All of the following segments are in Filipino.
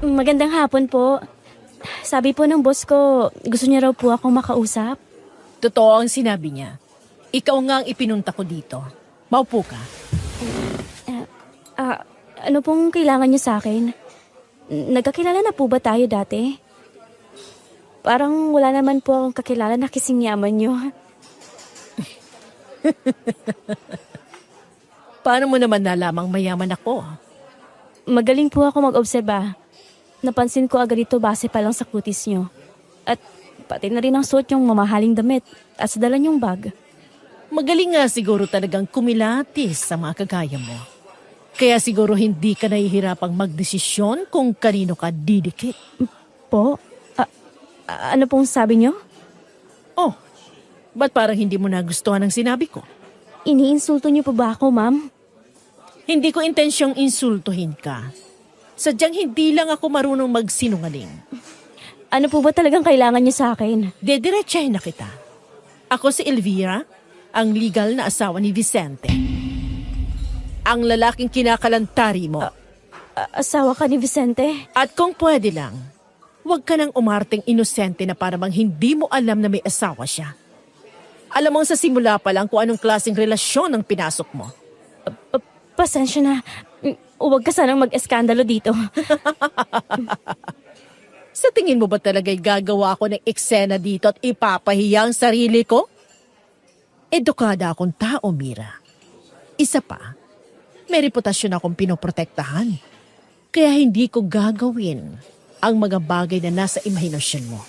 Magandang hapon po. Sabi po ng boss ko, gusto niya raw po akong makausap. Totoo ang sinabi niya. Ikaw nga ang ipinunta ko dito. Maupo ka. Ano pong kailangan niyo sa akin? Nagkakilala na po ba tayo dati? Parang wala naman po akong kakilala na kasing yaman niyo. Paano mo naman nalamang mayaman ako? Magaling po ako mag-obserba. Napansin ko agad ito base pa lang sa kutis niyo. At pati na rin ang suot yung mamahaling damit at sa dala niyong bag. Magaling nga siguro talagang kumilatis sa mga kagaya mo. Kaya siguro hindi ka nahihirapang magdesisyon kung kanino ka didikit. Po? Ano pong sabi niyo? Oh, ba't parang hindi mo nagustuhan ang sinabi ko? Iniinsulto niyo po ba ako, ma'am? Hindi ko intensyong insultuhin ka. Sadyang hindi lang ako marunong magsinungaling. Ano po ba talagang kailangan niyo sa akin? Dediretsahin na kita. Ako si Elvira, ang legal na asawa ni Vicente. Ang lalaking kinakalantari mo. Asawa ka ni Vicente? At kung pwede lang, huwag ka nang umarting inosente na para bang hindi mo alam na may asawa siya. Alam mo sa simula pa lang kung anong klaseng relasyon ang pinasok mo. Pasensya na. Huwag ka sanang mag-eskandalo dito. Sa tingin mo ba talaga'y gagawa ko ng eksena dito at ipapahiya ang sarili ko? Edukada akong tao, Mira. Isa pa, may reputasyon akong pinoprotektahan. Kaya hindi ko gagawin ang mga bagay na nasa imahinasyon mo.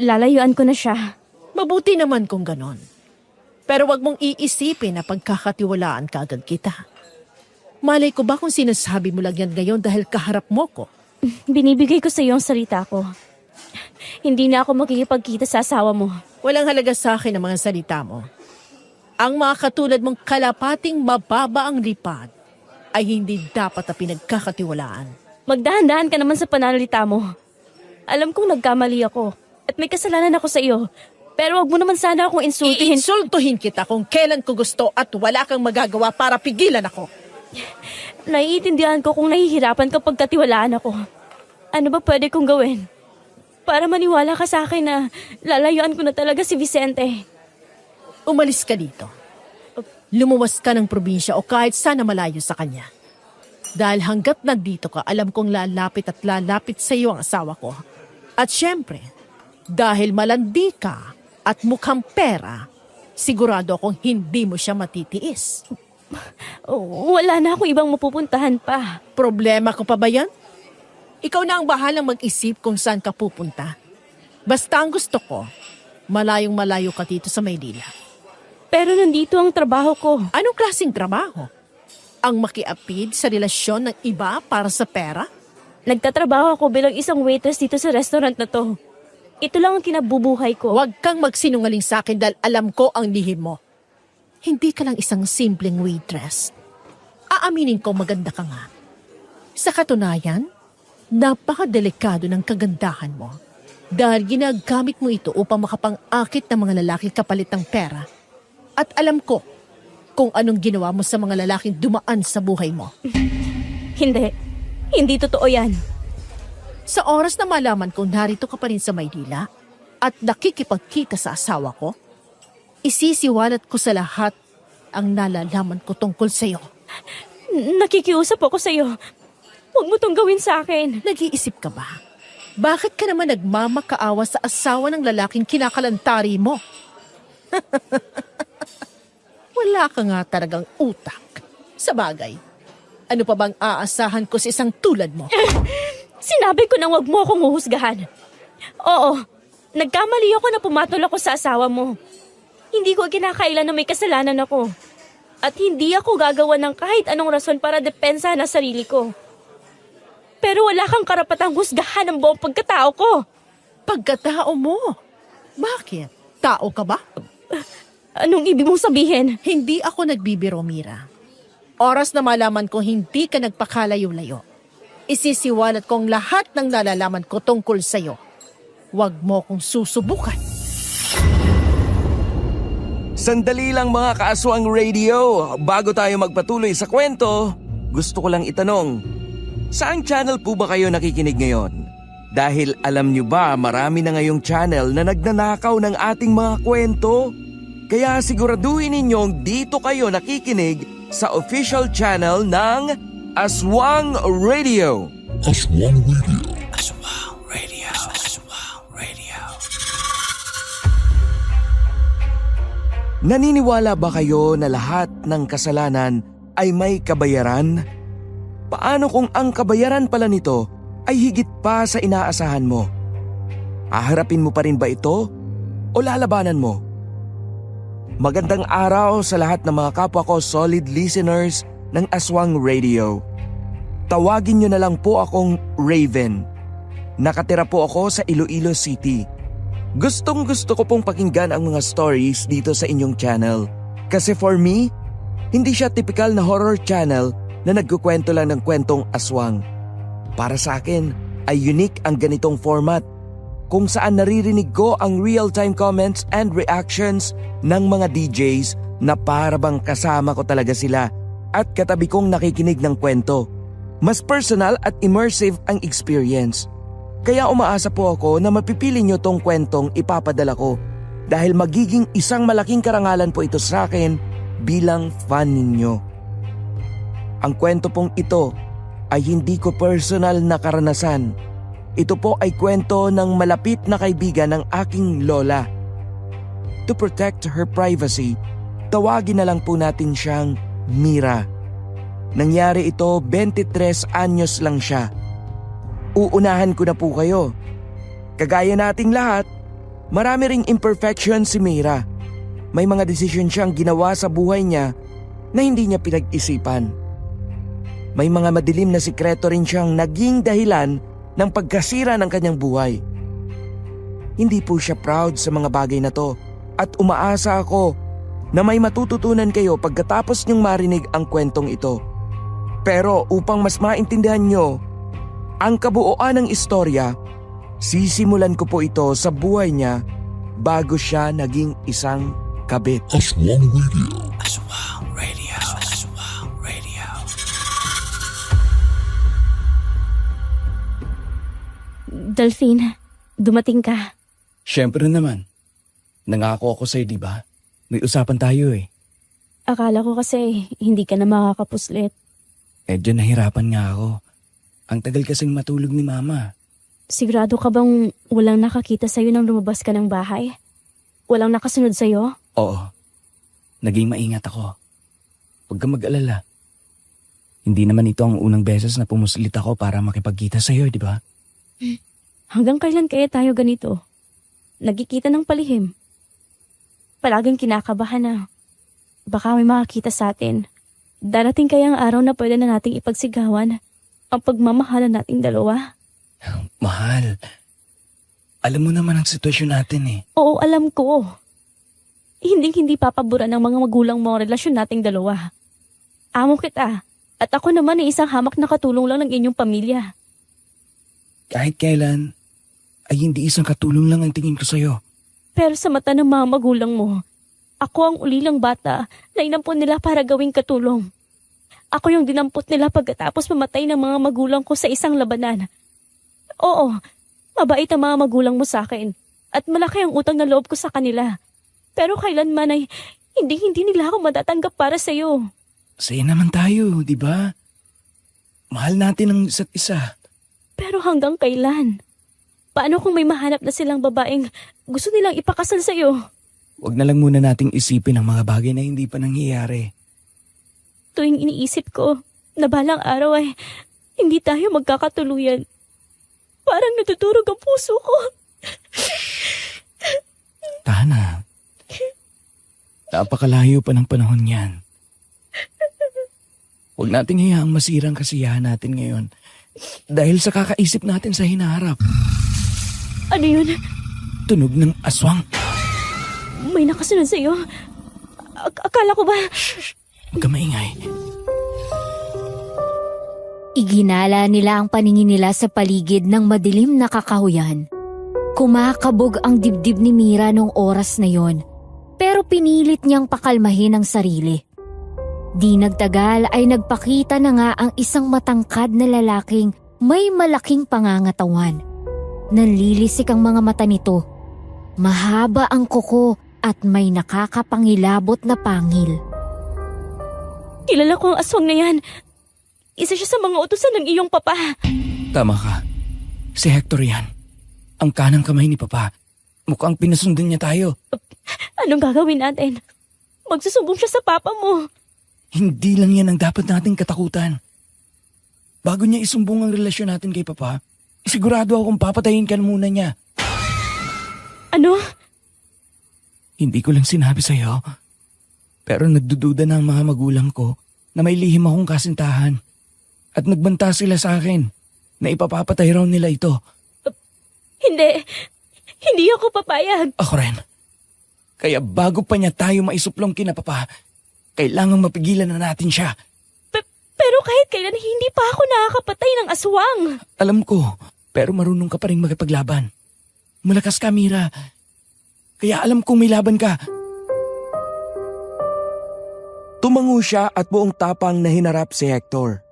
Lalayuan ko na siya. Mabuti naman kung ganon. Pero wag mong iisipin na pagkakatiwalaan ka agad kita. Malay ko ba kung sinasabi mo lang yan ngayon dahil kaharap mo ko? Binibigay ko sa iyo ang salita ko. Hindi na ako makikipagkita sa asawa mo. Walang halaga sa akin ang mga salita mo. Ang mga katulad mong kalapating mababa ang lipad ay hindi dapat na pinagkakatiwalaan. Magdahan-dahan ka naman sa pananalita mo. Alam kong nagkamali ako at may kasalanan ako sa iyo. Pero wag mo naman sana akong insultihin. Iinsultuhin kita kung kailan ko gusto at wala kang magagawa para pigilan ako. Naiintindihan ko kung nahihirapan kapag katiwalaan ako. Ano ba pwede kong gawin? Para maniwala ka sa akin na lalayuan ko na talaga si Vicente. Umalis ka dito. Lumuwas ka ng probinsya o kahit sana malayo sa kanya. Dahil hanggat nandito ka, alam kong lalapit at lalapit sa iyo ang asawa ko. At syempre, dahil malandi ka at mukhang pera, sigurado akong hindi mo siya matitiis. Wala na akong ibang mapupuntahan pa. Problema ko pa ba yan? Ikaw na ang bahalang mag-isip kung saan ka pupunta. Basta ang gusto ko, malayong malayo ka dito sa Maynila. Pero nandito ang trabaho ko. Anong klaseng trabaho? Ang makiapid sa relasyon ng iba para sa pera? Nagtatrabaho ako bilang isang waitress dito sa restaurant na to. Ito lang ang kinabubuhay ko. Huwag kang magsinungaling sa akin dahil alam ko ang lihim mo. Hindi ka lang isang simpleng waitress. Aaminin ko maganda ka nga. Sa katunayan, napakadelikado ng kagandahan mo. Dahil ginagamit mo ito upang makapang-akit ng mga lalaki kapalit ng pera. At alam ko kung anong ginawa mo sa mga lalaking dumaan sa buhay mo. Hindi. Hindi totoo yan. Sa oras na malaman kong narito ka pa rin sa Maynila at nakikipagkita sa asawa ko, isisiwalat ko sa lahat ang nalalaman ko tungkol sa iyo. Nakikiusap ako sa iyo. Huwag mo tong gawin sa akin. Nag-iisip ka ba? Bakit ka naman nagmamakaawa sa asawa ng lalaking kinakalantari mo? Wala ka nga talagang utak. Sa bagay, ano pa bang aasahan ko sa isang tulad mo? Sinabi ko na wag mo akong huhusgahan. Oo, nagkamali ako na pumatol ako sa asawa mo. Hindi ko kinakailan na may kasalanan ako. At hindi ako gagawa ng kahit anong rason para depensahan ang sarili ko. Pero wala kang karapatang husgahan ang buong pagkatao ko. Pagkatao mo? Bakit? Tao ka ba? Anong ibig mong sabihin? Hindi ako nagbibiro, Mira. Oras na malaman ko hindi ka nagpakalayo-layo. Isisiwalat kong lahat ng nalalaman ko tungkol sa'yo. Huwag mo kong susubukan. Sandali lang mga kaaswang radio. Bago tayo magpatuloy sa kwento, gusto ko lang itanong, Saang channel po ba kayo nakikinig ngayon? Dahil alam nyo ba marami na ngayong channel na nagnanakaw ng ating mga kwento? Kaya siguraduhin ninyong dito kayo nakikinig sa official channel ng Aswang Radio. Aswang Radio. Aswang Radio. Aswang Radio. Naniniwala ba kayo na lahat ng kasalanan ay may kabayaran? Paano kung ang kabayaran pala nito ay higit pa sa inaasahan mo? Haharapin mo pa rin ba ito o lalabanan mo? Magandang araw sa lahat ng mga kapwa ko solid listeners ng Aswang Radio. Tawagin nyo na lang po akong Raven. Nakatira po ako sa Iloilo City. Gustong gusto ko pong pakinggan ang mga stories dito sa inyong channel. Kasi for me, hindi siya typical na horror channel na nagkukwento lang ng kwentong aswang. Para sa akin ay unique ang ganitong format kung saan naririnig ko ang real-time comments and reactions ng mga DJs na para bang kasama ko talaga sila at katabi kong nakikinig ng kwento. Mas personal at immersive ang experience. Kaya umaasa po ako na mapipili nyo tong kwentong ipapadala ko dahil magiging isang malaking karangalan po ito sa akin bilang fan ninyo. Ang kwento pong ito ay hindi ko personal na karanasan. Ito po ay kwento ng malapit na kaibigan ng aking lola. To protect her privacy, tawagin na lang po natin siyang Mira. Nangyari ito 23 anyos lang siya. Uunahan ko na po kayo. Kagaya nating lahat, marami ring imperfection si Mira. May mga desisyon siyang ginawa sa buhay niya na hindi niya pinag-isipan. May mga madilim na sikreto rin siyang naging dahilan ng pagkasira ng kanyang buhay. Hindi po siya proud sa mga bagay na to at umaasa ako na may matututunan kayo pagkatapos niyong marinig ang kwentong ito. Pero upang mas maintindihan niyo ang kabuuan ng istorya, sisimulan ko po ito sa buhay niya bago siya naging isang kabit. Aswang Radio. Aswang Radio. Aswang Radio. Delphine, dumating ka. Siyempre naman. Nangako ako sa'yo, di ba? May usapan tayo eh. Akala ko kasi hindi ka na makakapuslit. Medyo nahirapan nga ako. Ang tagal kasing matulog ni Mama. Sigurado ka bang walang nakakita sa'yo nang lumabas ka ng bahay? Walang nakasunod sa'yo? Oo. Naging maingat ako. Huwag ka mag-alala. Hindi naman ito ang unang beses na pumuslit ako para makipagkita sa'yo, di ba? Hanggang kailan kaya tayo ganito? Nagkikita ng palihim. Palaging kinakabahan na. Baka may makakita sa atin. Darating kaya ang araw na pwede na nating ipagsigawan ang pagmamahalan nating dalawa? Mahal. Alam mo naman ang sitwasyon natin eh. Oo, alam ko. Hindi papaboran ng mga magulang mo ang relasyon nating dalawa. Amo kita. At ako naman ay isang hamak na katulong lang ng inyong pamilya. Kahit kailan, ay hindi isang katulong lang ang tingin ko sa'yo. Pero sa mata ng mga magulang mo, ako ang ulilang bata na inampon nila para gawing katulong. Ako yung dinampot nila pagkatapos mamatay ng mga magulang ko sa isang labanan. Oo, mabait ang mga magulang mo sa akin at malaki ang utang na loob ko sa kanila. Pero kailanman ay hindi nila ako matatanggap para sa'yo. Saya naman tayo, di ba? Mahal natin ang isa't isa. Pero hanggang kailan? Paano kung may mahanap na silang babaeng gusto nilang ipakasal sa'yo? Huwag na lang muna nating isipin ang mga bagay na hindi pa nangyayari. Tuwing iniisip ko na balang araw ay hindi tayo magkakatuluyan, parang natutulog ang puso ko. Tana, napakalayo pa ng panahon yan. Huwag nating hayaang masira ang kasiyahan natin ngayon dahil sa kakaisip natin sa hinaharap. Ano yun? Tunog ng aswang. May nakasunod sa'yo? Akala ko ba... Huwag ka maingay. Iginala nila ang paningin nila sa paligid ng madilim na kakahuyan. Kumakabog ang dibdib ni Mira noong oras na yon, pero pinilit niyang pakalmahin ang sarili. Di nagtagal ay nagpakita na nga ang isang matangkad na lalaking may malaking pangangatawan. Nanlilisik ang mga mata nito. Mahaba ang kuko at may nakakapangilabot na pangil. Kilala ko ang aswang na yan. Isa siya sa mga utusan ng iyong papa. Tama ka. Si Hector yan. Ang kanang kamay ni Papa. Mukhang pinasundan niya tayo. Anong gagawin natin? Magsusumbong siya sa papa mo. Hindi lang yan ang dapat nating katakutan. Bago niya isumbong ang relasyon natin kay Papa, sigurado akong papatayin ka muna niya. Ano? Hindi ko lang sinabi sa'yo. Pero nagdududa na ang mga magulang ko na may lihim akong kasintahan. At nagbanta sila sa akin na ipapapatay raw nila ito. Hindi. Hindi ako papayag. Ako rin. Kaya bago pa niya tayo maisuplong kina Papa, kailangang mapigilan na natin siya. Pero kahit kailan hindi pa ako nakakapatay ng aswang. Alam ko, pero marunong ka pa rin makipaglaban. Malakas ka, Mira. Kaya alam kong may laban ka. Tumango siya at buong tapang na hinarap si Hector.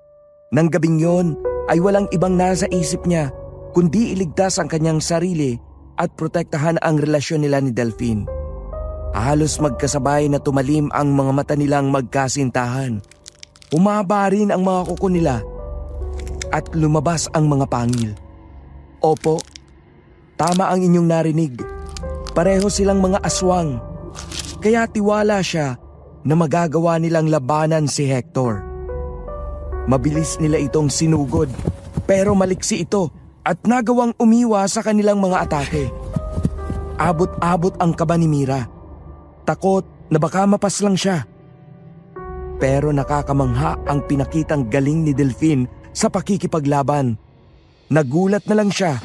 Nang gabing yon ay walang ibang nasa isip niya kundi iligtas ang kanyang sarili at protektahan ang relasyon nila ni Delphine. Halos magkasabay na tumalim ang mga mata nilang magkasintahan. Umaba rin ang mga kuko nila at lumabas ang mga pangil. Opo, tama ang inyong narinig. Pareho silang mga aswang. Kaya tiwala siya na magagawa nilang labanan si Hector. Mabilis nila itong sinugod pero maliksi ito at nagawang umiwas sa kanilang mga atake. Abot-abot ang kaba ni Mira. Takot na baka mapaslang siya. Pero nakakamangha ang pinakitang galing ni Delphine sa pakikipaglaban. Nagulat na lang siya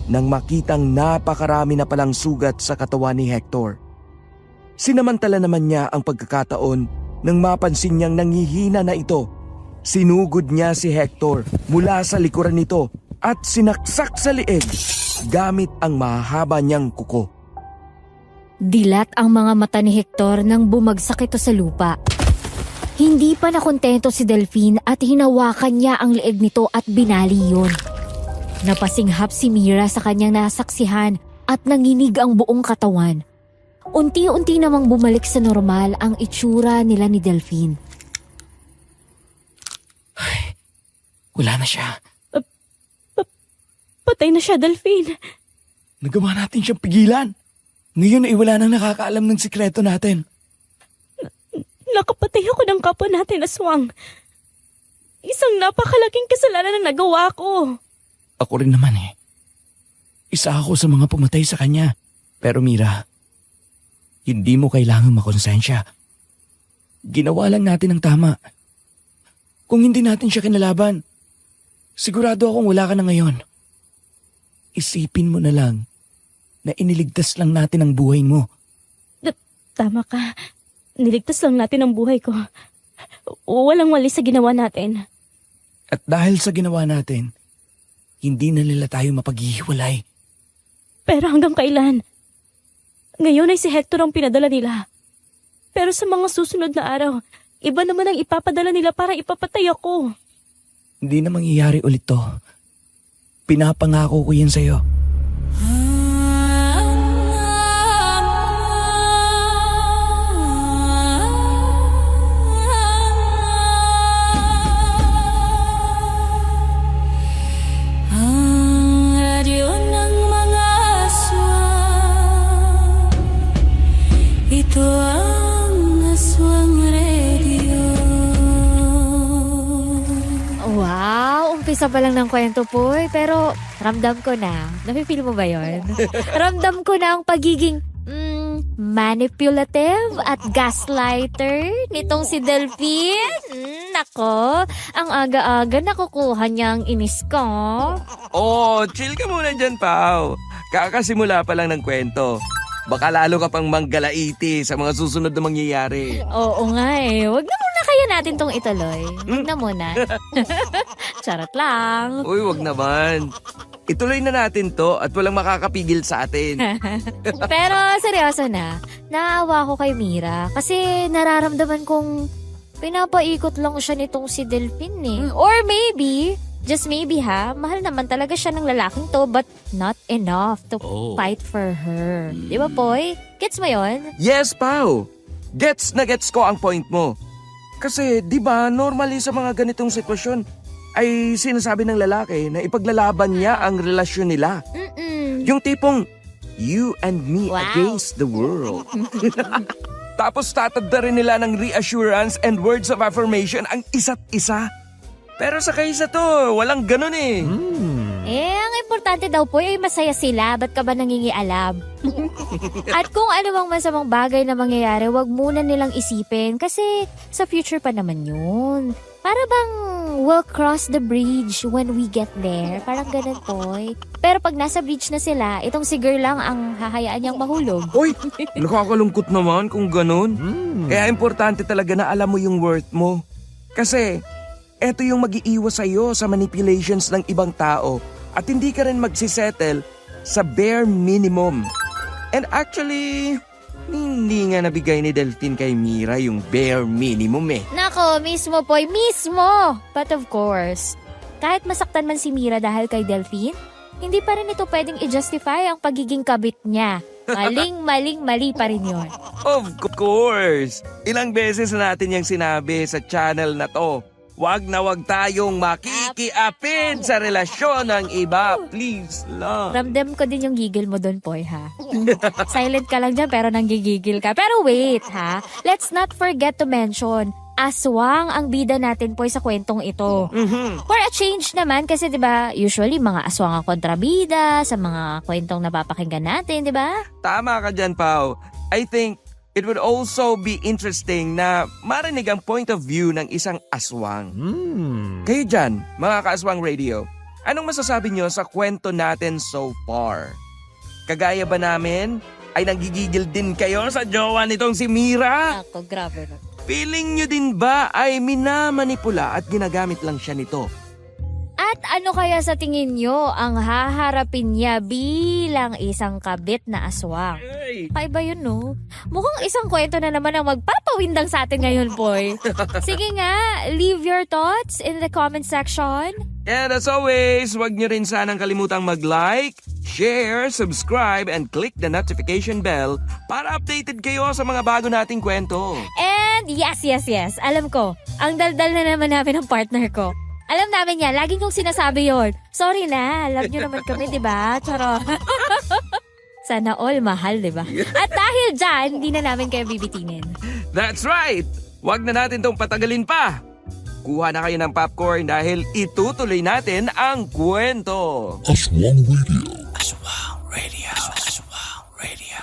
nang makitang napakarami na palang sugat sa katawan ni Hector. Sinamantala naman niya ang pagkakataon nang mapansin niyang nanghihina na ito. Sinugod niya si Hector mula sa likuran nito at sinaksak sa liig gamit ang mahaba niyang kuko. Dilat ang mga mata ni Hector nang bumagsak ito sa lupa. Hindi pa nakontento si Delphine at hinawakan niya ang leeg nito at binali yun. Napasinghap si Mira sa kanyang nasaksihan at nanginig ang buong katawan. Unti-unti namang bumalik sa normal ang itsura nila ni Delphine. Ay, wala na siya. Patay na siya, Delphine. Nagawa natin siyang pigilan. Ngayon ay wala nang nakakaalam ng sikreto natin. Nakapatay ako ng kapwa natin, aswang. Isang napakalaking kasalanan ang nagawa ko. Ako rin naman eh. Isa ako sa mga pumatay sa kanya. Pero Mira, hindi mo kailangang makonsensya. Ginawa lang natin ang tama. Kung hindi natin siya kinalaban, sigurado akong wala ka na ngayon. Isipin mo na lang na iniligtas lang natin ang buhay mo. Tama ka. Niligtas lang natin ang buhay ko. Walang mali sa ginawa natin. At dahil sa ginawa natin, hindi na nila tayo mapaghihiwalay. Pero hanggang kailan? Ngayon ay si Hector ang pinadala nila. Pero sa mga susunod na araw, iba naman ang ipapadala nila para ipapatay ako. Hindi na mangyayari ulit to. Pinapangako ko yan sa'yo. Ito ang Aswang Radio. Wow, umpisa pa lang ng kwento po pero ramdam ko na. Nafe-feel mo ba yun? Ramdam ko na ang pagiging manipulative at gaslighter nitong si Delphine. Nako, ang aga-aga nakukuha niyang inis ko. Oh, chill ka muna dyan, Pao. Kakasimula pa lang ng kwento. Baka lalo ka pang manggalaiti sa mga susunod na mangyayari. Oo nga eh. Huwag na muna kaya natin tong ituloy. Huwag na muna. Charot lang. Uy, wag naman. Ituloy na natin to at walang makakapigil sa atin. Pero seryoso na, naawa ko kay Mira kasi nararamdaman kong Pinapaikot lang siya nitong si Delphine eh. Or maybe, just maybe ha, mahal naman talaga siya ng lalaking to but not enough to fight for her. Di ba, Poy? Gets mo yon? Yes, Pao. Gets na gets ko ang point mo. Kasi, di ba, normally sa mga ganitong sitwasyon, ay sinasabi ng lalaki na ipaglalaban niya ang relasyon nila. Yung tipong, you and me Wow. against the world. Tapos tatadda rin nila ng reassurance and words of affirmation ang isa't isa. Pero sa kaysa to, walang ganun eh. Ang importante daw po ay masaya sila. Ba't ka ba nangingialam? At kung ano mang masamang bagay na mangyayari, wag muna nilang isipin. Kasi sa future pa naman yun. Para bang we'll cross the bridge when we get there. Parang ganun, Poy. Pero pag nasa bridge na sila, itong si girl lang ang hahayaan niyang mahulog. Uy, nakakalungkot naman kung ganun. Kaya importante talaga na alam mo yung worth mo. Kasi, eto yung mag-iiwas sa'yo sa manipulations ng ibang tao at hindi ka rin magsisettle sa bare minimum. And actually, hindi nga nabigay ni Delphine kay Mira yung bare minimum eh. Nako, mismo, Poy, mismo! But of course, kahit masaktan man si Mira dahil kay Delphine, hindi pa rin ito pwedeng i-justify ang pagiging kabit niya. Mali pa rin yun. Of course! Ilang beses na natin yung sinabi sa channel na to. Wag na wag tayong makikiapid sa relasyon ng iba. Please lang. Ramdam ko din yung gigil mo doon, Poy, ha? Silent ka lang dyan pero nanggigigil ka. Pero wait, ha? Let's not forget to mention, aswang ang bida natin, Poy, sa kwentong ito. For a change naman, kasi 'di ba usually mga aswang ang kontrabida sa mga kwentong napapakinggan natin, 'di ba? Tama ka dyan, Pao. I think it would also be interesting na marinig ang point of view ng isang aswang. Kayo dyan, mga kaaswang radio, anong masasabi nyo sa kwento natin so far? Kagaya ba namin ay nanggigigil din kayo sa jowa nitong si Mira? Ako, grabe na. Feeling nyo din ba ay minamanipula at ginagamit lang siya nito? At ano kaya sa tingin nyo ang haharapin niya bilang isang kabit na aswang? Paiba yun, no? Mukhang isang kwento na naman ang magpapawindang sa atin ngayon, Boy. Sige nga, leave your thoughts in the comment section. And as always, huwag nyo rin sanang kalimutang mag-like, share, subscribe, and click the notification bell para updated kayo sa mga bago nating kwento. And yes. Alam ko, ang daldal na naman namin ng partner ko. Alam namin yan, lagi kong sinasabi yon. Sorry na, love nyo naman kami, di ba? Charo. Sana all mahal, di ba? At dahil dyan, hindi na namin kayo bibitinin. That's right! Huwag na natin tong patagalin pa. Kuha na kayo ng popcorn dahil itutuloy natin ang kwento. Aswang Radio. Aswang Radio. Aswang Radio.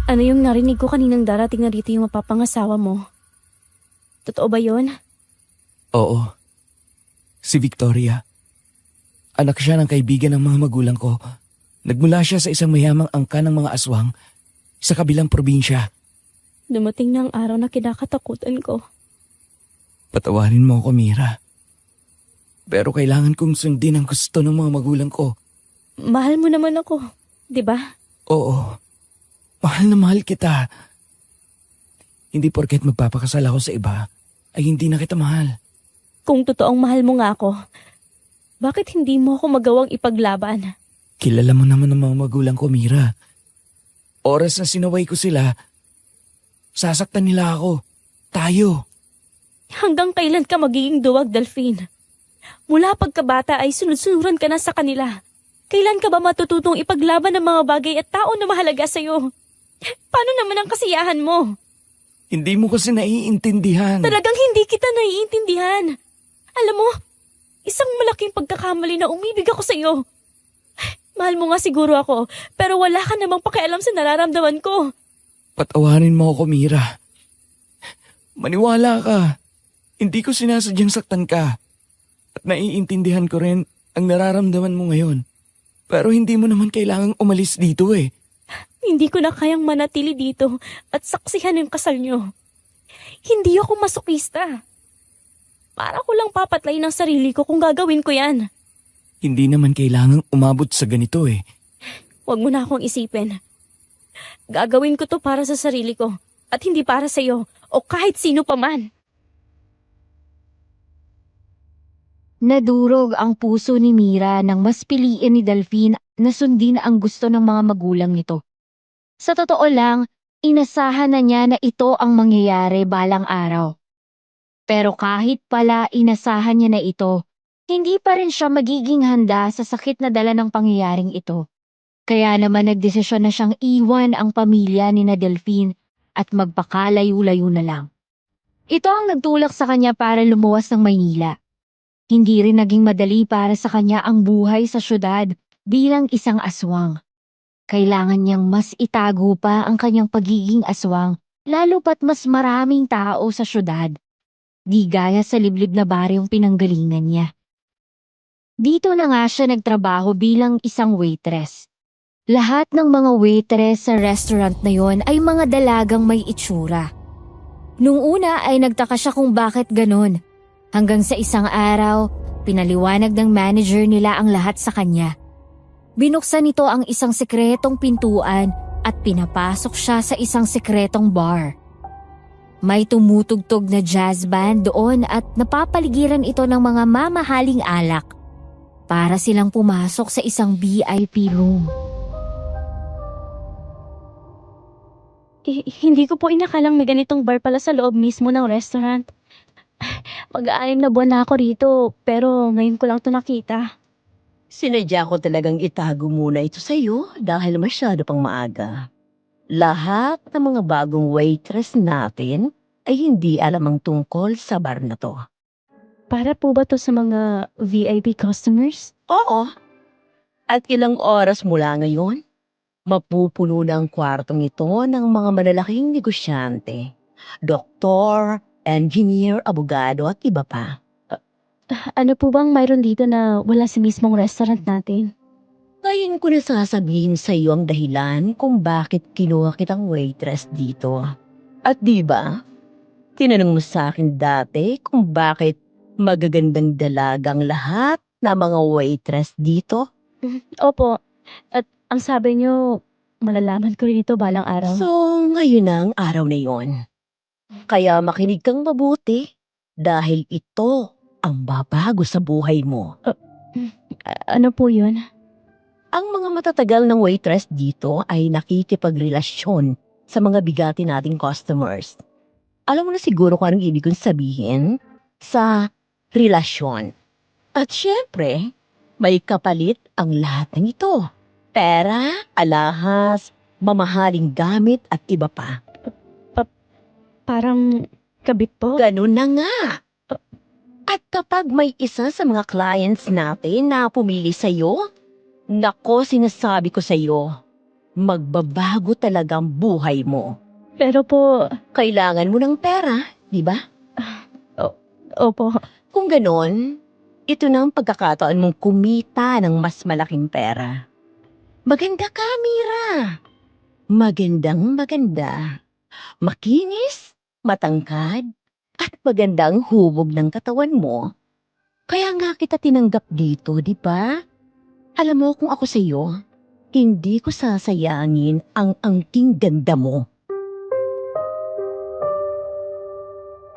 Ano yung narinig ko kaninang darating na dito yung mapapangasawa mo? Totoo ba yun? Oo. Si Victoria. Anak siya ng kaibigan ng mga magulang ko. Nagmula siya sa isang mayamang angka ng mga aswang sa kabilang probinsya. Dumating na ang araw na kinakatakutan ko. Patawarin mo ako, Mira. Pero kailangan kong sundin ang gusto ng mga magulang ko. Mahal mo naman ako, di ba? Oo. Mahal na mahal kita. Hindi porket magpapakasal ako sa iba, ay hindi na kita mahal. Kung totoong mahal mo nga ako, bakit hindi mo ako magawang ipaglaban? Kilala mo naman ang mga magulang ko, Mira. Oras na sinaway ko sila, sasaktan nila ako. Tayo. Hanggang kailan ka magiging duwag, Delphine? Mula pagkabata ay sunod-sunuran ka na sa kanila. Kailan ka ba matututong ipaglaban ng mga bagay at tao na mahalaga sa'yo? Paano naman ang kasiyahan mo? Hindi mo kasi naiintindihan. Talagang hindi kita naiintindihan. Alam mo, isang malaking pagkakamali na umibig ako sa'yo. Mahal mo nga siguro ako, pero wala ka namang pakialam sa nararamdaman ko. Patawarin mo ako, Mira. Maniwala ka. Hindi ko sinasadyang saktan ka. At naiintindihan ko rin ang nararamdaman mo ngayon. Pero hindi mo naman kailangang umalis dito eh. Hindi ko na kayang manatili dito at saksihan yung kasal nyo. Hindi ako masokista. Para ko lang papatay ng sarili ko kung gagawin ko yan. Hindi naman kailangang umabot sa ganito eh. Huwag mo na akong isipin. Gagawin ko to para sa sarili ko. At hindi para sa'yo o kahit sino pa man. Nadurog ang puso ni Mira nang mas piliin ni Delphine na sundin ang gusto ng mga magulang nito. Sa totoo lang, inasahan na niya na ito ang mangyayari balang araw. Pero kahit pala inasahan niya na ito, hindi pa rin siya magiging handa sa sakit na dala ng pangyayaring ito. Kaya naman nagdesisyon na siyang iwan ang pamilya ni na Delphine at magpakalayo-layo na lang. Ito ang nagtulak sa kanya para lumuwas ng Maynila. Hindi rin naging madali para sa kanya ang buhay sa syudad bilang isang aswang. Kailangan niyang mas itago pa ang kanyang pagiging aswang, lalo pat mas maraming tao sa syudad. Di gaya sa liblib na baryong pinanggalingan niya. Dito na nga siya nagtrabaho bilang isang waitress. Lahat ng mga waitress sa restaurant na yon ay mga dalagang may itsura. Nung una ay nagtaka siya kung bakit ganon. Hanggang sa isang araw, pinaliwanag ng manager nila ang lahat sa kanya. Binuksan nito ang isang sekretong pintuan at pinapasok siya sa isang sekretong bar. May tumutugtog na jazz band doon at napapaligiran ito ng mga mamahaling alak para silang pumasok sa isang VIP room. Hindi ko po inakalang may ganitong bar pala sa loob mismo ng restaurant. Mag-6 na buwan na ako rito, pero ngayon ko lang ito nakita. Sinadya ko talagang itago muna ito sa'yo dahil masyado pang maaga. Lahat ng mga bagong waitress natin ay hindi alam ang tungkol sa bar na to. Para po ba to sa mga VIP customers? Oo. At ilang oras mula ngayon, mapupuno na ang kwartong ito ng mga malalaking negosyante, doktor, engineer, abogado at iba pa. Ano po bang mayroon dito na wala sa mismong restaurant natin? Ngayon ko na sasabihin sa iyo ang dahilan kung bakit kinuha kitang waitress dito. At di ba, tinanong mo sa akin dati kung bakit magagandang dalagang lahat na mga waitress dito? Opo, at ang sabi niyo, malalaman ko rin ito balang araw. So, ngayon na ang araw na yon. Kaya makinig kang mabuti dahil ito ang babago sa buhay mo. Ano po yun? Ang mga matatagal ng waitress dito ay nakikipagrelasyon sa mga bigati nating customers. Alam mo na siguro kung anong ibig kong sabihin sa relasyon. At syempre, may kapalit ang lahat ng ito. Pera, alahas, mamahaling gamit at iba pa. Parang kabit po? Ganun na nga. At kapag may isa sa mga clients natin na pumili sa'yo, nako, sinasabi ko sa'yo, magbabago talaga ang buhay mo. Pero po, Kailangan mo ng pera, di ba? opo. Kung ganon, ito na ang pagkakataon mong kumita ng mas malaking pera. Maganda ka, Mira. Magandang maganda. Makinis, matangkad, at magandang hubog ng katawan mo. Kaya nga kita tinanggap dito, di ba? Alam mo kung ako sa'yo, hindi ko sasayangin ang angking ganda mo.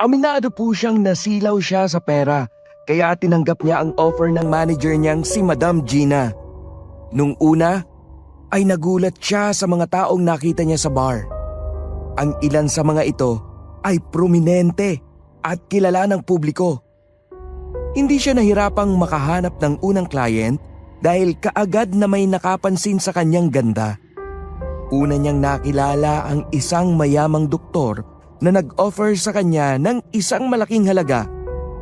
Aminado po siyang nasilaw siya sa pera, kaya tinanggap niya ang offer ng manager niyang si Madam Gina. Nung una, ay nagulat siya sa mga taong nakita niya sa bar. Ang ilan sa mga ito ay prominente at kilala ng publiko. Hindi siya nahirapang makahanap ng unang client dahil kaagad na may nakapansin sa kanyang ganda. Una niyang nakilala ang isang mayamang doktor na nag-offer sa kanya ng isang malaking halaga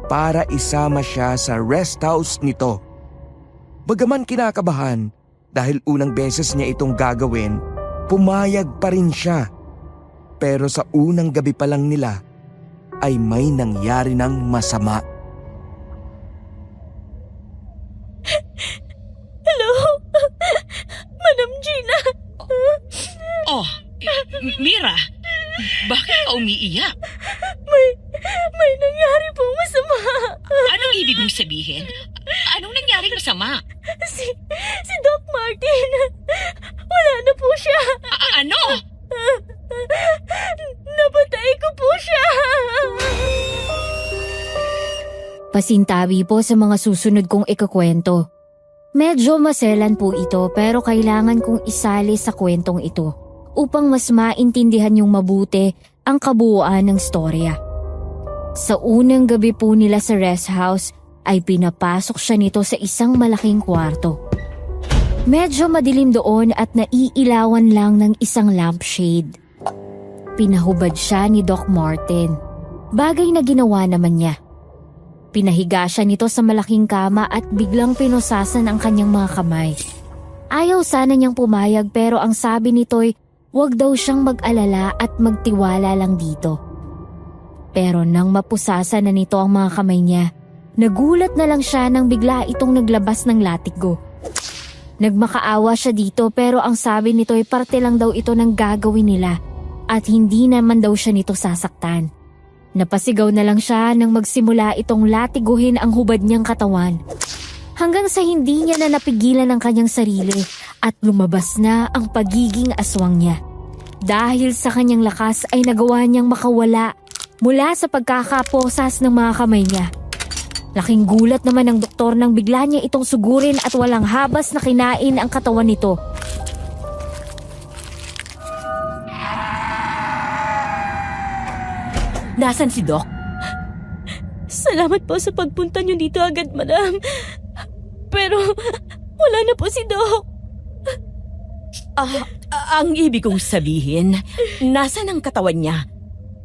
para isama siya sa rest house nito. Bagaman kinakabahan dahil unang beses niya itong gagawin, pumayag pa rin siya. Pero sa unang gabi pa lang nila ay may nangyari ng masama. Hello? Madam Gina? Oh, Mira, bakit ka umiiyak? May nangyari pong masama. Anong ibig mong sabihin? Anong nangyaring masama? Si Doc Martin, wala na po siya. Ano? Napatay ko po siya! Pasintabi po sa mga susunod kong ikukwento. Medyo maselan po ito pero kailangan kong isali sa kwentong ito upang mas maintindihan yung mabuti ang kabuuan ng storya. Sa unang gabi po nila sa rest house ay pinapasok siya nito sa isang malaking kwarto. Medyo madilim doon at naiilawan lang ng isang lampshade. Pinahubad siya ni Doc Martin. Bagay na ginawa naman niya. Pinahiga siya nito sa malaking kama at biglang pinusasan ang kanyang mga kamay. Ayaw sana niyang pumayag pero ang sabi nito'y huwag daw siyang mag-alala at magtiwala lang dito. Pero nang mapusasan na nito ang mga kamay niya, nagulat na lang siya nang bigla itong naglabas ng latigo. Nagmakaawa siya dito pero ang sabi nito'y parte lang daw ito ng gagawin nila at hindi naman daw siya nito sasaktan. Napasigaw na lang siya nang magsimula itong latiguhin ang hubad niyang katawan. Hanggang sa hindi niya na napigilan ang kanyang sarili at lumabas na ang pagiging aswang niya. Dahil sa kanyang lakas ay nagawa niyang makawala mula sa pagkakaposas ng mga kamay niya. Laking gulat naman ng doktor nang bigla niya itong sugurin at walang habas na kinain ang katawan nito. Nasaan si Doc? Salamat po sa pagpunta niyo dito agad, madam. Pero wala na po si Doc. Ang ibig kong sabihin, nasaan ang katawan niya?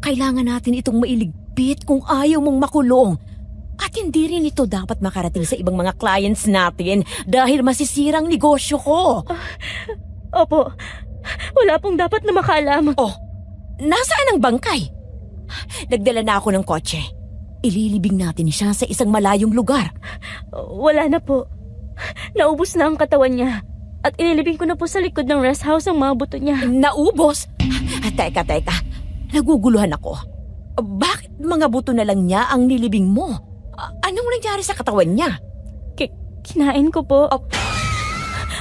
Kailangan natin itong mailigpit kung ayaw mong makulong. At hindi rin ito dapat makarating sa ibang mga clients natin dahil masisirang negosyo ko. Opo, wala pong dapat na makaalam. Oh, nasaan ang bangkay? Nagdala na ako ng kotse. Ililibing natin siya sa isang malayong lugar. Wala na po. Naubos na ang katawan niya. At inilibing ko na po sa likod ng rest house ang mga buto niya. Naubos? Teka. Naguguluhan ako. Bakit mga buto na lang niya ang nilibing mo? Anong nangyari sa katawan niya? Kinain ko po.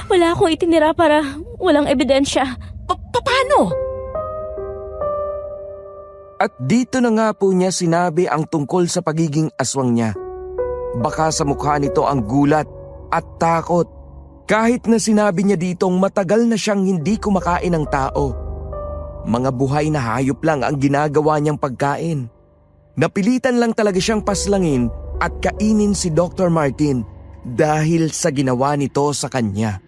Wala akong itinira para walang ebidensya. Paano? At dito na nga po niya sinabi ang tungkol sa pagiging aswang niya. Baka sa mukha nito ang gulat at takot. Kahit na sinabi niya ditong matagal na siyang hindi kumakain ng tao. Mga buhay na hayop lang ang ginagawa niyang pagkain. Napilitan lang talaga siyang paslangin at kainin si Dr. Martin dahil sa ginawa nito sa kanya.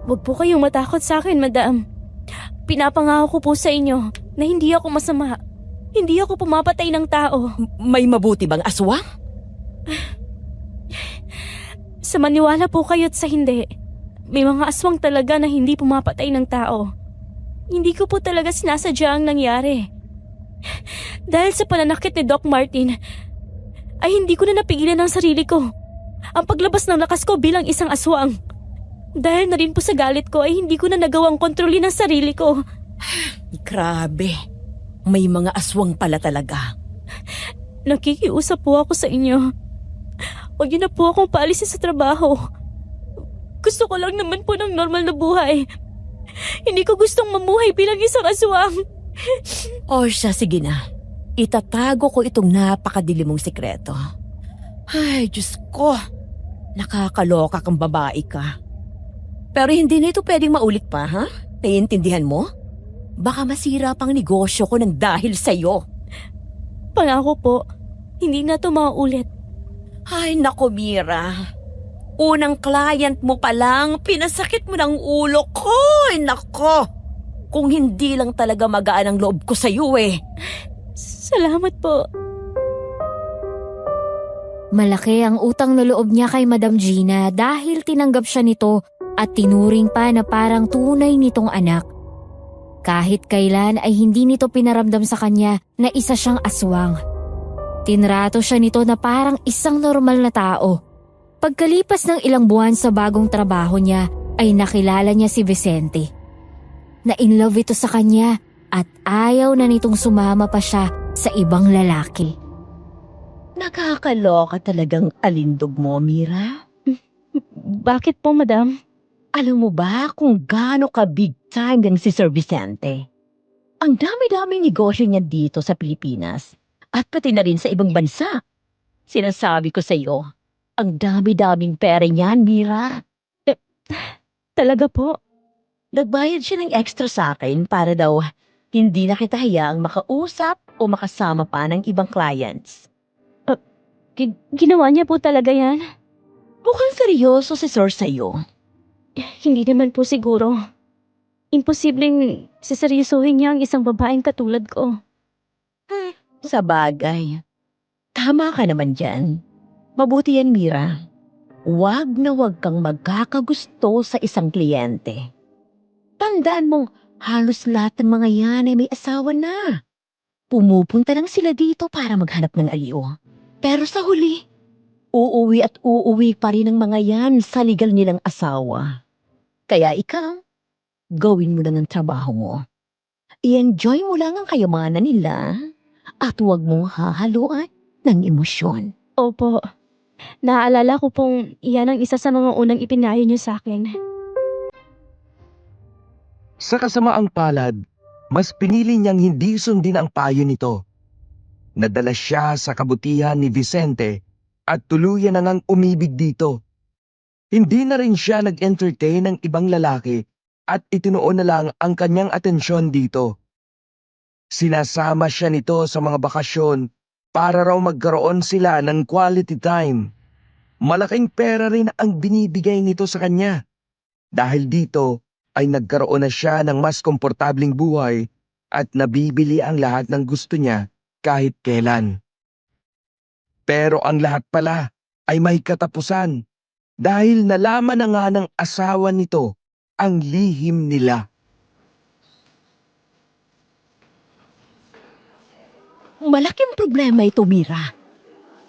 Huwag po kayong matakot sa akin, madam. Pinapangako ko po sa inyo na hindi ako masama. Hindi ako pumapatay ng tao. May mabuti bang aswang? Sa maniwala po kayo't sa hindi, may mga aswang talaga na hindi pumapatay ng tao. Hindi ko po talaga sinasadya ang nangyari. Dahil sa pananakit ni Doc Martin, ay hindi ko na napigilan ang sarili ko. Ang paglabas ng lakas ko bilang isang aswang. Dahil na rin po sa galit ko ay hindi ko na nagawang kontrolin ang sarili ko. Grabe. May mga aswang pala talaga. Nakikiusap po ako sa inyo. Huwag niyo na po akong paalisin sa trabaho. Gusto ko lang naman po ng normal na buhay. Hindi ko gustong mamuhay bilang isang aswang. O siya, sige na. Itatago ko itong napakadilim mong sikreto. Ay, Diyos ko. Nakakaloka kang babae ka. Pero hindi na ito pwedeng maulit pa, ha? Naiintindihan mo? Baka masira pang negosyo ko ng dahil sa'yo. Pangako po, hindi na ito maulit. Ay, nako, Mira. Unang client mo pa lang, pinasakit mo ng ulo ko. Ay, nako. Kung hindi lang talaga magaan ang loob ko sa'yo eh. Salamat po. Malaki ang utang na loob niya kay Madam Gina dahil tinanggap siya nito at tinuring pa na parang tunay nitong anak. Kahit kailan ay hindi nito pinaramdam sa kanya na isa siyang aswang. Tinrato siya nito na parang isang normal na tao. Pagkalipas ng ilang buwan sa bagong trabaho niya ay nakilala niya si Vicente. Na-inlove ito sa kanya at ayaw na nitong sumama pa siya sa ibang lalaki. Nakakaloka talagang alindog mo, Mira. Bakit po, madam? Alam mo ba kung gaano ka big time din si Sir Vicente. Ang dami-daming negosyo niya dito sa Pilipinas at pati na rin sa ibang bansa. Sinasabi ko sa iyo, ang dami-daming pera niyan, Mira. Talaga po? Nagbayad siya ng extra sa akin para daw hindi na kita hayaang makausap o makasama pa ng ibang clients. Ginawa niya po talaga yan? Mukhang seryoso si Sir sa'yo. Hindi naman po siguro. Imposibleng siseryosohin niya ang isang babaeng katulad ko. Sa bagay. Tama ka naman dyan. Mabuti yan, Mira. Huwag na huwag kang magkakagusto sa isang kliyente. Tandaan mong halos lahat ng mga yan ay may asawa na. Pumupunta lang sila dito para maghanap ng aliw. Pero sa huli, uuwi at uuwi pa rin ang mga yan sa legal nilang asawa. Kaya ikaw, gawin mo lang ang trabaho mo. I-enjoy mo lang ang kayamanan nila at huwag mong hahaluan ng emosyon. Opo. Naaalala ko pong iyan ang isa sa mga unang ipinayo niyo sa akin. Sa kasamaang palad, mas pinili niyang hindi sundin ang payo nito. Nadala siya sa kabutihan ni Vicente at tuluyan na ngang umibig dito. Hindi na rin siya nag-entertain ng ibang lalaki at itinuon na lang ang kanyang atensyon dito. Sinasama siya nito sa mga bakasyon para raw magkaroon sila ng quality time. Malaking pera rin ang binibigay nito sa kanya. Dahil dito ay nagkaroon na siya ng mas komportabling buhay at nabibili ang lahat ng gusto niya kahit kailan. Pero ang lahat pala ay may katapusan dahil nalaman na nga ng asawa nito ang lihim nila. Malaking problema ito, Mira.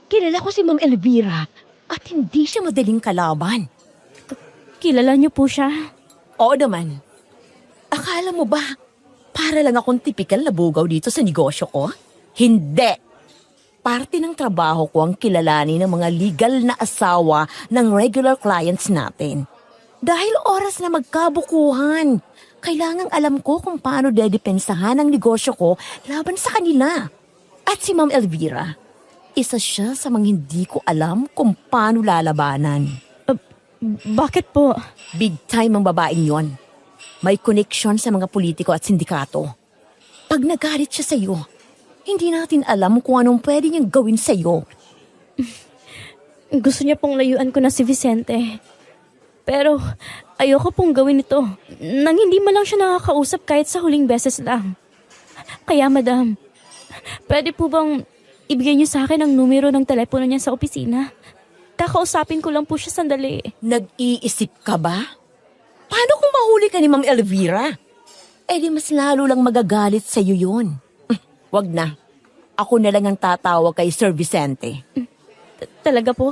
Kilala ko si Ma'am Elvira at hindi siya madaling kalaban. Kilala niyo po siya? Oo naman. Akala mo ba, para lang akong tipikal na bugaw dito sa negosyo ko? Hindi. Parte ng trabaho ko ang kilalanin ng mga legal na asawa ng regular clients natin. Dahil oras na magkabukuhan, kailangang alam ko kung paano dedepensahan ang negosyo ko laban sa kanila. At si Ma'am Elvira, isa siya sa mga hindi ko alam kung paano lalabanan. Bakit po? Big time ang babaeng yon. May connection sa mga politiko at sindikato. Pag nagalit siya sa'yo, hindi natin alam kung anong pwede niyang gawin sa'yo. Gusto niya pong layuan ko na si Vicente. Pero ayoko pong gawin ito nang hindi man lang siya nakakausap kahit sa huling beses lang. Kaya madam, pwede po bang ibigay niyo sa akin ang numero ng telepono niya sa opisina? Kakausapin ko lang po siya sandali. Nag-iisip ka ba? Paano kung mahuli ka ni Ma'am Elvira? Eh di mas lalo lang magagalit sa'yo yun. Wag na. Ako na lang ang tatawag kay Sir Vicente. Talaga po?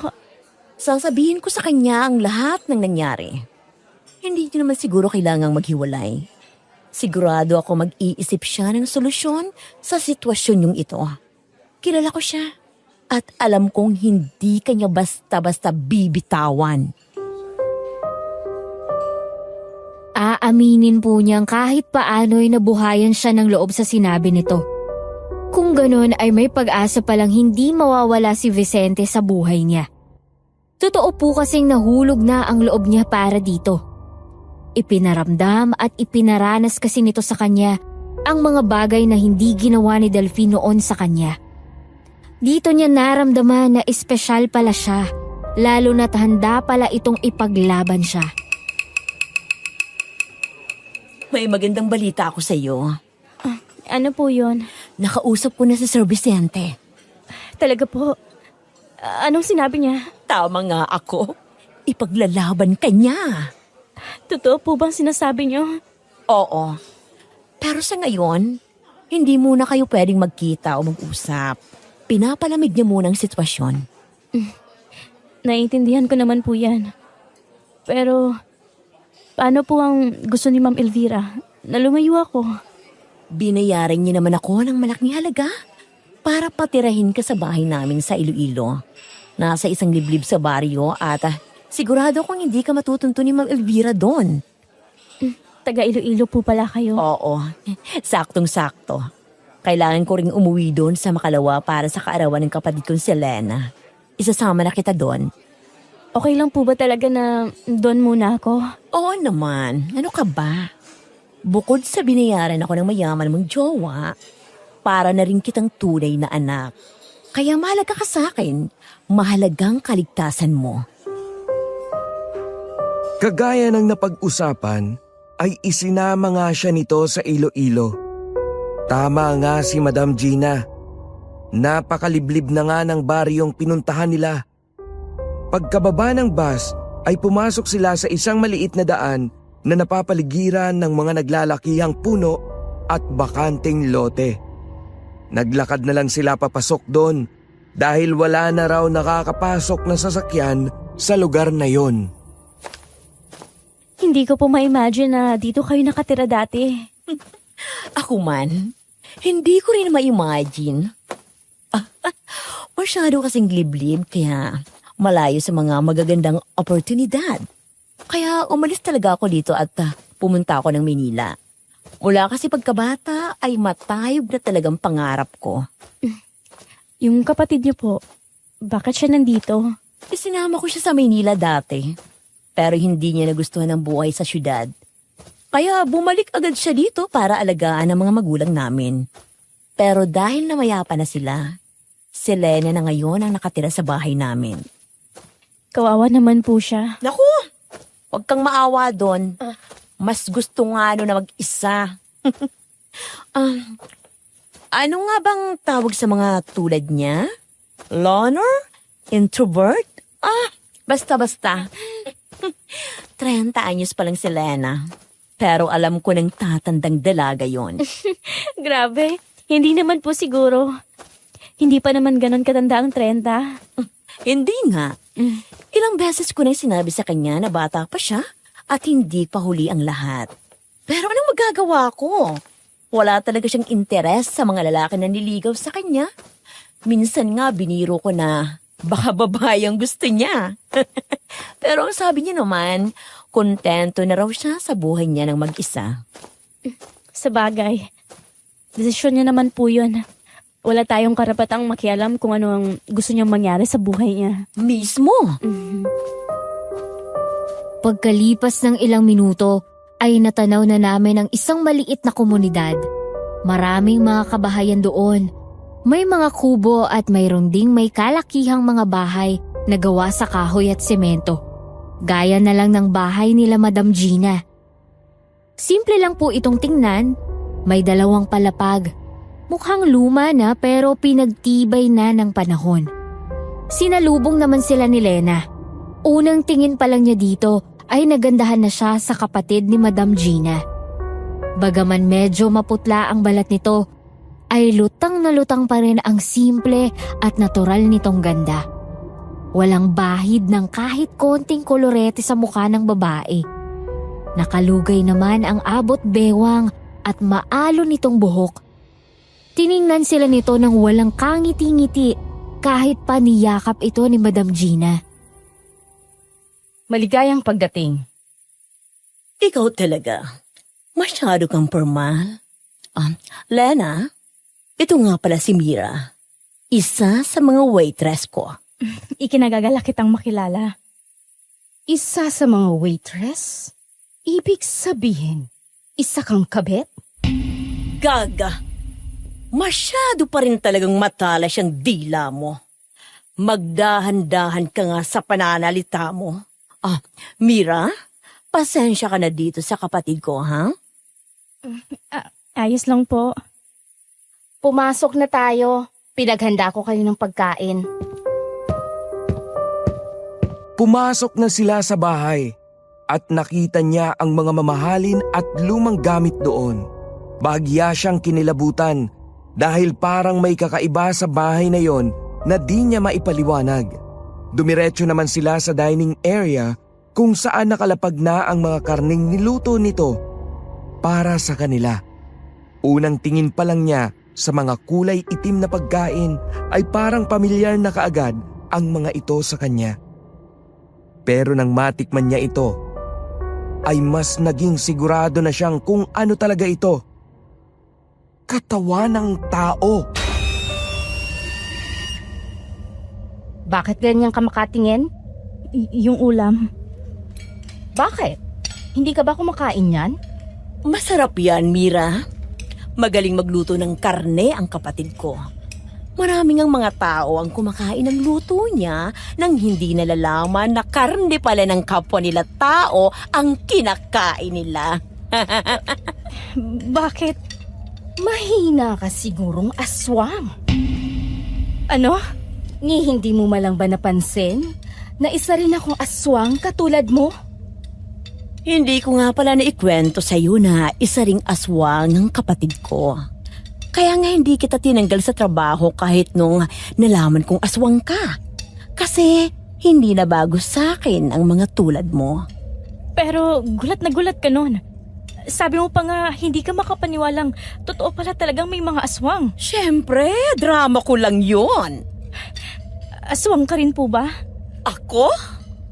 Sasabihin ko sa kanya ang lahat ng nangyari. Hindi niyo naman siguro kailangang maghiwalay. Sigurado ako mag-iisip siya ng solusyon sa sitwasyon yung ito. Kilala ko siya. At alam kong hindi kanya basta-basta bibitawan. Aaminin po niyang kahit paano'y nabuhayan siya ng loob sa sinabi nito. Kung ganon ay may pag-asa palang hindi mawawala si Vicente sa buhay niya. Totoo po kasing nahulog na ang loob niya para dito. Ipinaramdam at ipinaranas kasi nito sa kanya ang mga bagay na hindi ginawa ni Delphine noon sa kanya. Dito niya naramdaman na espesyal pala siya, lalo na't handa pala itong ipaglaban siya. May magandang balita ako sa iyo. Ano po yun? Nakausap ko na si Sir Vicente. Talaga po? Anong sinabi niya? Tama nga ako. Ipaglalaban ka niya. Totoo po bang sinasabi niyo? Oo. Pero sa ngayon, hindi muna kayo pwedeng magkita o mag-usap. Pinapalamig niya muna ang sitwasyon. Naiintindihan ko naman po yan. Pero, paano po ang gusto ni Ma'am Elvira? Na lumayo ako. Binayaran niya naman ako ng malaking halaga para patirahin ka sa bahay namin sa Iloilo. Nasa isang liblib sa baryo at sigurado kong hindi ka matutunto ni Ma'am Elvira doon. Taga Iloilo po pala kayo. Oo, saktong-sakto. Kailangan ko ring umuwi doon sa Makalawa para sa kaarawan ng kapatid kong si Elena. Isasama na kita doon. Okay lang po ba talaga na doon muna ako? Oo naman, ano ka ba? Bukod sa binayaran ako ng mayaman mong jowa, para na rin kitang tunay na anak. Kaya mahalaga ka sa akin, mahalagang kaligtasan mo. Kagaya ng napag-usapan, ay isinama nga siya nito sa Iloilo. Tama nga si Madam Gina. Napakaliblib na nga ng baryong pinuntahan nila. Pagkababa ng bus ay pumasok sila sa isang maliit na daan na napapaligiran ng mga naglalakihang puno at bakanteng lote. Naglakad na lang sila papasok doon dahil wala na raw nakakapasok na sasakyan sa lugar na yon. Hindi ko po ma-imagine na dito kayo nakatira dati. Ako man, hindi ko rin ma-imagine. Masyado kasing liblib kaya malayo sa mga magagandang oportunidad. Kaya umalis talaga ako dito at pumunta ako ng Manila. Mula kasi pagkabata ay matayog na talagang pangarap ko. Yung kapatid niyo po, bakit siya nandito? Isinama ko siya sa Maynila dati. Pero hindi niya nagustuhan ang buhay sa syudad. Kaya bumalik agad siya dito para alagaan ang mga magulang namin. Pero dahil namayapa na sila, si Lena na ngayon ang nakatira sa bahay namin. Kawawa naman po siya. Naku! Huwag kang maawa doon. Mas gusto nga na mag-isa. Ano nga bang tawag sa mga tulad niya? Loner? Introvert? Basta-basta. 30 anyos pa lang si Lena. Pero alam ko ng tatandang dalaga yon. Grabe, hindi naman po siguro. Hindi pa naman ganon katanda ang 30. Hindi nga. Ilang beses ko na sinabi sa kanya na bata pa siya at hindi pa huli ang lahat. Pero anong magagawa ko? Wala talaga siyang interes sa mga lalaki na niligaw sa kanya. Minsan nga biniro ko na baka babae ang gusto niya. Pero ang sabi niya naman, kontento na raw siya sa buhay niya ng mag-isa. Sa bagay, desisyon niya naman po yun. Wala tayong karapatang makialam kung ano ang gusto niyang mangyari sa buhay niya. Mismo? Pagkalipas ng ilang minuto, ay natanaw na namin ang isang maliit na komunidad. Maraming mga kabahayan doon. May mga kubo at mayroon ding may kalakihang mga bahay na gawa sa kahoy at semento. Gaya na lang ng bahay nila Madam Gina. Simple lang po itong tingnan. May 2 palapag. Mukhang luma na pero pinagtibay na ng panahon. Sinalubong naman sila ni Lena. Unang tingin pa lang niya dito ay nagandahan na siya sa kapatid ni Madam Gina. Bagaman medyo maputla ang balat nito, ay lutang na lutang pa rin ang simple at natural nitong ganda. Walang bahid ng kahit konting kolorete sa mukha ng babae. Nakalugay naman ang abot bewang at maalo nitong buhok. Tiningnan sila nito ng walang kangiti-ngiti kahit pa niyakap ito ni Madam Gina. Maligayang pagdating. Ikaw talaga. Masyado kang formal. Lena, ito nga pala si Mira. Isa sa mga waitress ko. Ikinagagalak kitang makilala. Isa sa mga waitress? Ibig sabihin, isa kang kabit? Gaga, masyado pa rin talagang matalas ang dila mo. Magdahan-dahan ka nga sa pananalita mo. Mira, pasensya ka na dito sa kapatid ko, ha? Ayos lang po. Pumasok na tayo. Pinaghanda ko kayo ng pagkain. Pumasok na sila sa bahay at nakita niya ang mga mamahalin at lumang gamit doon. Bahagya siyang kinilabutan dahil parang may kakaiba sa bahay na yon na di niya maipaliwanag. Dumiretso naman sila sa dining area kung saan nakalapag na ang mga karning niluto nito para sa kanila. Unang tingin pa lang niya sa mga kulay itim na pagkain ay parang pamilyar na kaagad ang mga ito sa kanya. Pero nang matikman niya ito, ay mas naging sigurado na siyang kung ano talaga ito. Katawan ng tao. Bakit ganyan ka makatingin? Yung ulam. Bakit? Hindi ka ba kumakain yan? Masarap yan, Mira. Magaling magluto ng karne ang kapatid ko. Maraming ang mga tao ang kumakain ng luto niya nang hindi nalalaman na karne pala ng kapwa nila tao ang kinakain nila. Bakit? Mahina ka sigurong aswang. Ano? Ni hindi mo malang ba napansin na isa rin akong aswang katulad mo? Hindi ko nga pala naikwento sa iyo na isa ring aswang ng kapatid ko. Kaya nga hindi kita tinanggal sa trabaho kahit nung nalaman kong aswang ka. Kasi hindi na bago sa akin ang mga tulad mo. Pero gulat na gulat ka nun. Sabi mo pa nga hindi ka makapaniwalang totoo pala talagang may mga aswang. Siyempre, drama ko lang yon. Aswang ka rin po ba? Ako?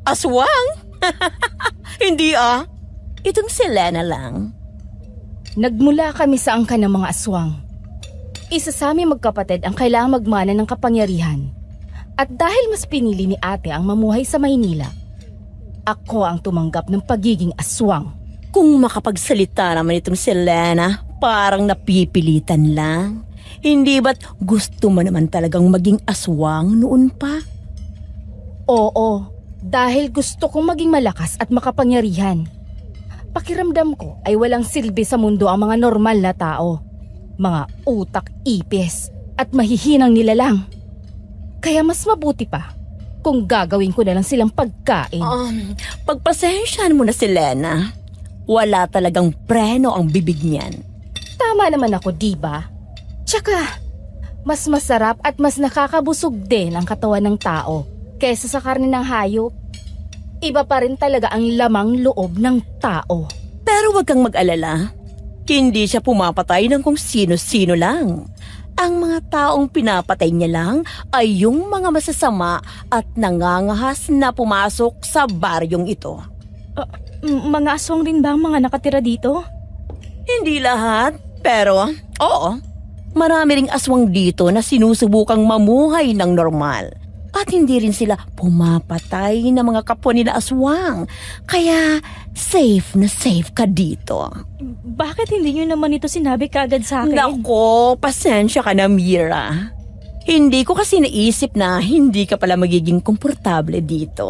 Aswang? Hindi ah. Itong si Lena lang. Nagmula kami sa angka ng mga aswang. Isa sa aming magkapatid ang kailangang magmana ng kapangyarihan. At dahil mas pinili ni ate ang mamuhay sa Maynila, ako ang tumanggap ng pagiging aswang. Kung makapagsalita naman itong si Lena, parang napipilitan lang. Hindi ba't gusto mo naman talagang maging aswang noon pa? Oo, dahil gusto kong maging malakas at makapangyarihan. Pakiramdam ko ay walang silbi sa mundo ang mga normal na tao. Mga utak-ipis at mahihinang nilalang. Kaya mas mabuti pa kung gagawin ko na lang silang pagkain. Pagpasensyahan mo na si Lena. Wala talagang preno ang bibig niyan. Tama naman ako, diba? Tsaka, mas masarap at mas nakakabusog din ang katawan ng tao kaysa sa karne ng hayop. Iba pa rin talaga ang lamang loob ng tao. Pero wag kang mag-alala. Hindi siya pumapatay ng kung sino-sino lang. Ang mga taong pinapatay niya lang ay yung mga masasama at nangangahas na pumasok sa baryong ito. Mga aswang rin ba ang mga nakatira dito? Hindi lahat, pero oo. Marami ring aswang dito na sinusubukang mamuhay ng normal. At hindi rin sila pumapatay ng mga kapwa nila aswang. Kaya safe na safe ka dito. Bakit hindi nyo naman ito sinabi kaagad sa akin? Nako, pasensya ka na, Mira. Hindi ko kasi naisip na hindi ka pala magiging komportable dito.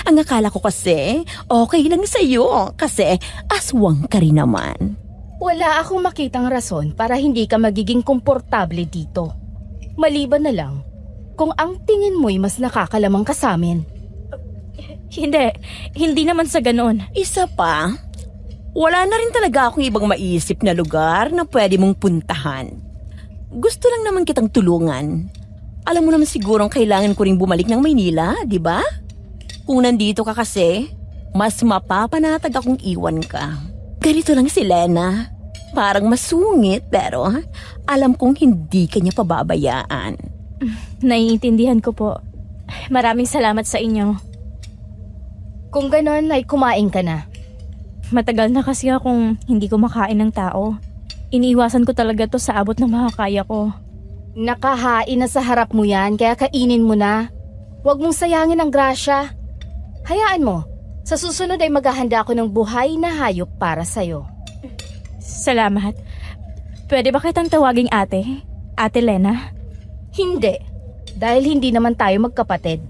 Ang akala ko kasi, okay lang sa'yo kasi aswang ka rin naman. Wala akong makitang rason para hindi ka magiging komportable dito. Maliban na lang kung ang tingin mo'y mas nakakalamang ka sa amin. Hindi naman sa ganon. Isa pa, wala na rin talaga akong ibang maisip na lugar na pwede mong puntahan. Gusto lang naman kitang tulungan. Alam mo naman sigurong kailangan ko rin bumalik ng Maynila, di ba? Kung nandito ka kasi, mas mapapanatag akong iwan ka. Ganito lang si Lena. Parang masungit pero alam kong hindi ka niya pababayaan. Naiintindihan ko po. Maraming salamat sa inyo. Kung ganon ay kumain ka na. Matagal na kasi akong hindi kumakain ng tao. Iniiwasan ko talaga to sa abot ng makakaya ko. Nakahain na sa harap mo yan kaya kainin mo na. Huwag mong sayangin ang grasya. Hayaan mo, sa susunod ay maghahanda ako ng buhay na hayop para sa'yo. Salamat. Pwede ba kitang tawaging ate? Ate Lena? Hindi, dahil hindi naman tayo magkapatid.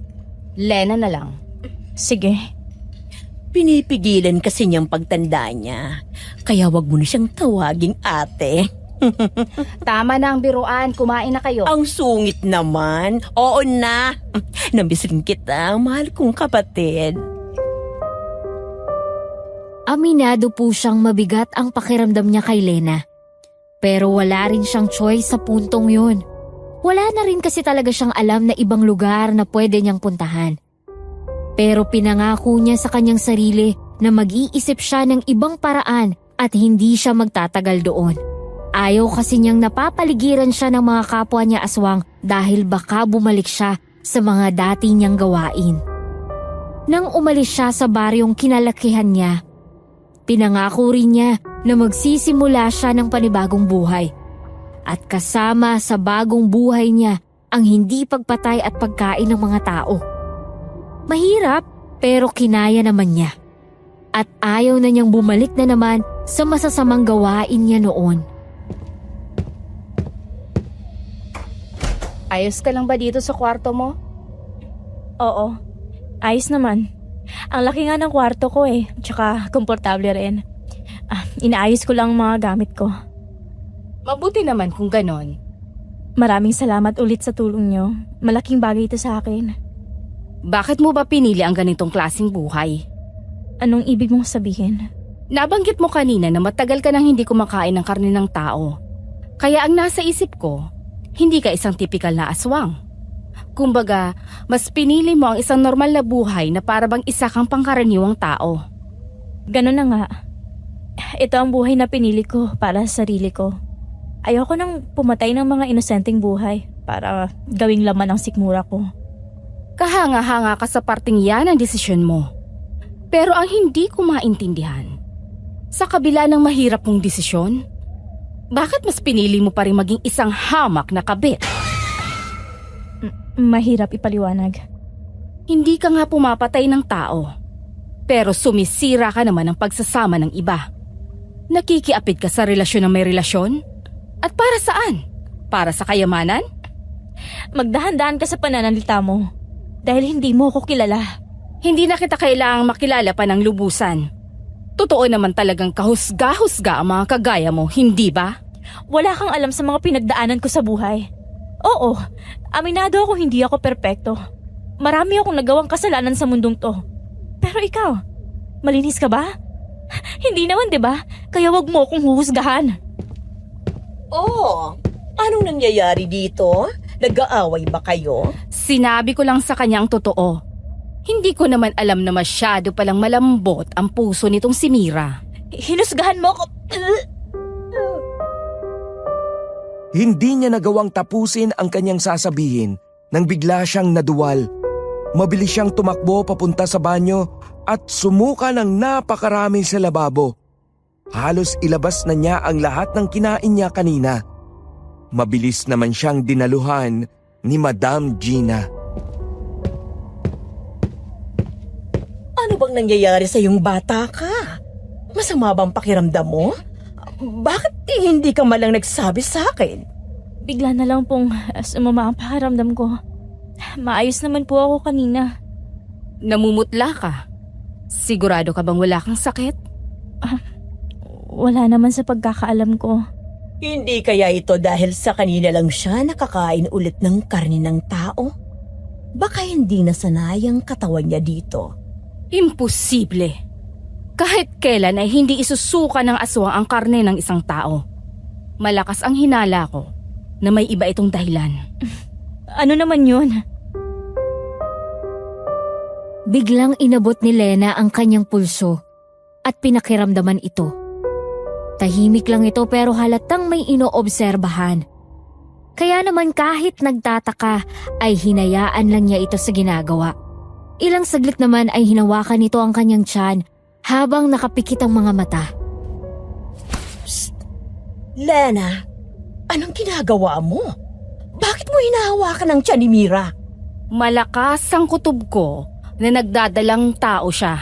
Lena na lang. Sige. Pinipigilan kasi niyang pagtanda niya. Kaya wag mo na siyang tawaging ate. Tama na ang biruan, kumain na kayo. Ang sungit naman. Oo na. Nambising kita, mahal kong kapatid. Aminado po siyang mabigat ang pakiramdam niya kay Lena. Pero wala rin siyang choice sa puntong yun. Wala na rin kasi talaga siyang alam na ibang lugar na pwede niyang puntahan. Pero pinangako niya sa kanyang sarili na mag-iisip siya ng ibang paraan at hindi siya magtatagal doon. Ayaw kasi niyang napapaligiran siya ng mga kapwa niya aswang dahil baka bumalik siya sa mga dati niyang gawain. Nang umalis siya sa baryong kinalakihan niya, Pinangako rin niya na magsisimula siya ng panibagong buhay. At kasama sa bagong buhay niya ang hindi pagpatay at pagkain ng mga tao. Mahirap pero kinaya naman niya. At ayaw na niyang bumalik na naman sa masasamang gawain niya noon. Ayos ka lang ba dito sa kwarto mo? Oo, ayos naman. Ang laki nga ng kwarto ko eh, tsaka komportable rin. Inaayos ko lang ang mga gamit ko. Mabuti naman kung ganon. Maraming salamat ulit sa tulong nyo. Malaking bagay ito sa akin. Bakit mo ba pinili ang ganitong klaseng buhay? Anong ibig mong sabihin? Nabanggit mo kanina na matagal ka nang hindi kumakain ng karne ng tao. Kaya ang nasa isip ko, hindi ka isang tipikal na aswang. Kumbaga, mas pinili mo ang isang normal na buhay na para bang isa kang pangkaraniwang tao. Ganun na nga. Ito ang buhay na pinili ko para sa sarili ko. Ayoko nang pumatay ng mga inosenteng buhay para gawing laman ang sikmura ko. Kahanga-hanga ka sa parting yan ang desisyon mo. Pero ang hindi ko maintindihan, sa kabila ng mahirap mong desisyon, bakit mas pinili mo pa rin maging isang hamak na kabit? Mahirap ipaliwanag. Hindi ka nga pumapatay ng tao, pero sumisira ka naman ng pagsasama ng iba. Nakikiapid ka sa relasyon ng may relasyon? At para saan? Para sa kayamanan? Magdahan-dahan ka sa pananalita mo dahil hindi mo ako kilala. Hindi na kita kailangang makilala pa ng lubusan. Totoo naman talagang kahusga-husga ang mga kagaya mo, hindi ba? Wala kang alam sa mga pinagdaanan ko sa buhay. Oo, aminado ako hindi ako perpekto. Marami akong nagawang kasalanan sa mundong to. Pero ikaw, malinis ka ba? Hindi naman, 'di ba? Kaya wag mo akong huhusgahan. Oh, anong nangyayari dito? Nag-aaway ba kayo? Sinabi ko lang sa kanya ang totoo. Hindi ko naman alam na masyado palang malambot ang puso nitong si Mira. Hinusgahan mo ako. Hindi niya nagawang tapusin ang kanyang sasabihin nang bigla siyang naduwal. Mabilis siyang tumakbo papunta sa banyo at sumuka ng napakarami sa lababo. Halos ilabas na niya ang lahat ng kinain niya kanina. Mabilis naman siyang dinaluhan ni Madam Gina. Ano bang nangyayari sa iyong bata ka? Masama bang pakiramdam mo? Bakit hindi ka malang nagsabi sa akin? Bigla na lang pong sumama ang pakiramdam ko. Maayos naman po ako kanina. Namumutla ka. Sigurado ka bang wala kang sakit? Wala naman sa pagkakaalam ko. Hindi kaya ito dahil sa kanina lang siya nakakain ulit ng karne ng tao? Baka hindi nasanay ang katawan niya dito. Imposible. Kahit kailan ay hindi isusuka ng aswang ang karne ng isang tao. Malakas ang hinala ko na may iba itong dahilan. Ano naman yun? Biglang inabot ni Lena ang kanyang pulso at pinakiramdaman ito. Tahimik lang ito pero halatang may inoobserbahan. Kaya naman kahit nagtataka ay hinayaan lang niya ito sa ginagawa. Ilang saglit naman ay hinawakan nito ang kanyang tiyan habang nakapikit ang mga mata. Psst! Lena, anong ginagawa mo? Bakit mo hinahawakan ang tiyan ni Mira? Malakas ang kutob ko na nagdadalang tao siya.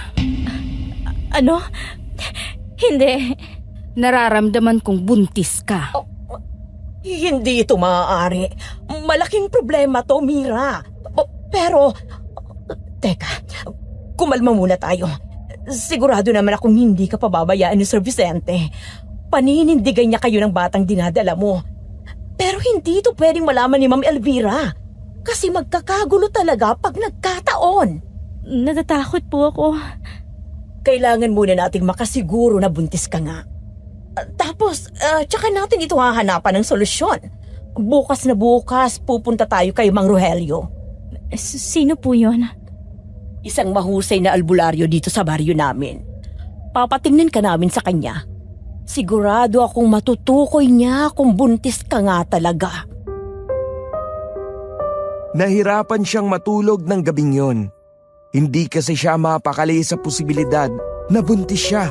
Ano? Hindi. Nararamdaman kong buntis ka. Hindi ito maaari. Malaking problema to, Mira. Pero, teka, kumalma muna tayo. Sigurado naman akong hindi ka pababayaan ni Sir Vicente. Paninindigan niya kayo ng batang dinadala mo. Pero hindi ito pwedeng malaman ni Ma'am Elvira. Kasi magkakagulo talaga pag nagkataon. Natatakot po ako. Kailangan muna nating makasiguro na buntis ka nga. Tapos, tsaka natin ito hahanapan ng solusyon. Bukas na bukas, pupunta tayo kay Mang Rogelio. Sino po yun? Isang mahusay na albularyo dito sa baryo namin. Papatingnin ka namin sa kanya. Sigurado akong matutukoy niya kung buntis ka nga talaga. Nahirapan siyang matulog ng gabing yon. Hindi kasi siya mapakali sa posibilidad na buntis siya.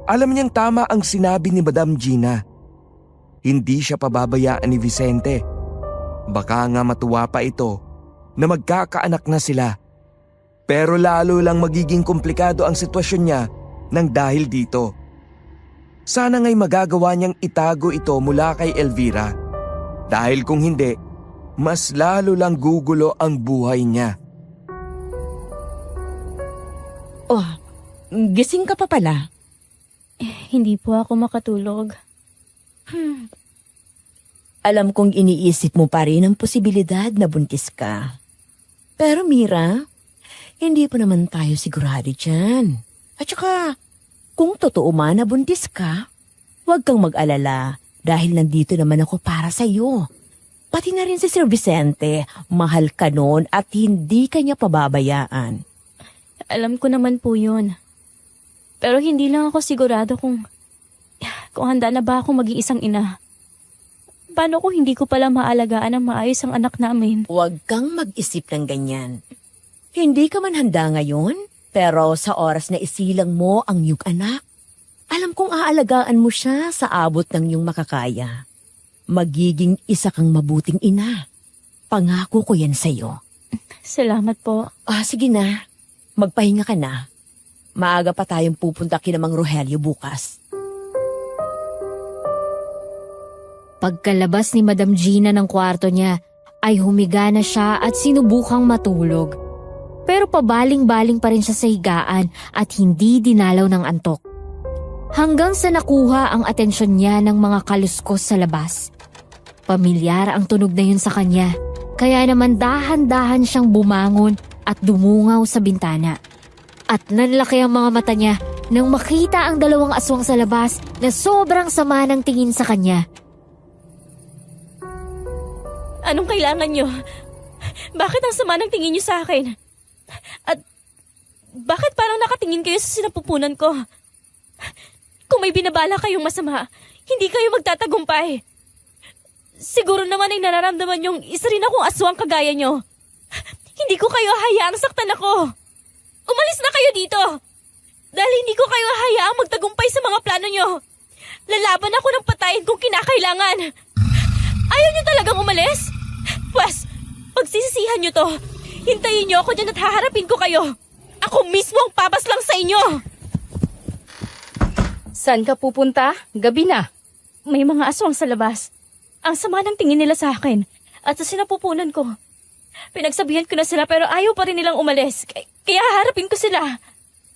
Alam niyang tama ang sinabi ni Madam Gina. Hindi siya pababayaan ni Vicente. Baka nga matuwa pa ito na magkakaanak na sila. Pero lalo lang magiging komplikado ang sitwasyon niya nang dahil dito. Sana nga'y magagawa niyang itago ito mula kay Elvira. Dahil kung hindi, mas lalo lang gugulo ang buhay niya. Oh, gising ka pa pala. Hindi po ako makatulog. Alam kong iniisip mo pa rin ang posibilidad na buntis ka. Pero Mira, hindi pa naman tayo sigurado dyan. At saka, kung totoo man na buntis ka, huwag kang mag-alala dahil nandito naman ako para sa'yo. Pati na rin si Sir Vicente, mahal ka nun at hindi ka niya pababayaan. Alam ko naman po yun. Pero hindi lang ako sigurado kung handa na ba ako maging isang ina. Paano kung hindi ko pala maalagaan ang maayos ang anak namin? Huwag kang mag-isip ng ganyan. Hindi ka man handa ngayon, pero sa oras na isilang mo ang iyong anak, alam kong aalagaan mo siya sa abot ng iyong makakaya. Magiging isa kang mabuting ina. Pangako ko yan sa'yo. Salamat po. Sige na. Magpahinga ka na. Maaga pa tayong pupunta kina Mang Rogelio bukas. Pagkalabas ni Madam Gina ng kwarto niya, ay humiga na siya at sinubukang matulog. Pero pabaling-baling pa rin siya sa higaan at hindi dinalaw ng antok. Hanggang sa nakuha ang atensyon niya ng mga kaluskos sa labas. Pamilyar ang tunog na yun sa kanya, kaya naman dahan-dahan siyang bumangon at dumungaw sa bintana. At nanlaki ang mga mata niya nang makita ang dalawang aswang sa labas na sobrang sama ng tingin sa kanya. Anong kailangan nyo? Bakit ang sama ng tingin nyo sa akin? At bakit parang nakatingin kayo sa sinapupunan ko? Kung may binabala kayong masama, hindi kayo magtatagumpay. Siguro naman ay nararamdaman yung isa rin akong aswang kagaya nyo. Hindi ko kayo hayaang saktan ako. Umalis na kayo dito. Dahil hindi ko kayo hayaang magtagumpay sa mga plano nyo. Lalaban ako ng patayin kung kinakailangan. Ayaw nyo talagang umalis? Pwes, pagsisisihan nyo to. Hintayin nyo ako dyan at haharapin ko kayo. Ako mismo ang papaslang sa inyo. Saan ka pupunta? Gabi na. May mga aswang sa labas. Ang sama ng tingin nila sa akin at sa sinapupunan ko. Pinagsabihan ko na sila pero ayaw pa rin nilang umalis. Kaya haharapin ko sila.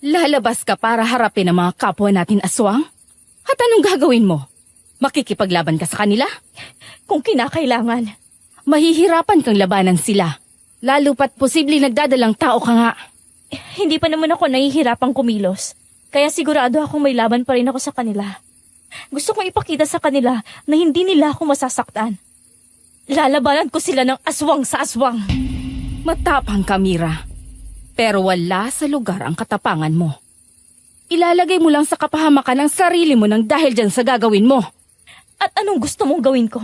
Lalabas ka para harapin ang mga kapwa natin aswang? At anong gagawin mo? Makikipaglaban ka sa kanila? Kung kinakailangan. Mahihirapan kang labanan sila. Lalo pat posible nagdadalang tao ka nga. Hindi pa naman ako nahihirapang kumilos. Kaya sigurado akong may laban pa rin ako sa kanila. Gusto kong ipakita sa kanila na hindi nila ako masasaktan. Lalabanan ko sila ng aswang sa aswang. Matapang ka, Mira. Pero wala sa lugar ang katapangan mo. Ilalagay mo lang sa kapahamakan ang sarili mo nang dahil dyan sa gagawin mo. At anong gusto mong gawin ko?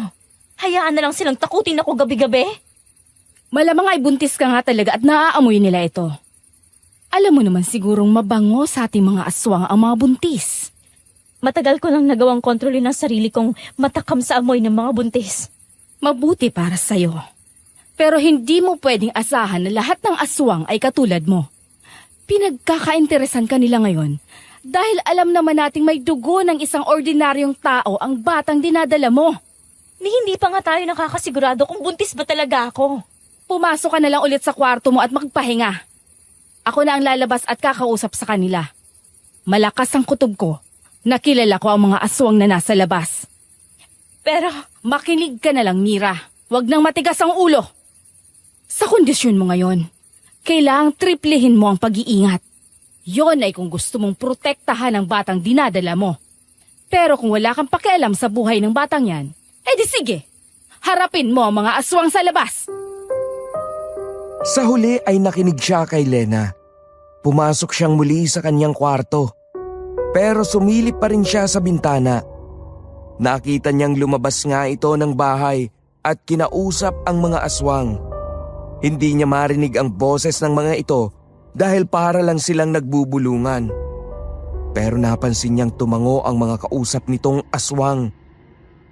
Hayaan na lang silang takutin ako gabi-gabi? Malamang ay buntis ka nga talaga at naaamoy nila ito. Alam mo naman sigurong mabango sa ating mga aswang ang mga buntis. Matagal ko nang nagawang kontrolin ang sarili kong matakam sa amoy ng mga buntis. Mabuti para sa'yo. Pero hindi mo pwedeng asahan na lahat ng aswang ay katulad mo. Pinagkakainteresan ka nila ngayon dahil alam naman nating may dugo ng isang ordinaryong tao ang batang dinadala mo. Hindi pa nga tayo nakakasigurado kung buntis ba talaga ako. Pumasok ka na lang ulit sa kwarto mo at magpahinga. Ako na ang lalabas at kakausap sa kanila. Malakas ang kutob ko. Nakilala ko ang mga aswang na nasa labas. Pero makinig ka na lang, Mira. Huwag nang matigas ang ulo. Sa kondisyon mo ngayon, kailangang triplihin mo ang pag-iingat. Yon ay kung gusto mong protektahan ang batang dinadala mo. Pero kung wala kang pakialam sa buhay ng batang yan, edi sige, harapin mo ang mga aswang sa labas. Sa huli ay nakinig siya kay Lena. Pumasok siyang muli sa kanyang kwarto. Pero sumilip pa rin siya sa bintana. Nakita niyang lumabas nga ito ng bahay at kinausap ang mga aswang. Hindi niya marinig ang boses ng mga ito dahil para lang silang nagbubulungan. Pero napansin niyang tumango ang mga kausap nitong aswang.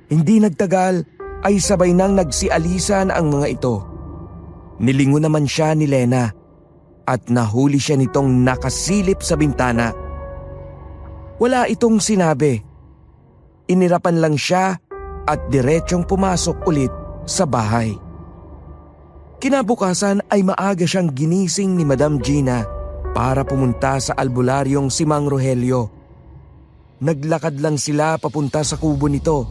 Hindi nagtagal ay sabay nang nagsialisan ang mga ito. Nilingon naman siya ni Lena at nahuli siya nitong nakasilip sa bintana. Wala itong sinabi. Inirapan lang siya at diretsyong pumasok ulit sa bahay. Kinabukasan ay maaga siyang ginising ni Madam Gina para pumunta sa albularyong si Mang Rogelio. Naglakad lang sila papunta sa kubo nito.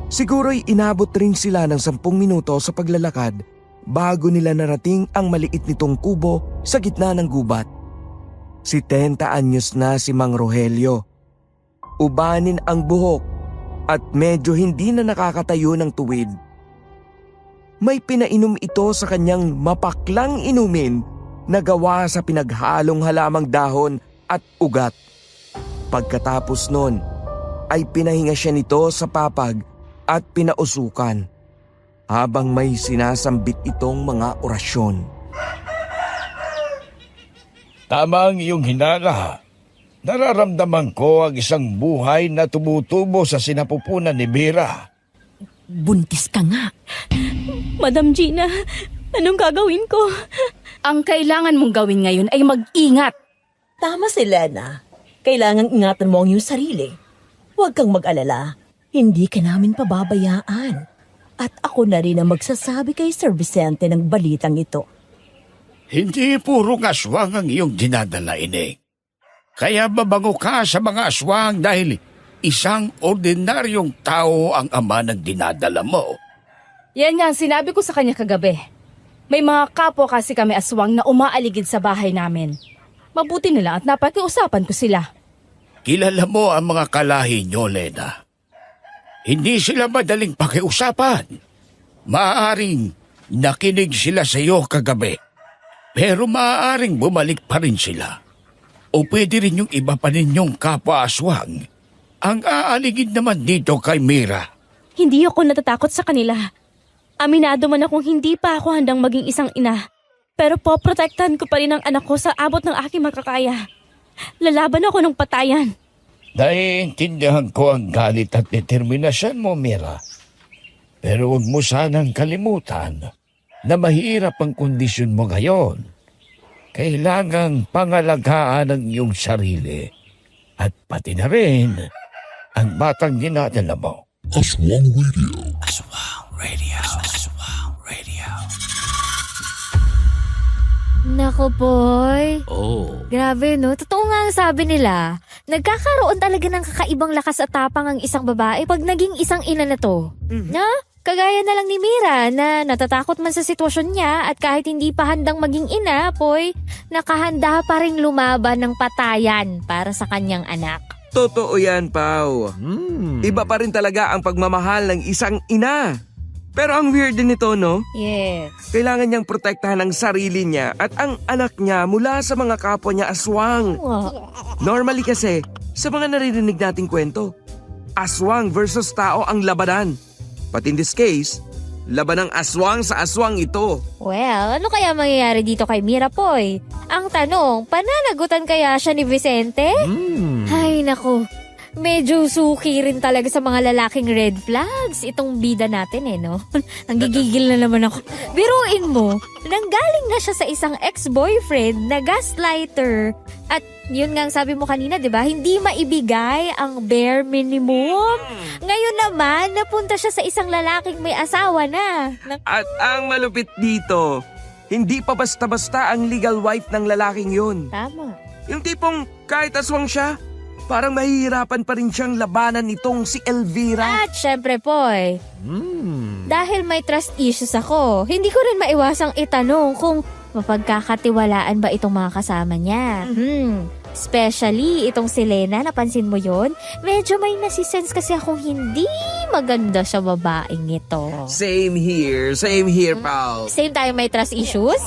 Siguro'y inabot rin sila ng 10 minuto sa paglalakad bago nila narating ang maliit nitong kubo sa gitna ng gubat. 70 anyos na si Mang Rogelio. Ubanin ang buhok at medyo hindi na nakakatayo ng tuwid. May pinainom ito sa kanyang mapaklang inumin na gawa sa pinaghalong halamang dahon at ugat. Pagkatapos nun, ay pinahinga siya nito sa papag at pinausukan habang may sinasambit itong mga orasyon. Tama ang iyong hinala. Nararamdaman ko ang isang buhay na tumutubo sa sinapupunan ni Mira. Buntis ka nga. Madam Gina, anong gagawin ko? Ang kailangan mong gawin ngayon ay mag-ingat. Tama si Lena. Kailangang ingatan mo ang iyong sarili. Huwag kang mag-alala. Hindi ka namin pababayaan. At ako na rin ang magsasabi kay Sir Vicente ng balitang ito. Hindi puro aswang ang iyong dinadala, Ineng. Kaya mabango ka sa mga aswang dahil isang ordinaryong tao ang ama ng dinadala mo. Yan nga ang sinabi ko sa kanya kagabi. May mga kapwa kasi kami aswang na umaaligid sa bahay namin. Mabuti na lang at napakiusapan ko sila. Kilala mo ang mga kalahi nyo, Lena. Hindi sila madaling pakiusapan. Maaaring nakinig sila sa iyo kagabi. Pero maaaring bumalik pa rin sila. O pwede rin yung iba pa ninyong kapwa-aswang. Ang aaligid naman dito kay Mira. Hindi ako natatakot sa kanila. Aminado man akong hindi pa ako handang maging isang ina. Pero poprotektahan ko pa rin ang anak ko sa abot ng aking makakaya. Lalaban ako ng patayan. Naiintindihan ko ang galit at determinasyon mo, Mira. Pero huwag mo sanang kalimutan na mahirap ang kondisyon mo ngayon. Kailangang pangalagaan ang iyong sarili at pati na rin ang batang dinadala mo. Aswang Radio. Nako, boy. Oh. Grabe, no? Totoo nga ang sabi nila. Nagkakaroon talaga ng kakaibang lakas at tapang ang isang babae pag naging isang ina na to. Na? Kagaya na lang ni Mira na natatakot man sa sitwasyon niya at kahit hindi pa handang maging ina, boy, nakahanda pa rin lumaban ng patayan para sa kanyang anak. Totoo yan, Pao. Iba pa rin talaga ang pagmamahal ng isang ina. Pero ang weird din nito, no? Yes. Kailangan niyang protektahan ang sarili niya at ang anak niya mula sa mga kapwa niya aswang. Normally kasi, sa mga naririnig nating kwento, aswang versus tao ang labanan. But in this case, laban ng aswang sa aswang ito. Well, ano kaya mangyayari dito kay Mira, Poy? Ang tanong, pananagutan kaya siya ni Vicente? Ay, naku. Medyo suki rin talaga sa mga lalaking red flags itong bida natin no? Nanggigigil na naman ako. Biruin mo, nanggaling na siya sa isang ex-boyfriend na gaslighter. At yun nga ang sabi mo kanina, di ba? Hindi maibigay ang bare minimum. Ngayon naman, napunta siya sa isang lalaking may asawa na. At ang malupit dito, hindi pa basta-basta ang legal wife ng lalaking yun. Tama. Yung tipong kahit aswang siya, parang mahihirapan pa rin siyang labanan nitong si Elvira. At syempre, Poy, dahil may trust issues ako, hindi ko rin maiwasang itanong kung mapagkakatiwalaan ba itong mga kasama niya. Especially itong si Lena, napansin mo yon? Medyo may nasisense kasi akong hindi maganda sa babaeng ito. Same here, pal. Same tayo may trust issues?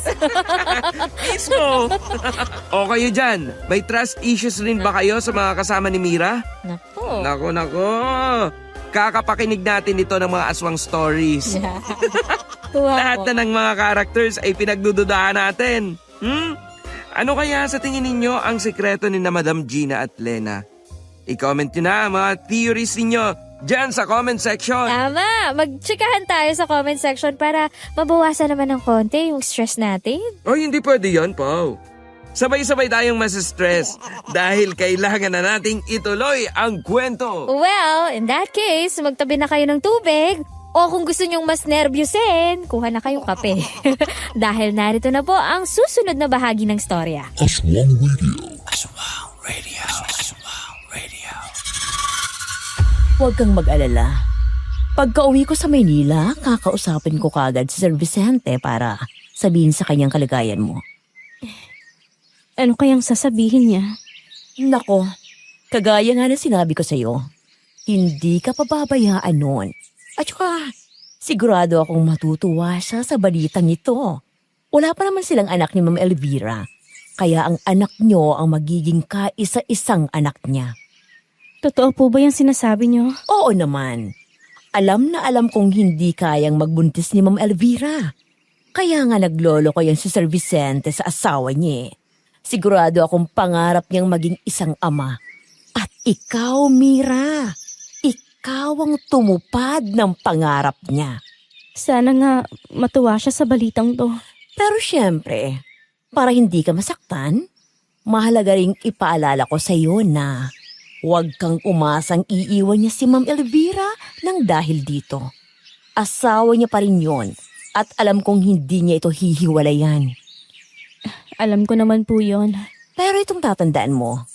Mismo! O kayo dyan, may trust issues rin ba kayo sa mga kasama ni Mira? Nako. Nako. Kakapakinig natin ito ng mga aswang stories. Lahat na ng mga characters ay pinagdududahan natin. Ano kaya sa tingin ninyo ang sekreto ni na Madam Gina at Lena? I-comment nyo na ang mga theories ninyo dyan sa comment section. Tama! Magtsikahan tayo sa comment section para mabawasan naman ng konti yung stress natin. Oy, hindi pwede yan, Pao. Sabay-sabay tayong mas-stress dahil kailangan na nating ituloy ang kwento. Well, in that case, magtabi na kayo ng tubig. O kung gusto nyong mas nervyusin, kuha na kayong kape. Dahil narito na po ang susunod na bahagi ng storya. Aswang Radio. Aswang Radio. Aswang Radio. Huwag kang mag-alala. Pagka-uwi ko sa Maynila, kakausapin ko kagad si Sir Vicente para sabihin sa kanyang kalagayan mo. Ano kayang sasabihin niya? Nako, kagaya nga na sinabi ko sa'yo, hindi ka pababayaan nun. At saka, sigurado akong matutuwa siya sa balitang ito. Wala pa naman silang anak ni Ma'am Elvira, kaya ang anak nyo ang magiging kaisa-isang anak niya. Totoo po ba yung sinasabi niyo? Oo naman. Alam na alam kong hindi kayang magbuntis ni Ma'am Elvira. Kaya nga naglolo ko yan si Sir Vicente sa asawa niya. Sigurado akong pangarap niyang maging isang ama. At ikaw, Mira, ikaw ang tumupad ng pangarap niya. Sana nga matuwa siya sa balitang to. Pero syempre, para hindi ka masaktan, mahalaga ring ipaalala ko sa iyo na huwag kang umasang iiwan niya si Ma'am Elvira nang dahil dito. Asawa niya pa rin yun at alam kong hindi niya ito hihiwalayan. Alam ko naman po yon. Pero itong tatandaan mo,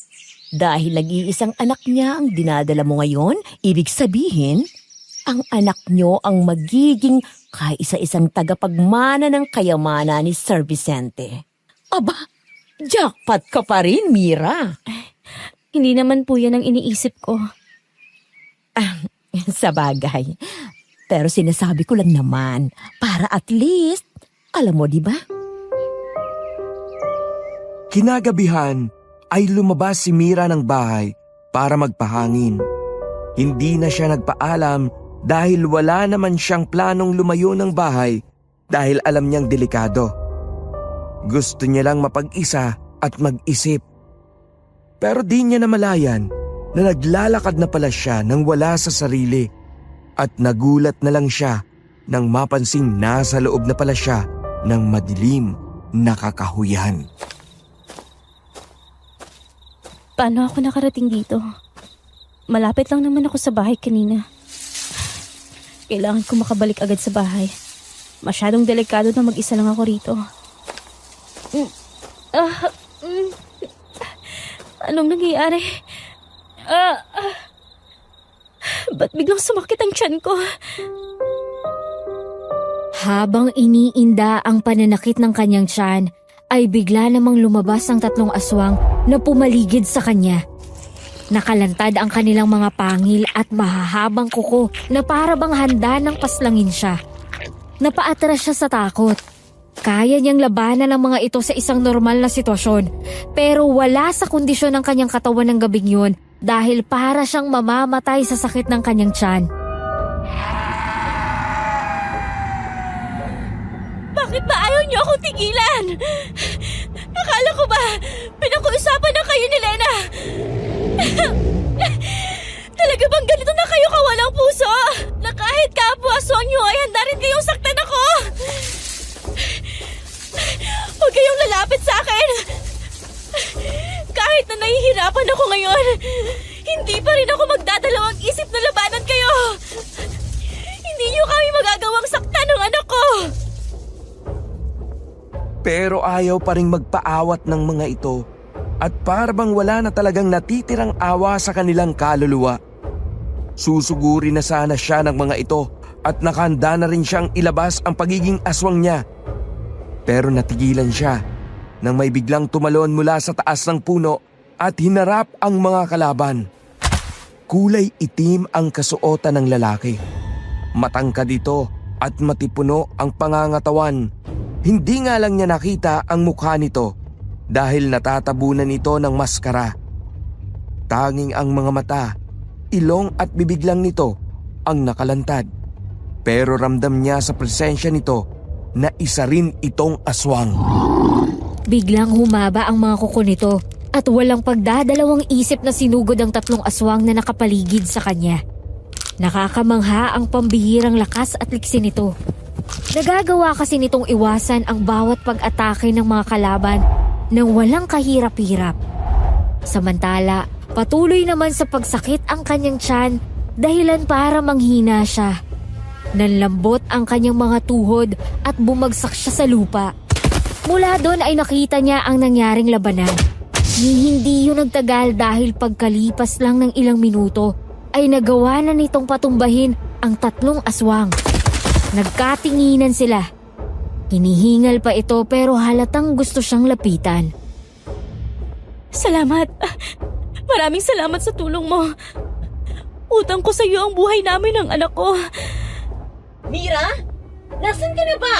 dahil nag-iisang anak niya ang dinadala mo ngayon, ibig sabihin, ang anak niyo ang magiging kaisa-isang tagapagmana ng kayamanan ni Sir Vicente. Aba, jackpot ka pa rin, Mira. Hindi naman po yan ang iniisip ko. Sa bagay. Pero sinasabi ko lang naman, para at least, alam mo, di ba? Kinagabihan ay lumabas si Mira ng bahay para magpahangin. Hindi na siya nagpaalam dahil wala naman siyang planong lumayo ng bahay dahil alam niyang delikado. Gusto niya lang mapag-isa at mag-isip. Pero di niya namalayan na naglalakad na pala siya nang wala sa sarili at nagulat na lang siya nang mapansing nasa loob na pala siya ng madilim na kakahuyan. Paano ako nakarating dito? Malapit lang naman ako sa bahay kanina. Kailangan ko makabalik agad sa bahay. Masyadong delikado na mag-isa lang ako rito. Anong nangyayari? Ba't biglang sumakit ang tiyan ko? Habang iniinda ang pananakit ng kanyang tiyan, ay bigla namang lumabas ang 3 aswang na pumaligid sa kanya. Nakalantad ang kanilang mga pangil at mahahabang kuko na para bang handa ng paslangin siya. Napaatras siya sa takot. Kaya niyang labanan ang mga ito sa isang normal na sitwasyon, pero wala sa kondisyon ng kanyang katawan ng gabing yun dahil para siyang mamamatay sa sakit ng kanyang tiyan. Bakit ba ayaw niyo akong tigilan? Akala ko ba pinag-uusapan na kayo ni Lena? Talaga bang ganito na kayo kawalang puso? Na kahit kapwa-aswang niyo ay handa rin kayong saktan ako? Huwag kayong lalapit sa akin! Kahit na nahihirapan ako ngayon, hindi pa rin ako magdadalawang isip na labanan kayo! Hindi niyo kami magagawang saktan ng anak ko! Pero ayaw pa rin magpaawat ng mga ito at parang wala na talagang natitirang awa sa kanilang kaluluwa. Susuguri na sana siya ng mga ito at nakahanda na rin siyang ilabas ang pagiging aswang niya. Pero natigilan siya nang may biglang tumalon mula sa taas ng puno at hinarap ang mga kalaban. Kulay itim ang kasuotan ng lalaki. Matangkad ito at matipuno ang pangangatawan. Hindi nga lang niya nakita ang mukha nito dahil natatabunan ito ng maskara. Tanging ang mga mata, ilong at bibig lang nito ang nakalantad. Pero ramdam niya sa presensya nito na isa rin itong aswang. Biglang humaba ang mga kuko nito at walang pagdadalawang isip na sinugod ang 3 aswang na nakapaligid sa kanya. Nakakamangha ang pambihirang lakas at liksi nito. Nagagawa kasi nitong iwasan ang bawat pag-atake ng mga kalaban nang walang kahirap-hirap. Samantala, patuloy naman sa pagsakit ang kanyang tiyan dahilan para manghina siya. Nanlambot ang kanyang mga tuhod at bumagsak siya sa lupa. Mula doon ay nakita niya ang nangyaring labanan. Hindi yun nagtagal dahil pagkalipas lang ng ilang minuto ay nagawa na nitong patumbahin ang 3 aswang. Nagkatinginan sila. Hinihingal pa ito pero halatang gusto siyang lapitan. Salamat. Maraming salamat sa tulong mo. Utang ko sa iyo ang buhay namin ng anak ko. Mira? Nasaan ka na ba?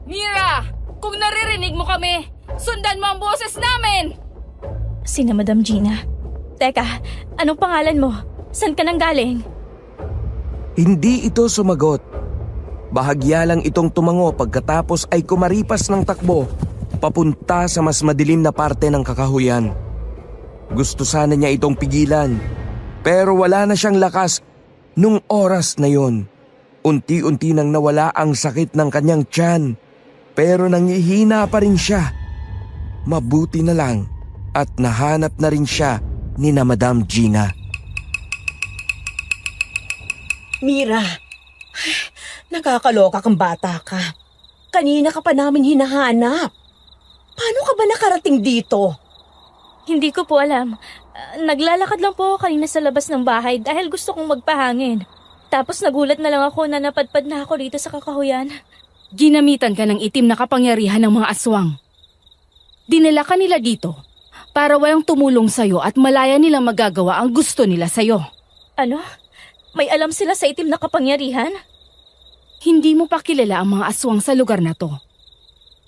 Mira! Kung naririnig mo kami, sundan mo ang boses namin! Sina Madam Gina. Teka, anong pangalan mo? Saan ka nang galing? Hindi ito sumagot. Bahagya lang itong tumango pagkatapos ay kumaripas ng takbo papunta sa mas madilim na parte ng kakahuyan. Gusto sana niya itong pigilan, pero wala na siyang lakas nung oras na yon. Unti-unti nang nawala ang sakit ng kanyang tiyan, pero nangihina pa rin siya. Mabuti na lang at nahanap na rin siya ni na Madam Gina. Mira, nakakaloka kang bata ka. Kanina ka pa namin hinahanap. Paano ka ba nakarating dito? Hindi ko po alam. Naglalakad lang po ako kanina sa labas ng bahay dahil gusto kong magpahangin. Tapos nagulat na lang ako na napadpad na ako dito sa kakahuyan. Ginamitan ka ng itim na kapangyarihan ng mga aswang. Dinala ka nila dito para walang tumulong sa'yo at malaya nilang magagawa ang gusto nila sa'yo. Ano? May alam sila sa itim na kapangyarihan? Hindi mo pa kilala ang mga aswang sa lugar na to.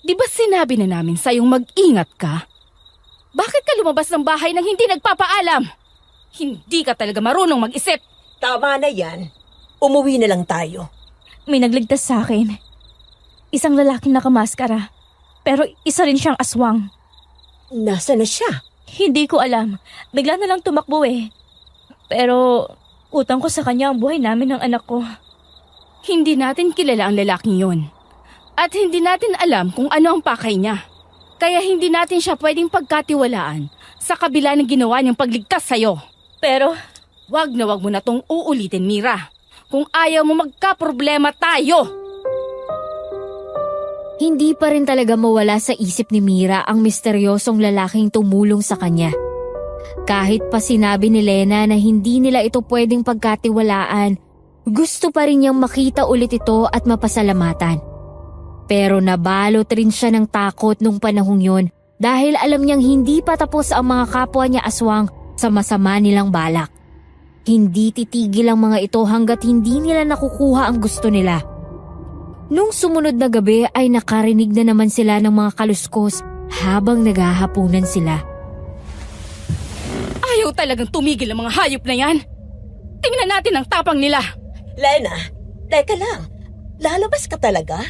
Di ba sinabi na namin sa'yong mag-ingat ka? Bakit ka lumabas ng bahay nang hindi nagpapaalam? Hindi ka talaga marunong mag-isip. Tama na yan. Umuwi na lang tayo. May nagligtas sa akin. Isang lalaking nakamaskara. Pero isa rin siyang aswang. Nasaan na siya? Hindi ko alam. Bigla na lang tumakbo eh. Pero utang ko sa kanya ang buhay namin ng anak ko. Hindi natin kilala ang lalaking yon. At hindi natin alam kung ano ang pakay niya. Kaya hindi natin siya pwedeng pagkatiwalaan sa kabila ng ginawa niyang pagligtas sa'yo. Pero wag mo na tong uulitin, Mira. Kung ayaw mo magka-problema tayo. Hindi pa rin talaga mawala sa isip ni Mira ang misteryosong lalaking tumulong sa kanya. Kahit pa sinabi ni Lena na hindi nila ito pwedeng pagkatiwalaan, gusto pa rin niyang makita ulit ito at mapasalamatan. Pero nabalot rin siya ng takot nung panahong yon dahil alam niyang hindi pa tapos ang mga kapwa niya aswang sa masama nilang balak. Hindi titigil ang mga ito hanggat hindi nila nakukuha ang gusto nila. Nung sumunod na gabi ay nakarinig na naman sila ng mga kaluskos habang naghahapunan sila. Ayaw talagang tumigil ang mga hayop na yan. Tingnan natin ang tapang nila. Lena, teka lang. Lalabas ka talaga?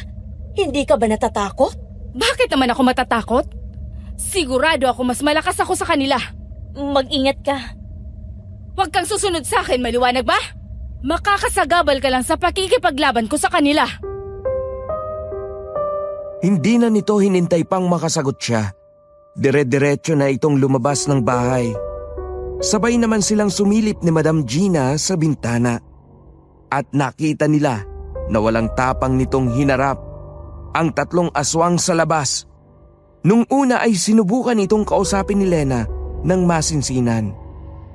Hindi ka ba natatakot? Bakit naman ako matatakot? Sigurado ako mas malakas ako sa kanila. Mag-ingat ka. Huwag kang susunod sa akin, maliwanag ba? Makakasagabal ka lang sa pakikipaglaban ko sa kanila. Hindi na nito hinintay pang makasagot siya. Dire-diretso na itong lumabas ng bahay. Sabay naman silang sumilip ni Madam Gina sa bintana. At nakita nila na walang tapang nitong hinarap ang 3 aswang sa labas. Nung una ay sinubukan itong kausapin ni Lena ng masinsinan.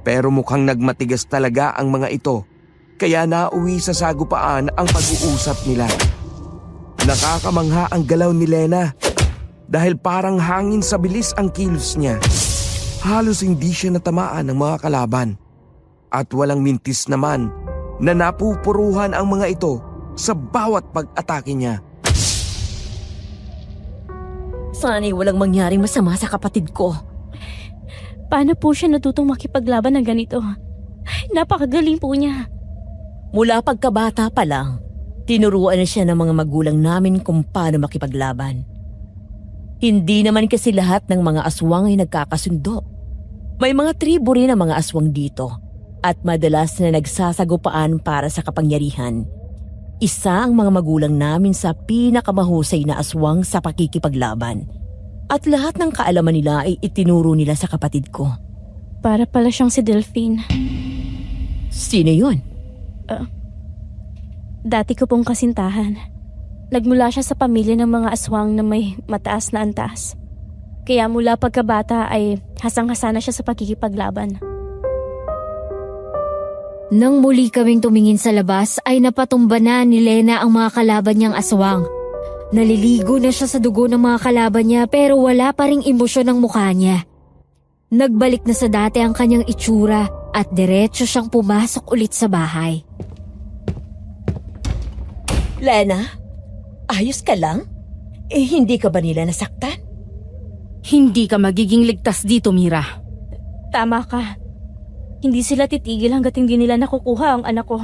Pero mukhang nagmatigas talaga ang mga ito, kaya nauwi sa sagupaan ang pag-uusap nila. Nakakamangha ang galaw ni Lena dahil parang hangin sa bilis ang kilos niya. Halos hindi siya natamaan ng mga kalaban. At walang mintis naman na napupuruhan ang mga ito sa bawat pag-atake niya. Sana'y walang mangyaring masama sa kapatid ko. Paano po siya natutong makipaglaban ng ganito? Napakagaling po niya. Mula pagkabata pa lang, tinuruan na siya ng mga magulang namin kung paano makipaglaban. Hindi naman kasi lahat ng mga aswang ay nagkakasundo. May mga tribo rin ang mga aswang dito at madalas na nagsasagupaan para sa kapangyarihan. Isa ang mga magulang namin sa pinakamahusay na aswang sa pakikipaglaban. At lahat ng kaalaman nila ay itinuro nila sa kapatid ko. Para pala siyang si Delphine. Sino yun? Dati ko pong kasintahan. Nagmula siya sa pamilya ng mga aswang na may mataas na antas. Kaya mula pagkabata ay hasang-hasa na siya sa pakikipaglaban. Nang muli kaming tumingin sa labas ay napatumba na ni Lena ang mga kalaban niyang aswang. Naliligo na siya sa dugo ng mga kalaban niya pero wala pa ring emosyon ng mukha niya. Nagbalik na sa dati ang kanyang itsura at diretso siyang pumasok ulit sa bahay. Lena, ayos ka lang? Hindi ka ba nila nasaktan? Hindi ka magiging ligtas dito, Mira. Tama ka. Hindi sila titigil hanggat hindi nila nakukuha ang anak ko.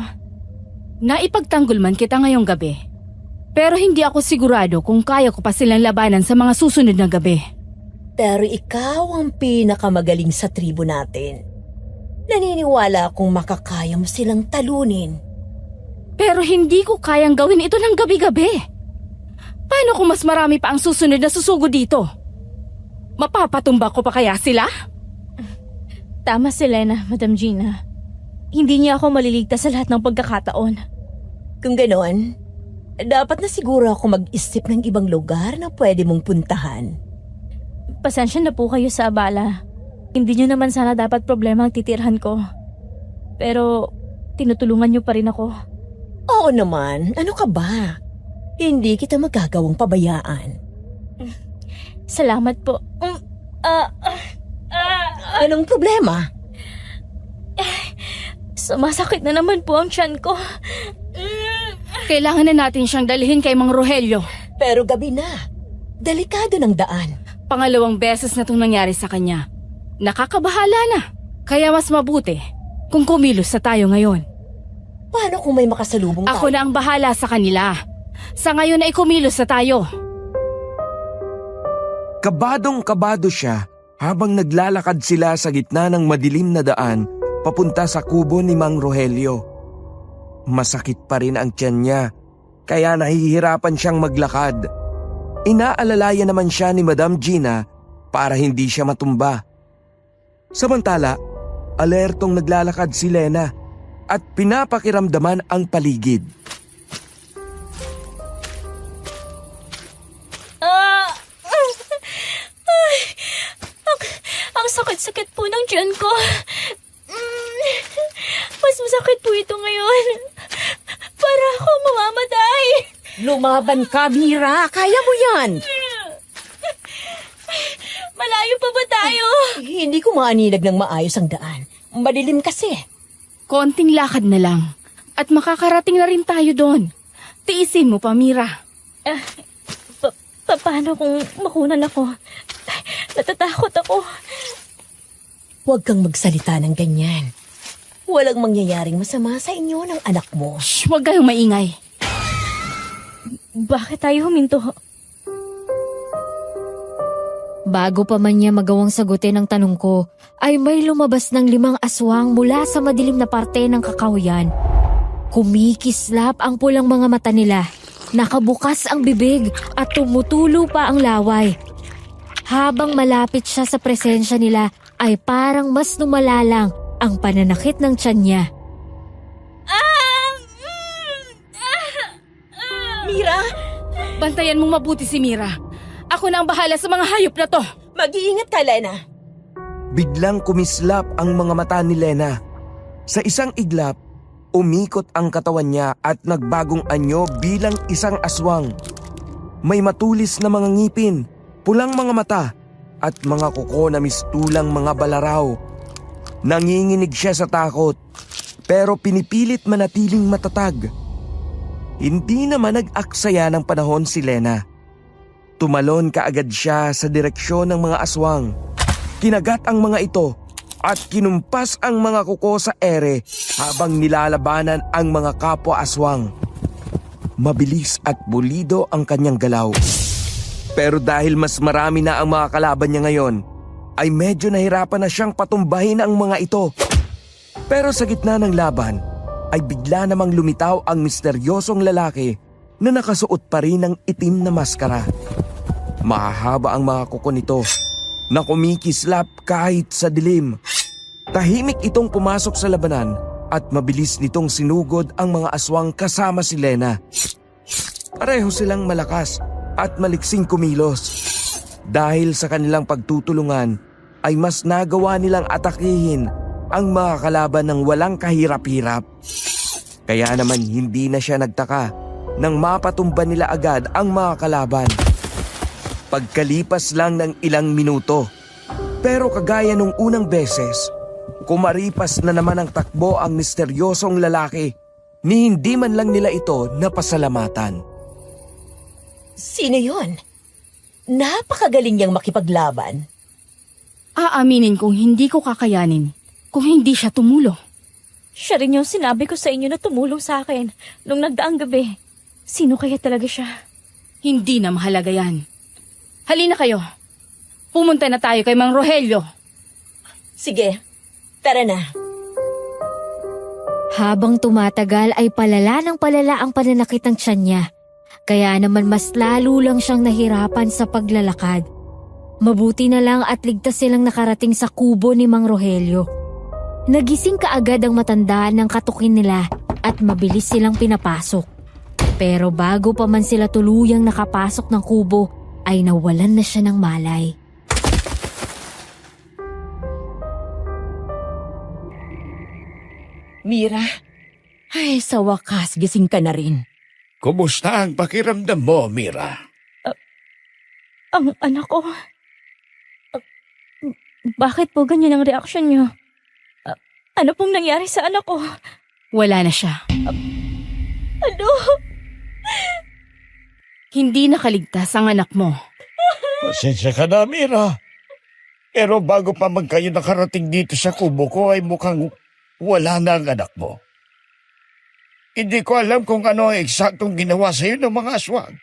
Naipagtanggol man kita ngayong gabi. Pero hindi ako sigurado kung kaya ko pa silang labanan sa mga susunod na gabi. Pero ikaw ang pinakamagaling sa tribo natin. Naniniwala akong makakaya mo silang talunin. Pero hindi ko kayang gawin ito ng gabi-gabi. Paano kung mas marami pa ang susunod na susugo dito? Mapapatumba ko pa kaya sila? Tama si Lena, Madam Gina. Hindi niya ako maliligtas sa lahat ng pagkakataon. Kung ganoon, dapat na siguro ako mag-isip ng ibang lugar na pwede mong puntahan. Pasensya na po kayo sa abala. Hindi niyo naman sana dapat problema ang titirhan ko. Pero tinutulungan niyo pa rin ako. Oo naman, ano ka ba? Hindi kita magagawang pabayaan. Salamat po. Anong problema? Sumasakit na naman po ang tiyan ko. Kailangan na natin siyang dalhin kay Mang Rogelio. Pero gabi na. Delikado ng daan. Pangalawang beses na itong nangyari sa kanya. Nakakabahala na. Kaya mas mabuti kung kumilos na tayo ngayon. Paano kung may makasalubong tayo? Ako na ang bahala sa kanila. Sa ngayon ay kumilos na tayo. Kabadong-kabado siya habang naglalakad sila sa gitna ng madilim na daan papunta sa kubo ni Mang Rogelio. Masakit pa rin ang tiyan niya, kaya nahihirapan siyang maglakad. Inaalalayan naman siya ni Madam Gina para hindi siya matumba. Samantala, alertong naglalakad si Lena at pinapakiramdaman ang paligid. Ang sakit-sakit po ng tiyan ko. Mas masakit po ito ngayon. Para ako mamamatay. Lumaban ka, Mira. Kaya mo yan. Malayo pa ba tayo? Hindi ko maaninag ng maayos ang daan. Madilim kasi. Konting lakad na lang. At makakarating na rin tayo doon. Tiisin mo pa, Mira. Paano kung makunan ako? Natatakot ako. Huwag kang magsalita ng ganyan. Walang mangyayaring masama sa inyo ng anak mo. Shh, huwag kayong maingay. Bakit tayo huminto? Bago pa man niya magawang sagutin ang tanong ko, ay may lumabas ng 5 aswang mula sa madilim na parte ng kakahuyan. Kumikislap ang pulang mga mata nila. Nakabukas ang bibig at tumutulo pa ang laway. Habang malapit siya sa presensya nila, ay parang mas lumalalang ang pananakit ng tiyan niya. Mira, bantayan mong mabuti si Mira. Ako na ang bahala sa mga hayop na to. Mag-iingat ka, Lena. Biglang kumislap ang mga mata ni Lena. Sa isang iglap, umikot ang katawan niya at nagbagong anyo bilang isang aswang. May matulis na mga ngipin, pulang mga mata, at mga kuko na mistulang mga balaraw. Nanginginig siya sa takot, pero pinipilit manatiling matatag. Hindi naman nag-aksaya ng panahon si Lena. Tumalon kaagad siya sa direksyon ng mga aswang. Kinagat ang mga ito at kinumpas ang mga kuko sa ere habang nilalabanan ang mga kapwa aswang. Mabilis at bulido ang kanyang galaw. Pero dahil mas marami na ang mga kalaban niya ngayon, ay medyo nahirapan na siyang patumbahin ang mga ito. Pero sa gitna ng laban, ay bigla namang lumitaw ang misteryosong lalaki na nakasuot pa rin ng itim na maskara. Mahahaba ang mga kuko nito na kumikislap kahit sa dilim. Tahimik itong pumasok sa labanan at mabilis nitong sinugod ang mga aswang kasama si Lena. Pareho silang malakas at maliksing kumilos. Dahil sa kanilang pagtutulungan ay mas nagawa nilang atakihin ang mga kalaban ng walang kahirap-hirap. Kaya naman hindi na siya nagtaka nang mapatumba nila agad ang mga kalaban. Pagkalipas lang ng ilang minuto, pero kagaya nung unang beses, kumaripas na naman ang takbo ang misteryosong lalaki ni hindi man lang nila ito napasalamatan. Sino yun? Napakagaling niyang makipaglaban. Aaminin kong hindi ko kakayanin kung hindi siya tumulong. Siya rin yung sinabi ko sa inyo na tumulong sa akin nung nagdaang gabi. Sino kaya talaga siya? Hindi na mahalaga yan. Halina kayo. Pumunta na tayo kay Mang Rogelio. Sige, tara na. Habang tumatagal ay palala ng palala ang pananakit ng tiyan niya. Kaya naman mas lalo lang siyang nahirapan sa paglalakad. Mabuti na lang at ligtas silang nakarating sa kubo ni Mang Rogelio. Nagising kaagad ang matanda ng katukin nila at mabilis silang pinapasok. Pero bago pa man sila tuluyang nakapasok ng kubo ay nawalan na siya ng malay. Mira, ay sa wakas gising ka na rin. Kumusta ang pakiramdam mo, Mira? Ang anak ko. Bakit po ganyan ang reaksyon niyo? Ano pong nangyari sa anak ko? Wala na siya. Ano? Hindi nakaligtas ang anak mo. Pasensya ka na, Mira. Pero bago pa man kayo nakarating dito sa kubo ko ay mukhang wala na ang anak mo. Hindi ko alam kung ano ang eksaktong ginawa sa iyo ng mga aswang.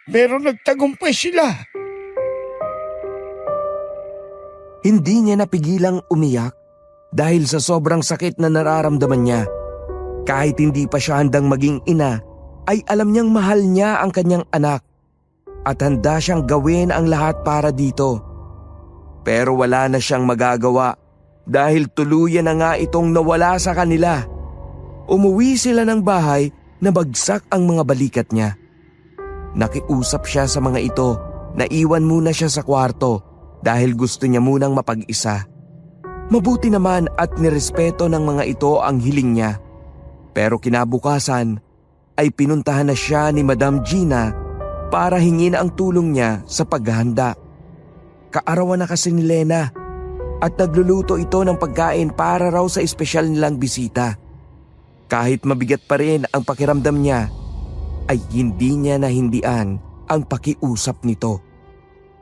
Pero nagtagumpay sila. Hindi niya napigilang umiyak dahil sa sobrang sakit na nararamdaman niya. Kahit hindi pa siya handang maging ina, ay alam niyang mahal niya ang kanyang anak at handa siyang gawin ang lahat para dito. Pero wala na siyang magagawa dahil tuluyan na nga itong nawala sa kanila. Umuwi sila ng bahay na bagsak ang mga balikat niya. Nakiusap siya sa mga ito na iwan muna siya sa kwarto dahil gusto niya munang mapag-isa. Mabuti naman at nirespeto ng mga ito ang hiling niya. Pero kinabukasan ay pinuntahan na siya ni Madam Gina para hingin ang tulong niya sa paghahanda. Kaarawan na kasi ni Lena at nagluluto ito ng pagkain para raw sa espesyal nilang bisita. Kahit mabigat pa rin ang pakiramdam niya, ay hindi niya nahindian ang pakiusap nito.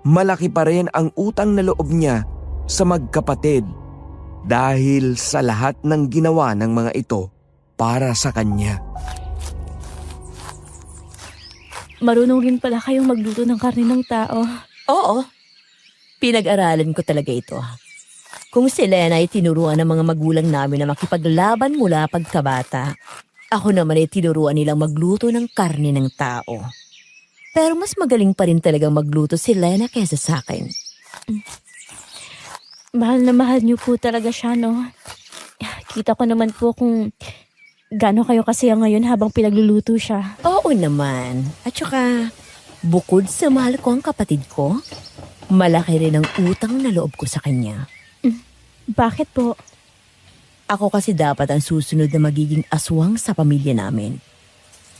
Malaki pa rin ang utang na loob niya sa magkapatid dahil sa lahat ng ginawa ng mga ito para sa kanya. Marunong rin pala kayong magluto ng karne ng tao. Oo, pinag-aralan ko talaga ito. Kung si Lena ay tinuruan ng mga magulang namin na makipaglaban mula pagkabata, ako naman ay tinuruan nilang magluto ng karne ng tao. Pero mas magaling pa rin talagang magluto si Lena kaysa sa akin. Mahal na mahal niyo po talaga siya, no? Kita ko naman po kung gaano kayo kasaya ngayon habang pinagluluto siya. Oo naman. At saka, bukod sa mahal ko ang kapatid ko, malaki rin ang utang na loob ko sa kanya. Bakit po? Ako kasi dapat ang susunod na magiging aswang sa pamilya namin.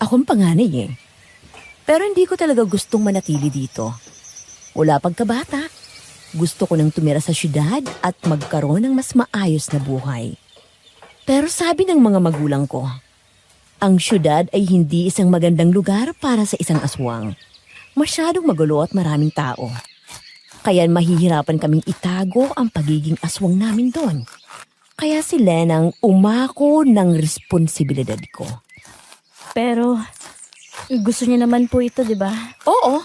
Akong panganay eh. Pero hindi ko talaga gustong manatili dito. Wala pagkabata. Gusto ko nang tumira sa syudad at magkaroon ng mas maayos na buhay. Pero sabi ng mga magulang ko, ang syudad ay hindi isang magandang lugar para sa isang aswang. Masyadong magulo at maraming tao. Kaya mahihirapan kaming itago ang pagiging aswang namin doon. Kaya si Lenang umako ng responsibilidad ko. Pero gusto niya naman po ito, di ba? Oo.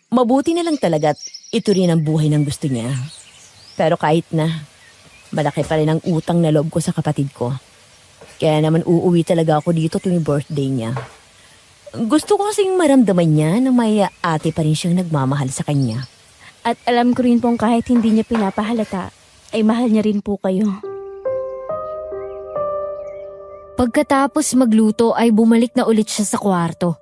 Mabuti na lang talaga at ito rin ang buhay ng gusto niya. Pero kahit na, malaki pa rin ang utang na loob ko sa kapatid ko. Kaya naman uuwi talaga ako dito tuwing birthday niya. Gusto ko kasing maramdaman niya na may ate pa rin siyang nagmamahal sa kanya. At alam ko rin pong kahit hindi niya pinapahalata, ay mahal niya rin po kayo. Pagkatapos magluto ay bumalik na ulit siya sa kwarto.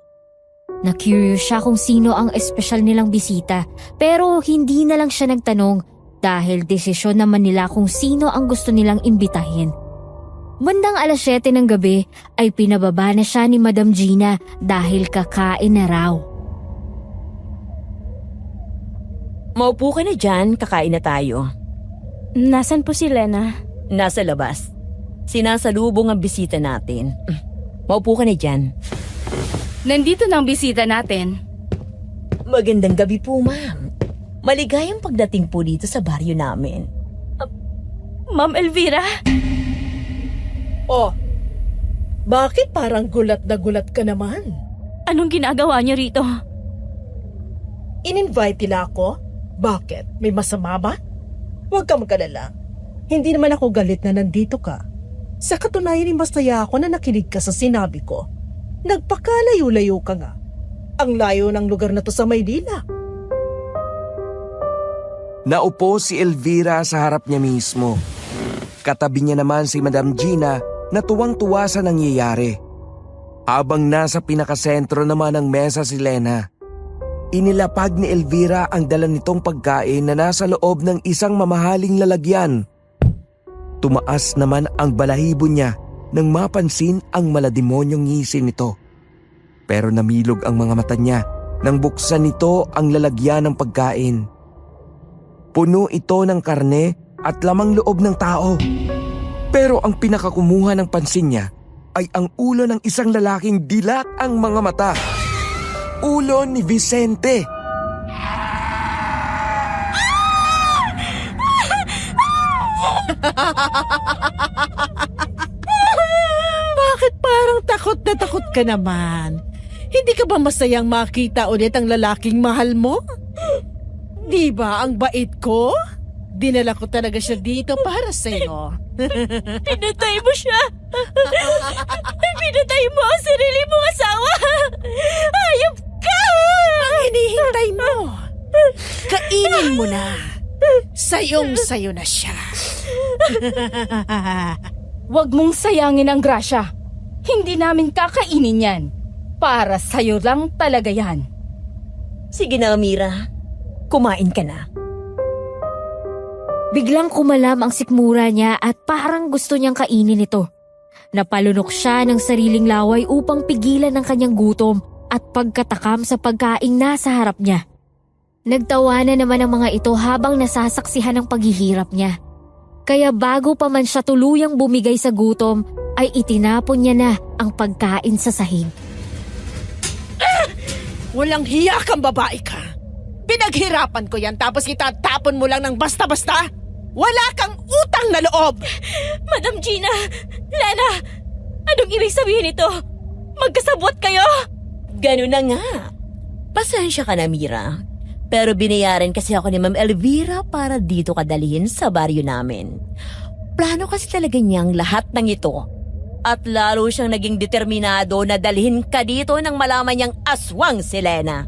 Na-curious siya kung sino ang espesyal nilang bisita, pero hindi na lang siya nagtanong dahil desisyon naman nila kung sino ang gusto nilang imbitahin. Bandang 7:00 ng gabi ay pinababa na siya ni Madam Gina dahil kakain na raw. Maupo ka na dyan, kakain na tayo. Nasaan po si Lena? Nasa labas. Sinasalubong ang bisita natin. Maupo ka na dyan. Nandito na ang bisita natin. Magandang gabi po, ma'am. Maligayang pagdating po dito sa baryo namin. Ma'am Elvira? Oh, bakit parang gulat na gulat ka naman? Anong ginagawa niyo rito? In-invite nila ako? Bakit? May masama ba? Huwag ka mag-alala. Hindi naman ako galit na nandito ka. Sa katunayan, masaya ako na nakinig ka sa sinabi ko. Nagpakalayo-layo ka nga. Ang layo ng lugar na to sa Maynila. Naupo si Elvira sa harap niya mismo. Katabi niya naman si Madam Gina na tuwang-tuwa sa nangyayari. Habang nasa pinakasentro naman ng mesa si Lena, inilapag ni Elvira ang dala nitong pagkain na nasa loob ng isang mamahaling lalagyan. Tumaas naman ang balahibo niya nang mapansin ang malademonyong ngisi nito. Pero namilog ang mga mata niya nang buksan nito ang lalagyan ng pagkain. Puno ito ng karne at lamang loob ng tao. Pero ang pinakakumuha ng pansin niya ay ang ulo ng isang lalaking dilat ang mga mata. Ulo ni Vicente. Bakit parang takot na takot ka naman? Hindi ka ba masayang makita ulit ang lalaking mahal mo? Di ba ang bait ko? Dinala ko talaga siya dito para sa'yo. Pinatay mo siya! Pinatay mo ang sarili mong asawa! Hayop ka! Ang hinihintay mo. Kainin mo na. Sayong-sayo na siya. Huwag mong sayangin ang grasya. Hindi namin kakainin yan. Para sa'yo lang talaga yan. Sige na, Amira. Kumain ka na. Biglang kumalam ang sikmura niya at parang gusto niyang kainin ito. Napalunok siya ng sariling laway upang pigilan ang kanyang gutom at pagkatakam sa pagkaing nasa harap niya. Nagtawanan naman ang mga ito habang nasasaksihan ang paghihirap niya. Kaya bago pa man siya tuluyang bumigay sa gutom, ay itinapon niya na ang pagkain sa sahig. Walang hiya kang babae ka. Pinaghirapan ko yan tapos itatapon mo lang ng basta-basta? Wala kang utang na loob! Madam Gina! Lena! Anong ibig sabihin nito? Magkasabot kayo? Ganun na nga. Pasensya ka na, Mira. Pero binayaran kasi ako ni Ma'am Elvira para dito ka dalhin sa baryo namin. Plano kasi talaga niyang lahat ng ito. At lalo siyang naging determinado na dalhin ka dito nang malaman niyang aswang si Lena.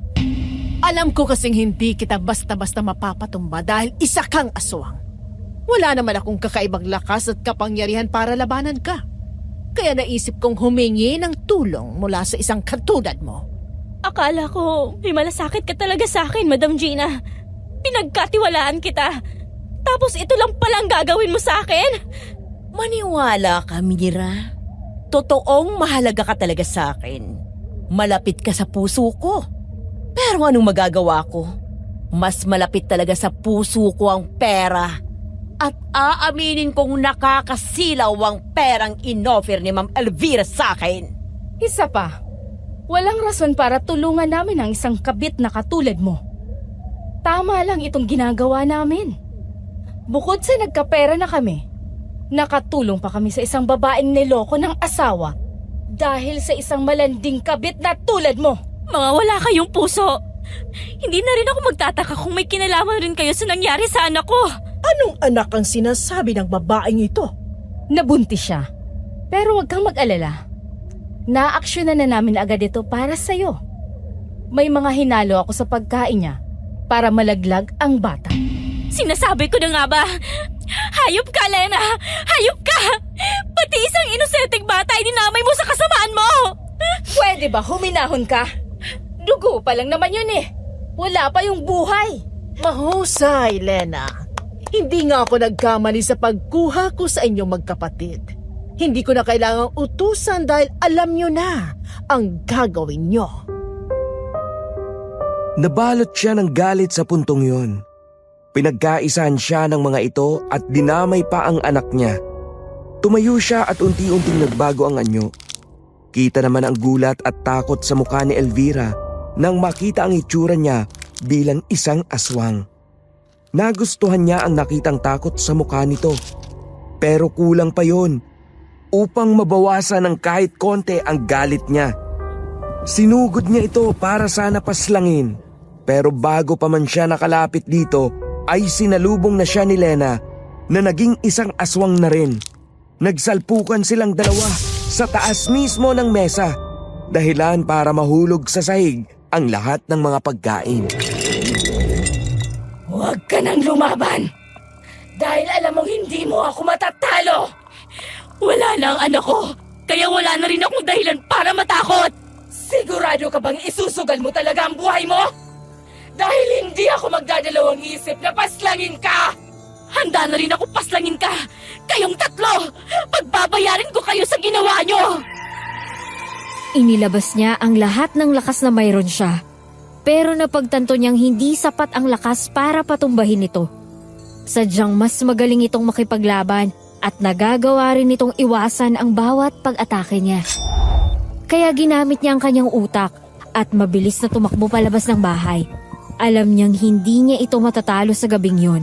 Alam ko kasing hindi kita basta-basta mapapatumba dahil isa kang aswang. Wala naman akong kakaibang lakas at kapangyarihan para labanan ka. Kaya naisip kong humingi ng tulong mula sa isang katulad mo. Akala ko may malasakit ka talaga sa akin, Madam Gina. Pinagkatiwalaan kita. Tapos ito lang palang gagawin mo sa akin? Maniwala ka, Mira. Totoong mahalaga ka talaga sa akin. Malapit ka sa puso ko. Pero anong magagawa ko? Mas malapit talaga sa puso ko ang pera. At aaminin kong nakakasilaw ang perang inoffer ni Ma'am Elvira sa akin. Isa pa, walang rason para tulungan namin ang isang kabit na katulad mo. Tama lang itong ginagawa namin. Bukod sa nagkapera na kami, nakatulong pa kami sa isang babaeng niloko ng asawa dahil sa isang malanding kabit na tulad mo. Mga wala kayong puso. Hindi na rin ako magtataka kung may kinalaman rin kayo sa nangyari sa anak ko. Anong anak ang sinasabi ng babaeng ito? Nabuntis siya. Pero huwag kang mag-alala. Naaksyonan na namin agad ito para sa'yo. May mga hinalo ako sa pagkain niya para malaglag ang bata. Sinasabi ko na nga ba? Hayop ka, Lena! Hayop ka! Pati isang inosenteng bata ay dinamay mo sa kasamaan mo! Pwede ba huminahon ka? Dugo pa lang naman yun eh. Wala pa yung buhay. Mahusay, Lena. Hindi nga ako nagkamali sa pagkuha ko sa inyong magkapatid. Hindi ko na kailangang utusan dahil alam nyo na ang gagawin nyo. Nabalot siya ng galit sa puntong yun. Pinagkaisahan siya ng mga ito at dinamay pa ang anak niya. Tumayo siya at unti-unting nagbago ang anyo. Kita naman ang gulat at takot sa mukha ni Elvira nang makita ang itsura niya bilang isang aswang. Nagustuhan niya ang nakitang takot sa mukha nito. Pero kulang pa yon upang mabawasan ng kahit konti ang galit niya. Sinugod niya ito para sana paslangin. Pero bago pa man siya nakalapit dito, ay sinalubong na siya ni Lena na naging isang aswang na rin. Nagsalpukan silang dalawa sa taas mismo ng mesa, dahilan para mahulog sa sahig ang lahat ng mga pagkain. Huwag ka nang lumaban! Dahil alam mong hindi mo ako matatalo! Wala na ang anak ko, kaya wala na rin akong dahilan para matakot! Sigurado ka bang isusugal mo talaga ang buhay mo? Dahil hindi ako magdadalawang isip na paslangin ka! Handa na rin ako paslangin ka! Kayong tatlo! Pagbabayarin ko kayo sa ginawa nyo! Inilabas niya ang lahat ng lakas na mayroon siya. Pero napagtanto niyang hindi sapat ang lakas para patumbahin ito. Sadyang mas magaling itong makipaglaban at nagagawa rin itong iwasan ang bawat pag-atake niya. Kaya ginamit niya ang kanyang utak at mabilis na tumakbo palabas ng bahay. Alam niyang hindi niya ito matatalo sa gabing yun.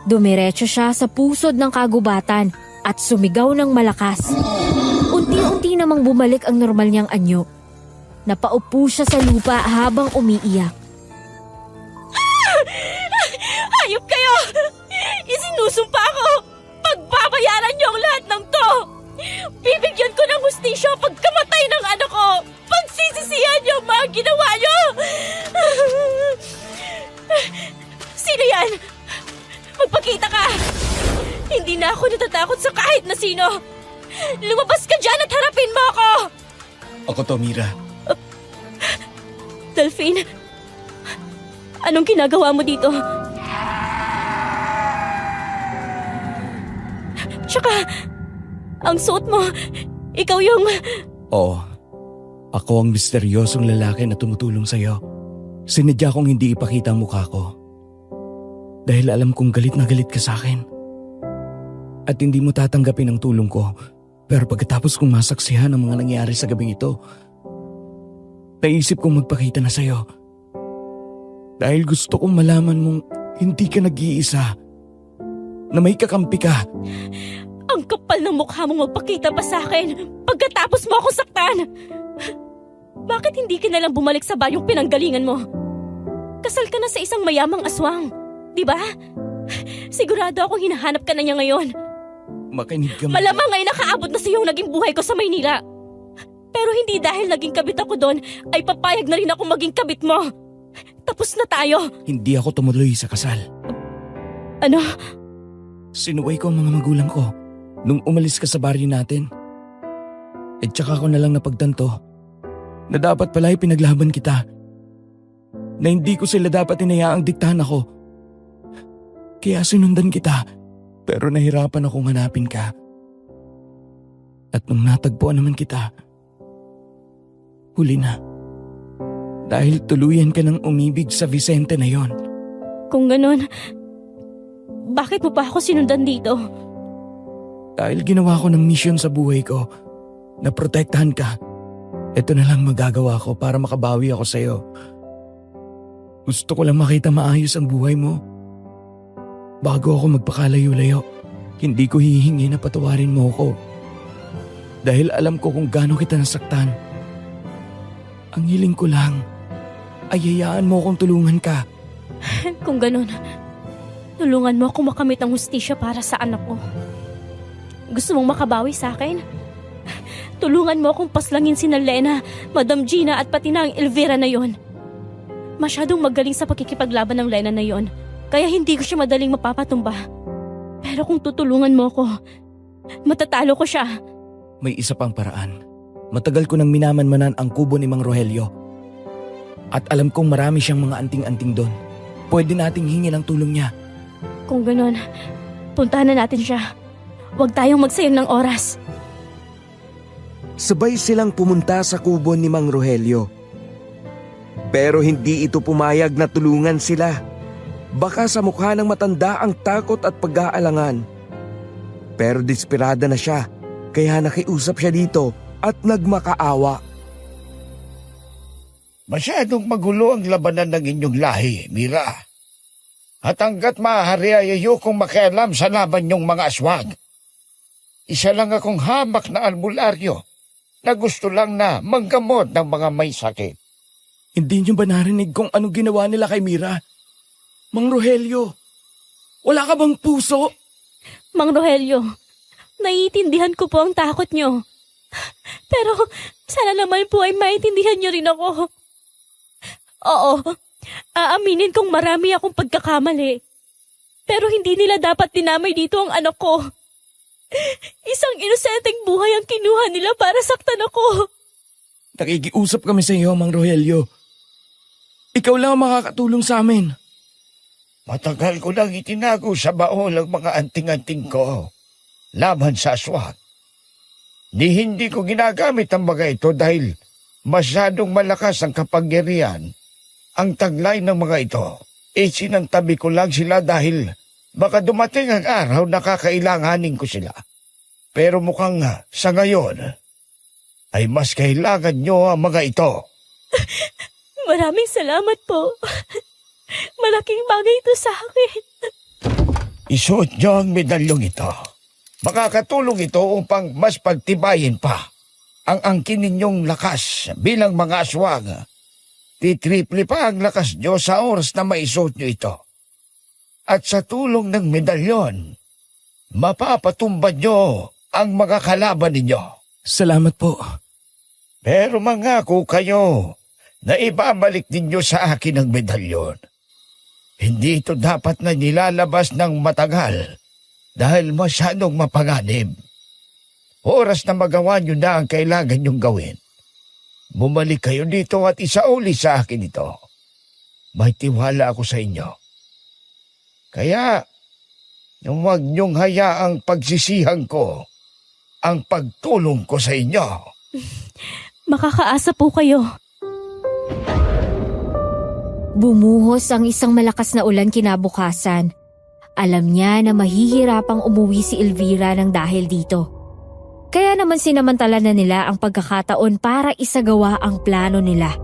Dumiretso siya sa pusod ng kagubatan at sumigaw ng malakas. Unti-unti namang bumalik ang normal niyang anyo. Napaupo siya sa lupa habang umiiyak. Hayop kayo! Isinusumpa ko! Pagbabayaran niyo ang lahat ng to! Bibigyan ko ng hustisya pagkamatay ng anak ko! Pagsisisihan niyo ang mga ginawa niyo! Sino yan? Magpakita ka! Hindi na ako natatakot sa kahit na sino! Lumabas ka dyan at harapin mo ako! Ako to, Mira. Delphine, anong ginagawa mo dito? Tsaka, ang suot mo, ikaw yung... Oo. Ako ang misteryosong lalaki na tumutulong sa'yo. Sinadya kong hindi ipakita ang mukha ko. Dahil alam kong galit na galit ka sa akin. At hindi mo tatanggapin ang tulong ko. Pero pagkatapos kong masaksihan ang mga nangyari sa gabing ito, naisip kong magpakita na sa'yo. Dahil gusto kong malaman mong hindi ka nag-iisa. Na may kakampi ka. Ang kapal ng mukha mong magpakita pa sa akin pagkatapos mo akong saktan. Bakit hindi ka nalang bumalik sa bayong pinanggalingan mo? Kasal ka na sa isang mayamang aswang, di ba? Sigurado akong hinahanap ka na niya ngayon. Makinig ka. Malamang ay nakaabot na sa iyong naging buhay ko sa Maynila. Pero hindi dahil naging kabit ako doon, ay papayag na rin ako maging kabit mo. Tapos na tayo. Hindi ako tumuloy sa kasal. Ano? Sinuway ko ang mga magulang ko nung umalis ka sa baryo natin. At saka ko na lang napagtanto na dapat pala pinaglaban kita. Na hindi ko sila dapat inayaang diktahan ako. Kaya sinundan kita, pero nahirapan akong hanapin ka. At nung natagpuan naman kita, huli na. Dahil tuluyan ka ng umibig sa Vicente na yon. Kung ganun, bakit mo pa ako sinundan dito? Dahil ginawa ko ng mission sa buhay ko na protektahan ka. Ito na lang magagawa ko para makabawi ako sa'yo. Gusto ko lang makita maayos ang buhay mo. Bago ako magpakalayo-layo, hindi ko hihingi na patawarin mo ako. Dahil alam ko kung gaano kita nasaktan. Ang hiling ko lang ay hayaan mo akong tulungan ka. Kung ganun, tulungan mo akong makamit ang hustisya para sa anak ko. Gusto mong makabawi sa akin? Tulungan mo akong paslangin si Lena, Madam Gina at pati na ang Elvira na yon. Masyadong magaling sa pakikipaglaban ng Lena na yon, kaya hindi ko siya madaling mapapatumba. Pero kung tutulungan mo ko, matatalo ko siya. May isa pang paraan. Matagal ko nang minamanmanan ang kubo ni Mang Rogelio. At alam kong marami siyang mga anting-anting doon. Pwede nating hingin ang tulong niya. Kung ganun, puntahan na natin siya. Huwag tayong magsayang ng oras. Sabay silang pumunta sa kubo ni Mang Rogelio. Pero hindi ito pumayag na tulungan sila. Baka sa mukha ng matanda ang takot at pag-aalangan. Pero desperada na siya, kaya nakiusap siya dito at nagmakaawa. Masyadong magulo ang labanan ng inyong lahi, Mira. At hanggat maaari ay ayokong makialam sa laban niyong mga aswang. Isa lang akong hamak na albularyo na gusto lang na manggamot ng mga may sakit. Hindi niyo ba narinig kung ano ginawa nila kay Mira? Mang Rogelio, wala ka bang puso? Mang Rogelio, naiintindihan ko po ang takot niyo. Pero sana naman po ay maintindihan niyo rin ako. Oo, aaminin kong marami akong pagkakamali. Pero hindi nila dapat dinamay dito ang anak ko. Isang inosenteng buhay ang kinuha nila para saktan ako. Nakikiusap kami sa iyo, Mang Rogelio. Ikaw lang ang makakatulong sa amin. Matagal ko nang itinago sa baol ang mga anting-anting ko laban sa aswang. Hindi ko ginagamit ang mga ito dahil masyadong malakas ang kapangyarihan. Ang taglay ng mga ito, isinantabi ko lang sila dahil baka dumating ang araw na kakailanganin ko sila. Pero mukhang sa ngayon, ay mas kailangan nyo ang mga ito. Maraming salamat po. Malaking bagay ito sa akin. Isuot nyo ang medalyong ito. Makakatulong ito upang mas pagtibayin pa ang angkin ninyong lakas bilang mga aswang. Titriple pa ang lakas nyo sa oras na maisuot nyo ito. At sa tulong ng medalyon, mapapatumbad nyo ang mga kalaban ninyo. Salamat po. Pero mangako kayo na ibabalik ninyo sa akin ang medalyon. Hindi ito dapat na nilalabas ng matagal dahil masyadong mapanganib. Oras na magawa nyo na ang kailangan nyong gawin. Bumalik kayo dito at isauli sa akin ito. May tiwala ako sa inyo. Kaya, huwag nyong hayaang pagsisihan ko ang pagtulong ko sa inyo. Makakaasa po kayo. Bumuhos ang isang malakas na ulan kinabukasan. Alam niya na mahihirapang umuwi si Elvira ng dahil dito. Kaya naman sinamantala na nila ang pagkakataon para isagawa ang plano nila.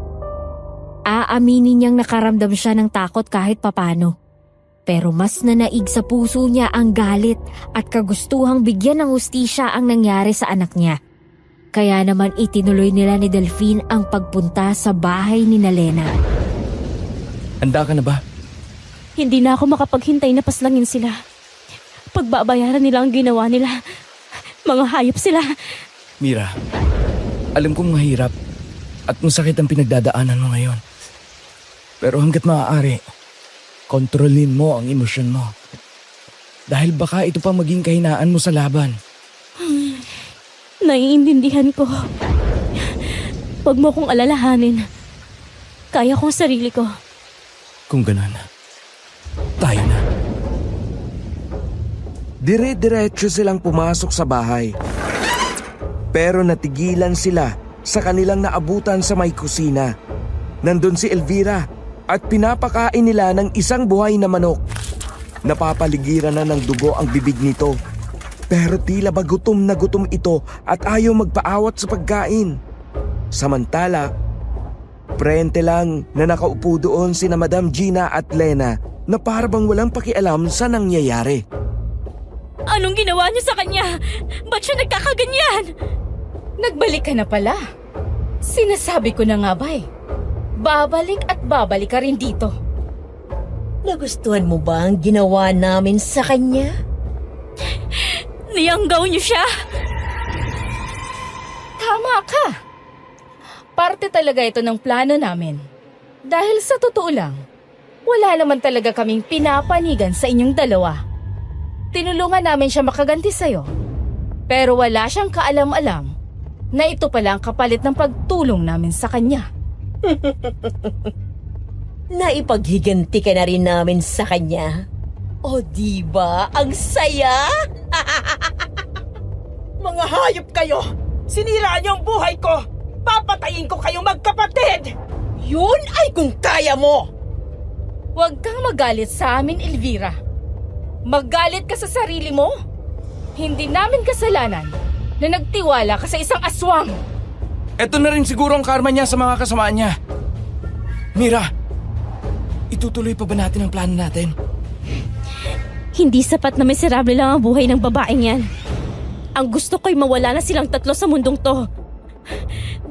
Aaminin niyang nakaramdam siya ng takot kahit papano. Pero mas nanaig sa puso niya ang galit at kagustuhang bigyan ng hustisya ang nangyari sa anak niya. Kaya naman itinuloy nila ni Delphine ang pagpunta sa bahay ni Lena. Handa ka na ba? Hindi na ako makapaghintay na paslangin sila. Pagbabayaran nila ang ginawa nila. Mga hayop sila. Mira, alam kong mahirap at masakit ang pinagdadaanan mo ngayon. Pero hanggat maaari, kontrolin mo ang emosyon mo. Dahil baka ito pa maging kahinaan mo sa laban. Naiintindihan ko. Huwag mo kong alalahanin. Kaya kong sarili ko. Kung ganun, tayo na. Dire-diretso silang pumasok sa bahay. Pero natigilan sila sa kanilang naabutan sa may kusina. Nandun si Elvira at pinapakain nila ng isang buhay na manok. Napapaligiran na ng dugo ang bibig nito. Pero tila ba gutom na gutom ito at ayaw magpaawat sa pagkain. Samantala, prente lang na nakaupo doon sina Madam Gina at Lena na parabang walang pakialam sa nangyayari. Anong ginawa niyo sa kanya? Ba't siya nagkakaganyan? Nagbalik ka na pala. Sinasabi ko na nga ba eh. babalik at babalik ka rin dito. Nagustuhan mo ba ang ginawa namin sa kanya? Niyanggaw niyo siya! Tama ka. Parte talaga ito ng plano namin. Dahil sa totoo lang, wala naman talaga kaming pinapanigan sa inyong dalawa. Tinulungan namin siya makaganti sa'yo. Pero wala siyang kaalam-alam na ito pala ang kapalit ng pagtulong namin sa kanya. Naipaghiganti ka na rin namin sa kanya. O diba, ang saya? Mga hayop kayo! Sinira niyo ang buhay ko! Papatayin ko kayong magkapatid! Yun ay kung kaya mo! Huwag kang magalit sa amin, Elvira. Magalit ka sa sarili mo? Hindi namin kasalanan na nagtiwala ka sa isang aswang. Eto na rin siguro ang karma niya sa mga kasamaan niya. Mira, itutuloy pa ba natin ang plano natin? Hindi sapat na miserable lang ang buhay ng babaeng yan. Ang gusto ko'y mawala na silang tatlo sa mundong to.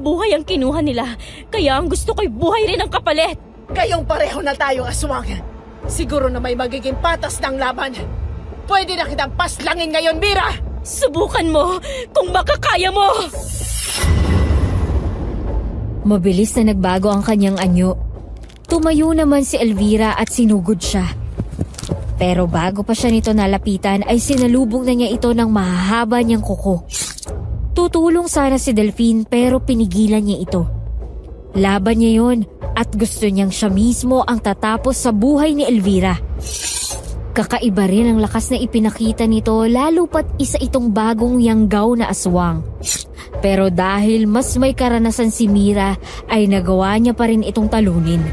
Buhay ang kinuha nila, kaya ang gusto ko'y buhay rin ang kapalit. Kayong pareho na tayong aswang. Siguro na may magiging patas ng laban. Pwede na kitang paslangin ngayon, Mira! Subukan mo kung makakaya mo! Mabilis na nagbago ang kanyang anyo. Tumayo naman si Elvira at sinugod siya. Pero bago pa siya nito nalapitan ay sinalubong na niya ito ng mahahaba niyang kuko. Tutulong sana si Delphine pero pinigilan niya ito. Laban niya yon at gusto niyang siya mismo ang tatapos sa buhay ni Elvira. Kakaiba rin ang lakas na ipinakita nito lalo pat isa itong bagong yanggaw na aswang. Pero dahil mas may karanasan si Mira ay nagawa niya pa rin itong talunin.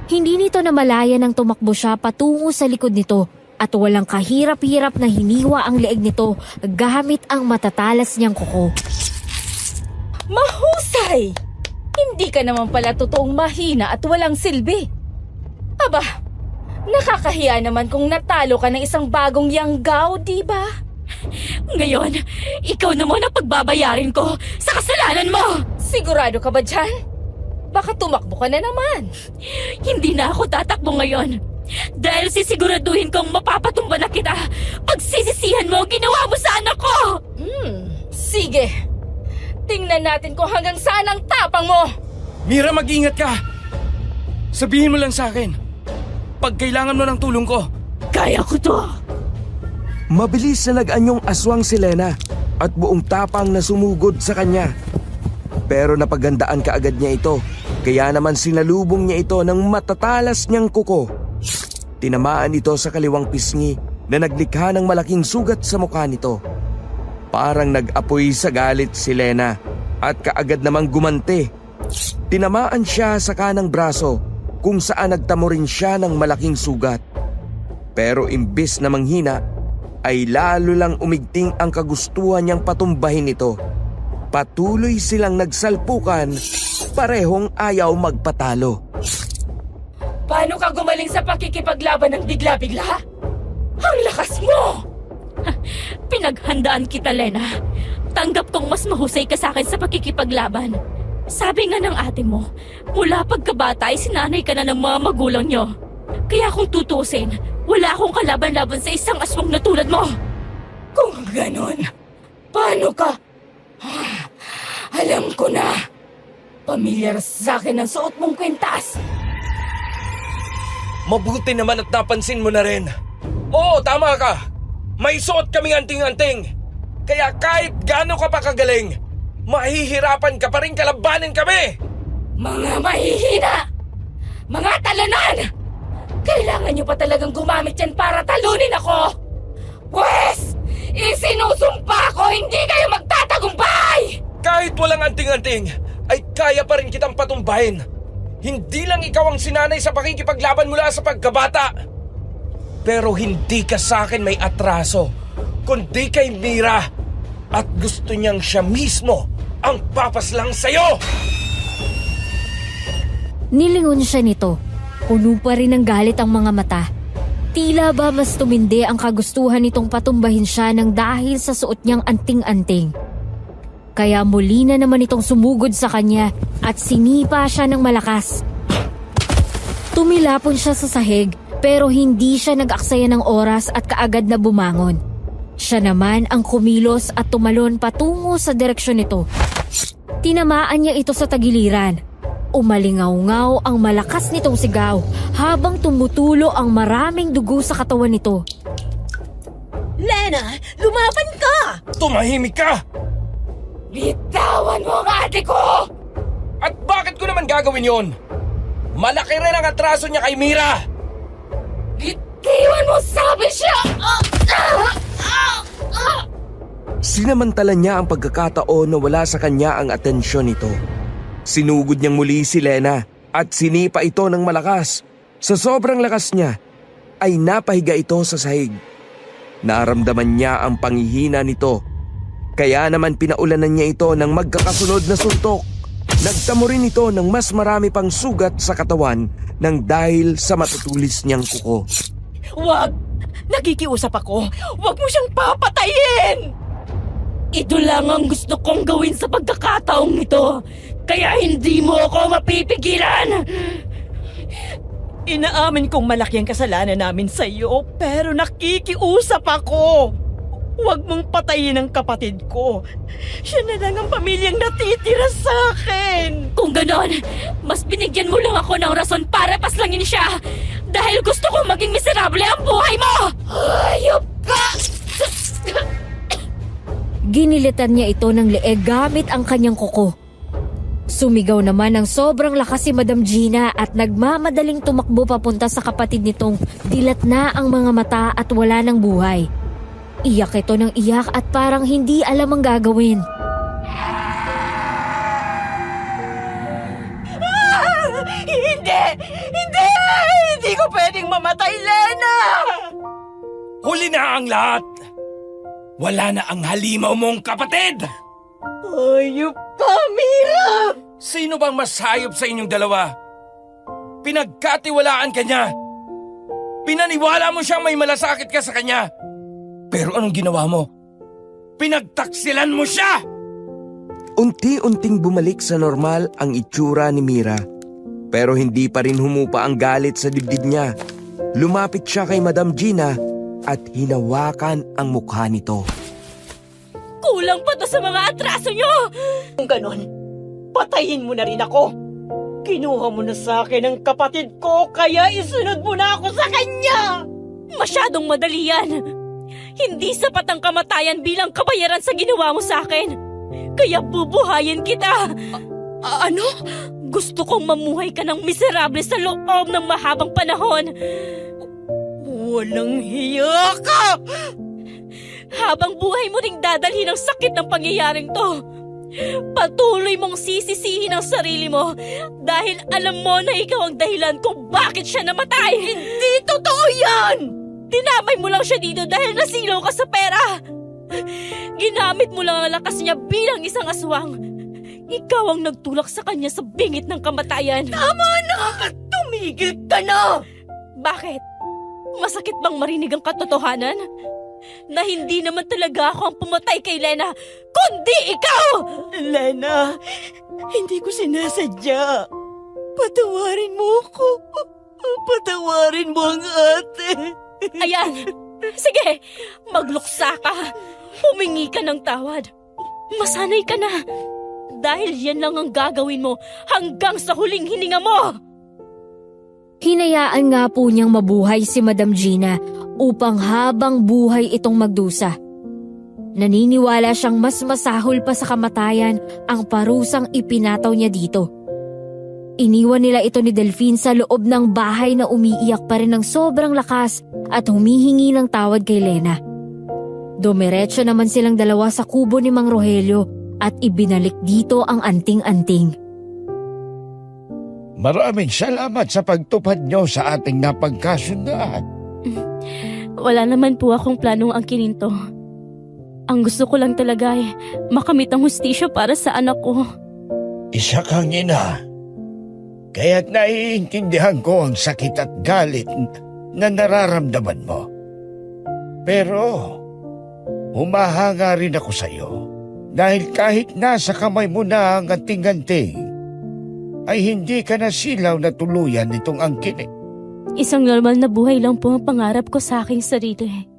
Hindi nito namalaya nang tumakbo siya patungo sa likod nito at walang kahirap-hirap na hiniwa ang leeg nito gamit ang matatalas niyang kuko. Mahusay! Hindi ka naman pala totoong mahina at walang silbi. Aba, nakakahiya naman kung natalo ka ng isang bagong yanggaw, di ba? Ngayon, ikaw naman ang pagbabayarin ko sa kasalanan mo! Sigurado ka ba dyan? Baka tumakbo ka na naman. Hindi na ako tatakbo ngayon. Dahil sisiguraduhin kong mapapatumba na kita. Pagsisisihan mo ang ginawa mo sa anak ko! Sige. Tingnan natin kung hanggang saan ang tapang mo. Mira, mag-ingat ka! Sabihin mo lang sa akin. Pag kailangan mo ng tulong ko, kaya ko to! Mabilis na nag-anyong aswang si Lena at buong tapang na sumugod sa kanya. Pero napagandaan kaagad niya ito, kaya naman sinalubong niya ito ng matatalas niyang kuko. Tinamaan ito sa kaliwang pisngi na naglikha ng malaking sugat sa mukha nito. Parang nag-apoy sa galit si Lena at kaagad namang gumante. Tinamaan siya sa kanang braso kung saan nagtamo rin siya ng malaking sugat. Pero imbis na manghina, ay lalo lang umigting ang kagustuhan niyang patumbahin ito. Patuloy silang nagsalpukan, parehong ayaw magpatalo. Paano ka gumaling sa pakikipaglaban ng bigla-bigla? Ang lakas mo! Pinaghandaan kita, Lena. Tanggap kong mas mahusay ka sa akin sa pakikipaglaban. Sabi nga ng ate mo, mula pagkabata ay sinanay ka na ng mga magulang nyo. Kaya kung tutusin, wala akong kalaban-laban sa isang aswang na tulad mo. Kung ganon, paano ka? Alam ko na. Pamilyar sa akin ang suot mong kwintas. Mabuti naman at napansin mo na rin. Oo, tama ka. May suot kaming anting-anting. Kaya kahit gaano ka pa kagaling, mahihirapan ka pa rin kalabanin kami. Mga mahihina! Mga talanan! Kailangan niyo pa talagang gumamit yan para talunin ako! Pwes! Isinusumpa ko hindi kayo magtatagumpay! Kahit walang anting-anting, ay kaya pa rin kitang patumbahin. Hindi lang ikaw ang sinanay sa pakikipaglaban mula sa pagkabata. Pero hindi ka sa akin may atraso, kundi kay Mira. At gusto niyang siya mismo ang papaslang sa'yo. Nilingon siya nito. Puno pa rin ng galit ang mga mata. Tila ba mas tumindi ang kagustuhan nitong patumbahin siya ng dahil sa suot niyang anting-anting. Kaya muli na naman itong sumugod sa kanya at sinipa siya ng malakas. Tumilapon siya sa sahig pero hindi siya nag-aksaya ng oras at kaagad na bumangon. Siya naman ang kumilos at tumalon patungo sa direksyon nito. Tinamaan niya ito sa tagiliran. Umalingaw-ngaw ang malakas nitong sigaw habang tumutulo ang maraming dugo sa katawan nito. Lena, lumaban ka! Tumahimik ka! Bitawan mo ang ate ko! At bakit ko naman gagawin yon? Malaki rin ang atraso niya kay Mira! Bitiwan mo, sabi siya! Sinamantala niya ang pagkakataon na wala sa kanya ang atensyon nito. Sinugod niyang muli si Lena at sinipa ito ng malakas. Sa sobrang lakas niya, ay napahiga ito sa sahig. Naramdaman niya ang panghihina nito. Kaya naman pinaulanan niya ito ng magkakasunod na suntok. Nagtamo rin ito ng mas marami pang sugat sa katawan nang dahil sa matutulis niyang kuko. Wag! Nakikiusap ako! Wag mo siyang papatayin! Ito lang ang gusto kong gawin sa pagkakataong ito. Kaya hindi mo ako mapipigilan! Inaamin kong malaki ang kasalanan namin sa iyo, pero nakikiusap ako. Huwag mong patayin ang kapatid ko. Siya na lang ang pamilyang natitira sa akin. Kung ganon, mas binigyan mo lang ako ng rason para paslangin siya. Dahil gusto kong maging miserable ang buhay mo! Hayop ka! Ginilitan niya ito ng leeg gamit ang kanyang kuko. Sumigaw naman ng sobrang lakas si Madam Gina at nagmamadaling tumakbo papunta sa kapatid nitong dilat na ang mga mata at wala ng buhay. Iyak ito ng iyak at parang hindi alam ang gagawin. Hindi! Hindi! Hindi ko pwedeng mamatay, Lena! Huli na ang lahat! Wala na ang halimaw mong kapatid! Ayop ka, Mira! Sino bang mas hayop sa inyong dalawa? Pinagkatiwalaan ka niya. Pinaniwala mo siyang may malasakit ka sa kanya. Pero anong ginawa mo? Pinagtaksilan mo siya! Unti-unting bumalik sa normal ang itsura ni Mira. Pero hindi pa rin humupa ang galit sa dibdib niya. Lumapit siya kay Madam Gina at hinawakan ang mukha nito. Kulang pa to sa mga atraso nyo! Kung ganon, patayin mo na rin ako. Kinuha mo na sa akin ang kapatid ko, kaya isunod mo na ako sa kanya! Masyadong madali yan. Hindi sapat ang kamatayan bilang kabayaran sa ginawa mo sa akin. Kaya bubuhayin kita. Ano? Gusto kong mamuhay ka ng miserable sa loob ng mahabang panahon. Walang hiya ka! Habang buhay mo ring dadalhin ang sakit ng pangyayaring to. Patuloy mong sisisihin ang sarili mo dahil alam mo na ikaw ang dahilan kung bakit siya namatay. Hindi totoo yan! Dinamay mo lang siya dito dahil nasilaw ka sa pera. Ginamit mo lang ang lakas niya bilang isang aswang. Ikaw ang nagtulak sa kanya sa bingit ng kamatayan. Tama na! Tumigil ka na! Bakit? Masakit bang marinig ang katotohanan? Na hindi naman talaga ako ang pumatay kay Lena, kundi ikaw! Lena, hindi ko sinasadya. Patawarin mo ako. Patawarin mo ang ate. Ayan, sige, magluksa ka. Humingi ka ng tawad. Masanay ka na. Dahil yan lang ang gagawin mo hanggang sa huling hininga mo. Hinayaan nga po niyang mabuhay si Madam Gina upang habang buhay itong magdusa. Naniniwala siyang mas masahol pa sa kamatayan ang parusang ipinataw niya dito. Iniwan nila ito ni Delphine sa loob ng bahay na umiiyak pa rin ng sobrang lakas at humihingi ng tawad kay Lena. Dumiretso naman silang dalawa sa kubo ni Mang Rogelio at ibinalik dito ang anting-anting. Maraming salamat sa pagtupad nyo sa ating napagkasundan. Wala naman po akong planong angkinin to. Ang gusto ko lang talaga ay makamit ang hustisya para sa anak ko. Isa kang ina. Kaya't naiintindihan ko ang sakit at galit na nararamdaman mo. Pero humahanga rin ako sa iyo dahil kahit nasa kamay mo na ang anting-anting, ay hindi ka na silaw na tuluyan nitong angkin eh. Isang normal na buhay lang po ang pangarap ko sa aking sarili.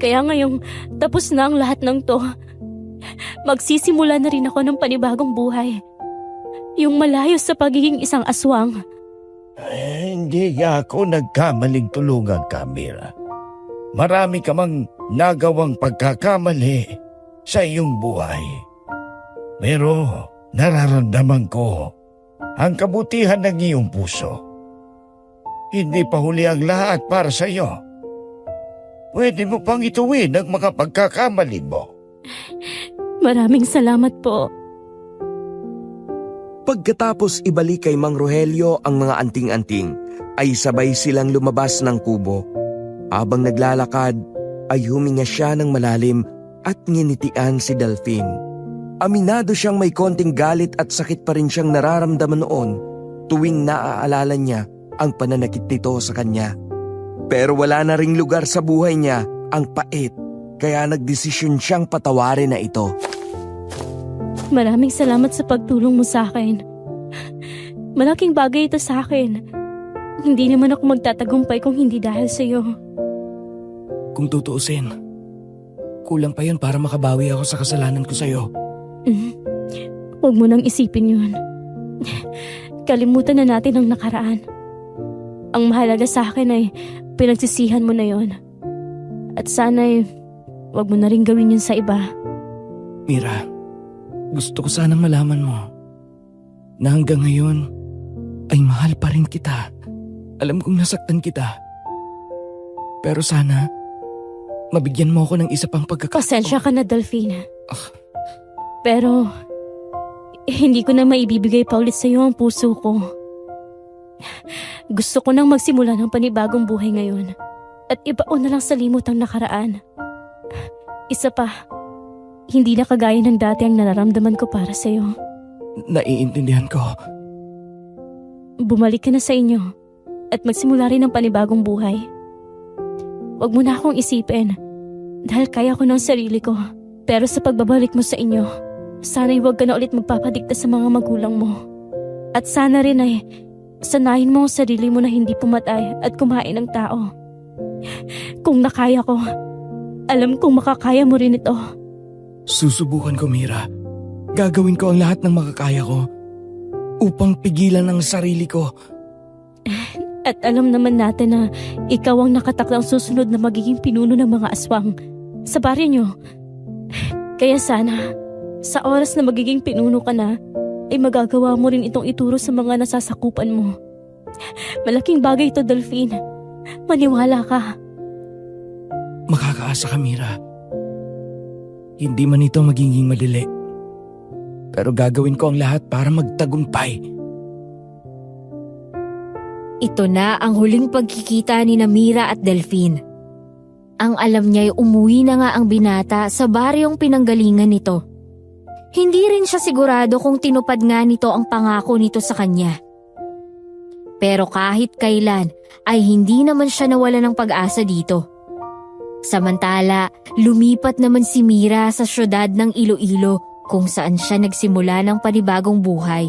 Kaya ngayong tapos na ang lahat ng to, magsisimula na rin ako ng panibagong buhay. Yung malayo sa pagiging isang aswang. Hindi ako nagkamaling tulungan ka, Mira. Marami ka mang nagawang pagkakamali sa iyong buhay. Pero nararamdaman ko ang kabutihan ng iyong puso. Hindi pa huli ang lahat para sa iyo. Pwede mo pang ituwid ang mga pagkakamali mo. Maraming salamat po. Pagkatapos ibalik kay Mang Rogelio ang mga anting-anting, ay sabay silang lumabas ng kubo. Habang naglalakad, ay huminga siya ng malalim at nginitian si Delphine. Aminado siyang may konting galit at sakit pa rin siyang nararamdaman noon tuwing naaalala niya ang pananakit nito sa kanya. Pero wala na ring lugar sa buhay niya ang pait, kaya nagdesisyon siyang patawarin na ito. Maraming salamat sa pagtulong mo sa akin. Malaking bagay ito sa akin. Hindi naman ako magtatagumpay kung hindi dahil sa iyo. Kung tutuusin, kulang pa yun para makabawi ako sa kasalanan ko sa'yo. Huwag mo nang isipin yun. Kalimutan na natin ang nakaraan. Ang mahalaga sa akin ay pinagsisihan mo na yon. At sana'y huwag mo na rin gawin yun sa iba. Mira, gusto ko sanang malaman mo na hanggang ngayon ay mahal pa rin kita. Alam kong nasaktan kita. Pero sana, mabigyan mo ako ng isa pang pagkakataon. Pasensya ka na, Delphine. Pero, hindi ko na maibibigay pa ulit sa iyo ang puso ko. Gusto ko nang magsimula ng panibagong buhay ngayon. At ibaon na lang sa limot ang nakaraan. Isa pa, hindi na kagaya ng dati ang nararamdaman ko para sa iyo. Naiintindihan ko. Bumalik ka na sa inyo at magsimula rin ng panibagong buhay. Huwag mo na akong isipin dahil kaya ko ng sarili ko. Pero sa pagbabalik mo sa inyo, sana'y huwag ka na ulit magpapadikta sa mga magulang mo. At sana rin ay sanayin mo ang sarili mo na hindi pumatay at kumain ng tao. Kung nakaya ko, alam kong makakaya mo rin ito. Susubukan ko, Mira. Gagawin ko ang lahat ng makakaya ko upang pigilan ang sarili ko. At alam naman natin na ikaw ang nakatakdang susunod na magiging pinuno ng mga aswang sa baryo nyo. Kaya sana, sa oras na magiging pinuno ka na, ay magagawa mo rin itong ituro sa mga nasasakupan mo. Malaking bagay ito, Delphine. Maniwala ka. Makakaasa ka, Mira. Hindi man ito magiging madali. Pero gagawin ko ang lahat para magtagumpay. Ito na ang huling pagkikita ni Mira at Delphine. Ang alam niya ay umuwi na nga ang binata sa baryong pinanggalingan nito. Hindi rin siya sigurado kung tinupad nga nito ang pangako nito sa kanya. Pero kahit kailan ay hindi naman siya nawala ng pag-asa dito. Samantala, lumipat naman si Mira sa syudad ng Iloilo kung saan siya nagsimula ng panibagong buhay.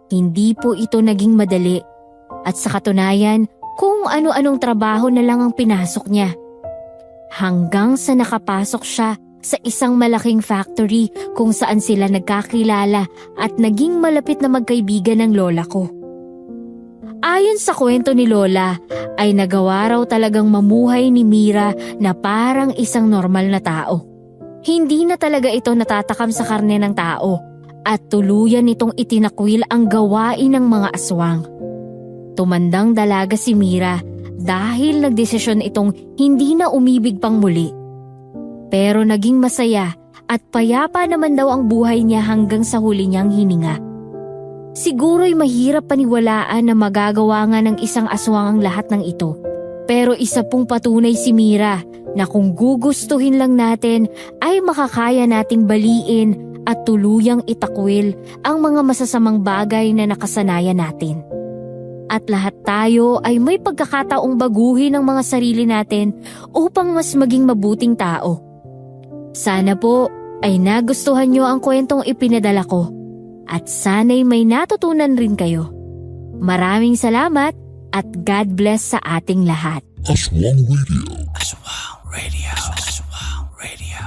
Hindi po ito naging madali at sa katunayan kung ano-anong trabaho na lang ang pinasok niya. Hanggang sa nakapasok siya sa isang malaking factory kung saan sila nagkakilala at naging malapit na magkaibigan ng lola ko. Ayon sa kwento ni Lola, ay nagawa raw talagang mamuhay ni Mira na parang isang normal na tao. Hindi na talaga ito natatakam sa karne ng tao at tuluyan nitong itinakwil ang gawain ng mga aswang. Tumandang dalaga si Mira dahil nagdesisyon itong hindi na umibig pang muli. Pero naging masaya at payapa naman daw ang buhay niya hanggang sa huli niyang hininga. Siguro'y mahirap paniwalaan na magagawa nga ng isang aswang ang lahat ng ito. Pero isa pong patunay si Mira na kung gugustuhin lang natin ay makakaya nating baliin at tuluyang itakwil ang mga masasamang bagay na nakasanayan natin. At lahat tayo ay may pagkakataong baguhin ang mga sarili natin upang mas maging mabuting tao. Sana po ay nagustuhan niyo ang kwentong ipinadala ko. At sana'y may natutunan rin kayo. Maraming salamat at God bless sa ating lahat. Aswang Radio. Aswang Radio. Aswang Radio.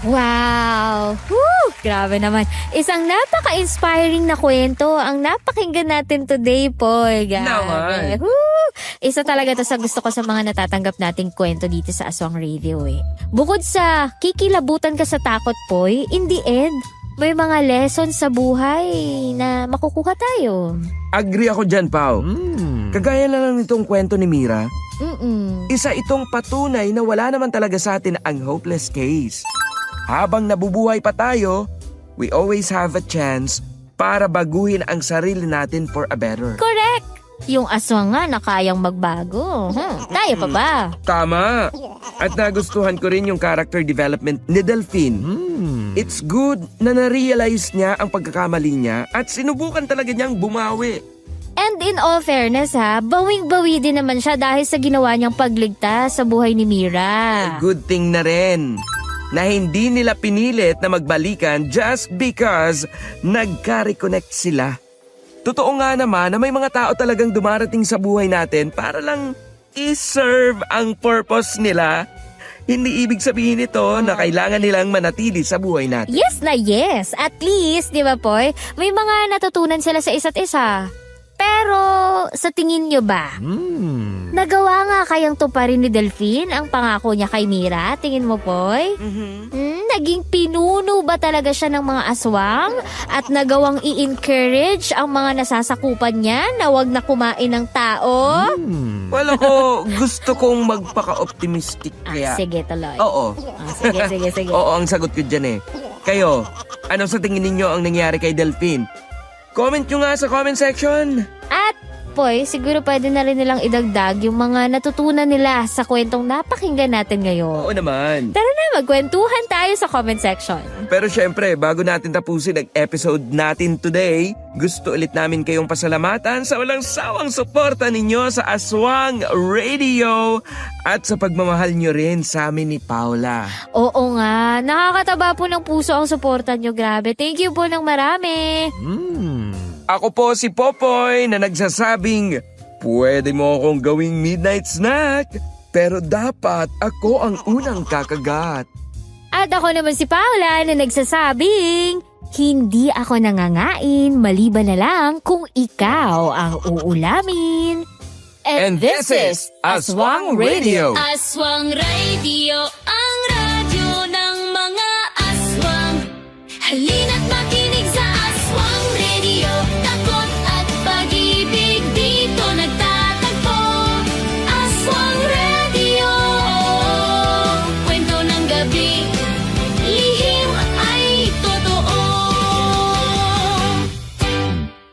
Wow! Woo! Grabe naman. Isang napaka-inspiring na kwento ang napakinggan natin today, Poy. Naman. Woo! Isa talaga to sa gusto ko sa mga natatanggap nating kwento dito sa Aswang Radio eh. Bukod sa kikilabutan ka sa takot, Poy, in the end, may mga lessons sa buhay na makukuha tayo. Agree ako dyan, Pao. Kagaya na lang nitong kwento ni Mira, isa itong patunay na wala naman talaga sa atin ang hopeless case. Habang nabubuhay pa tayo, we always have a chance para baguhin ang sarili natin for a better. Correct! Yung aswang nga na kayang magbago. Tayo pa ba? Tama! At nagustuhan ko rin yung character development ni Delphine. It's good na na-realize niya ang pagkakamali niya at sinubukan talaga niyang bumawi. And in all fairness ha, bawing-bawi din naman siya dahil sa ginawa niyang pagligtas sa buhay ni Mira. Good thing na rin na hindi nila pinilit na magbalikan just because nagka-reconnect sila. Totoo nga naman na may mga tao talagang dumarating sa buhay natin para lang i-serve ang purpose nila. Hindi ibig sabihin ito na kailangan nilang manatili sa buhay natin. Yes na yes! At least, di ba Poy, may mga natutunan sila sa isa't isa. Pero, sa tingin nyo ba? Nagawa nga kayang tuparin ni Delphine ang pangako niya kay Mira? Tingin mo, Poy? Naging pinuno ba talaga siya ng mga aswang? At nagawang i-encourage ang mga nasasakupan niya na wag na kumain ng tao? Well, ako gusto kong magpaka-optimistic kaya. Sige, tuloy. Oo. Sige. Oo, ang sagot ko dyan eh. Kayo, ano sa tingin ninyo ang nangyari kay Delphine? Comment nyo nga sa comment section. At, Poy, siguro pwede na rin nilang idagdag yung mga natutunan nila sa kwentong napakinggan natin ngayon. Oo naman. Tara na, magkwentuhan tayo sa comment section. Pero syempre, bago natin tapusin ang episode natin today, gusto ulit namin kayong pasalamatan sa walang sawang suporta ninyo sa Aswang Radio at sa pagmamahal nyo rin sa amin ni Paula. Oo nga, nakakataba po ng puso ang suporta nyo. Grabe, thank you po ng marami. Ako po si Popoy na nagsasabing, pwede mo akong gawing midnight snack, pero dapat ako ang unang kakagat. At ako naman si Paula na nagsasabing, hindi ako nangangain, maliban na lang kung ikaw ang uulamin. And this is Aswang Radio. Aswang Radio, ang radyo ng mga aswang. Halina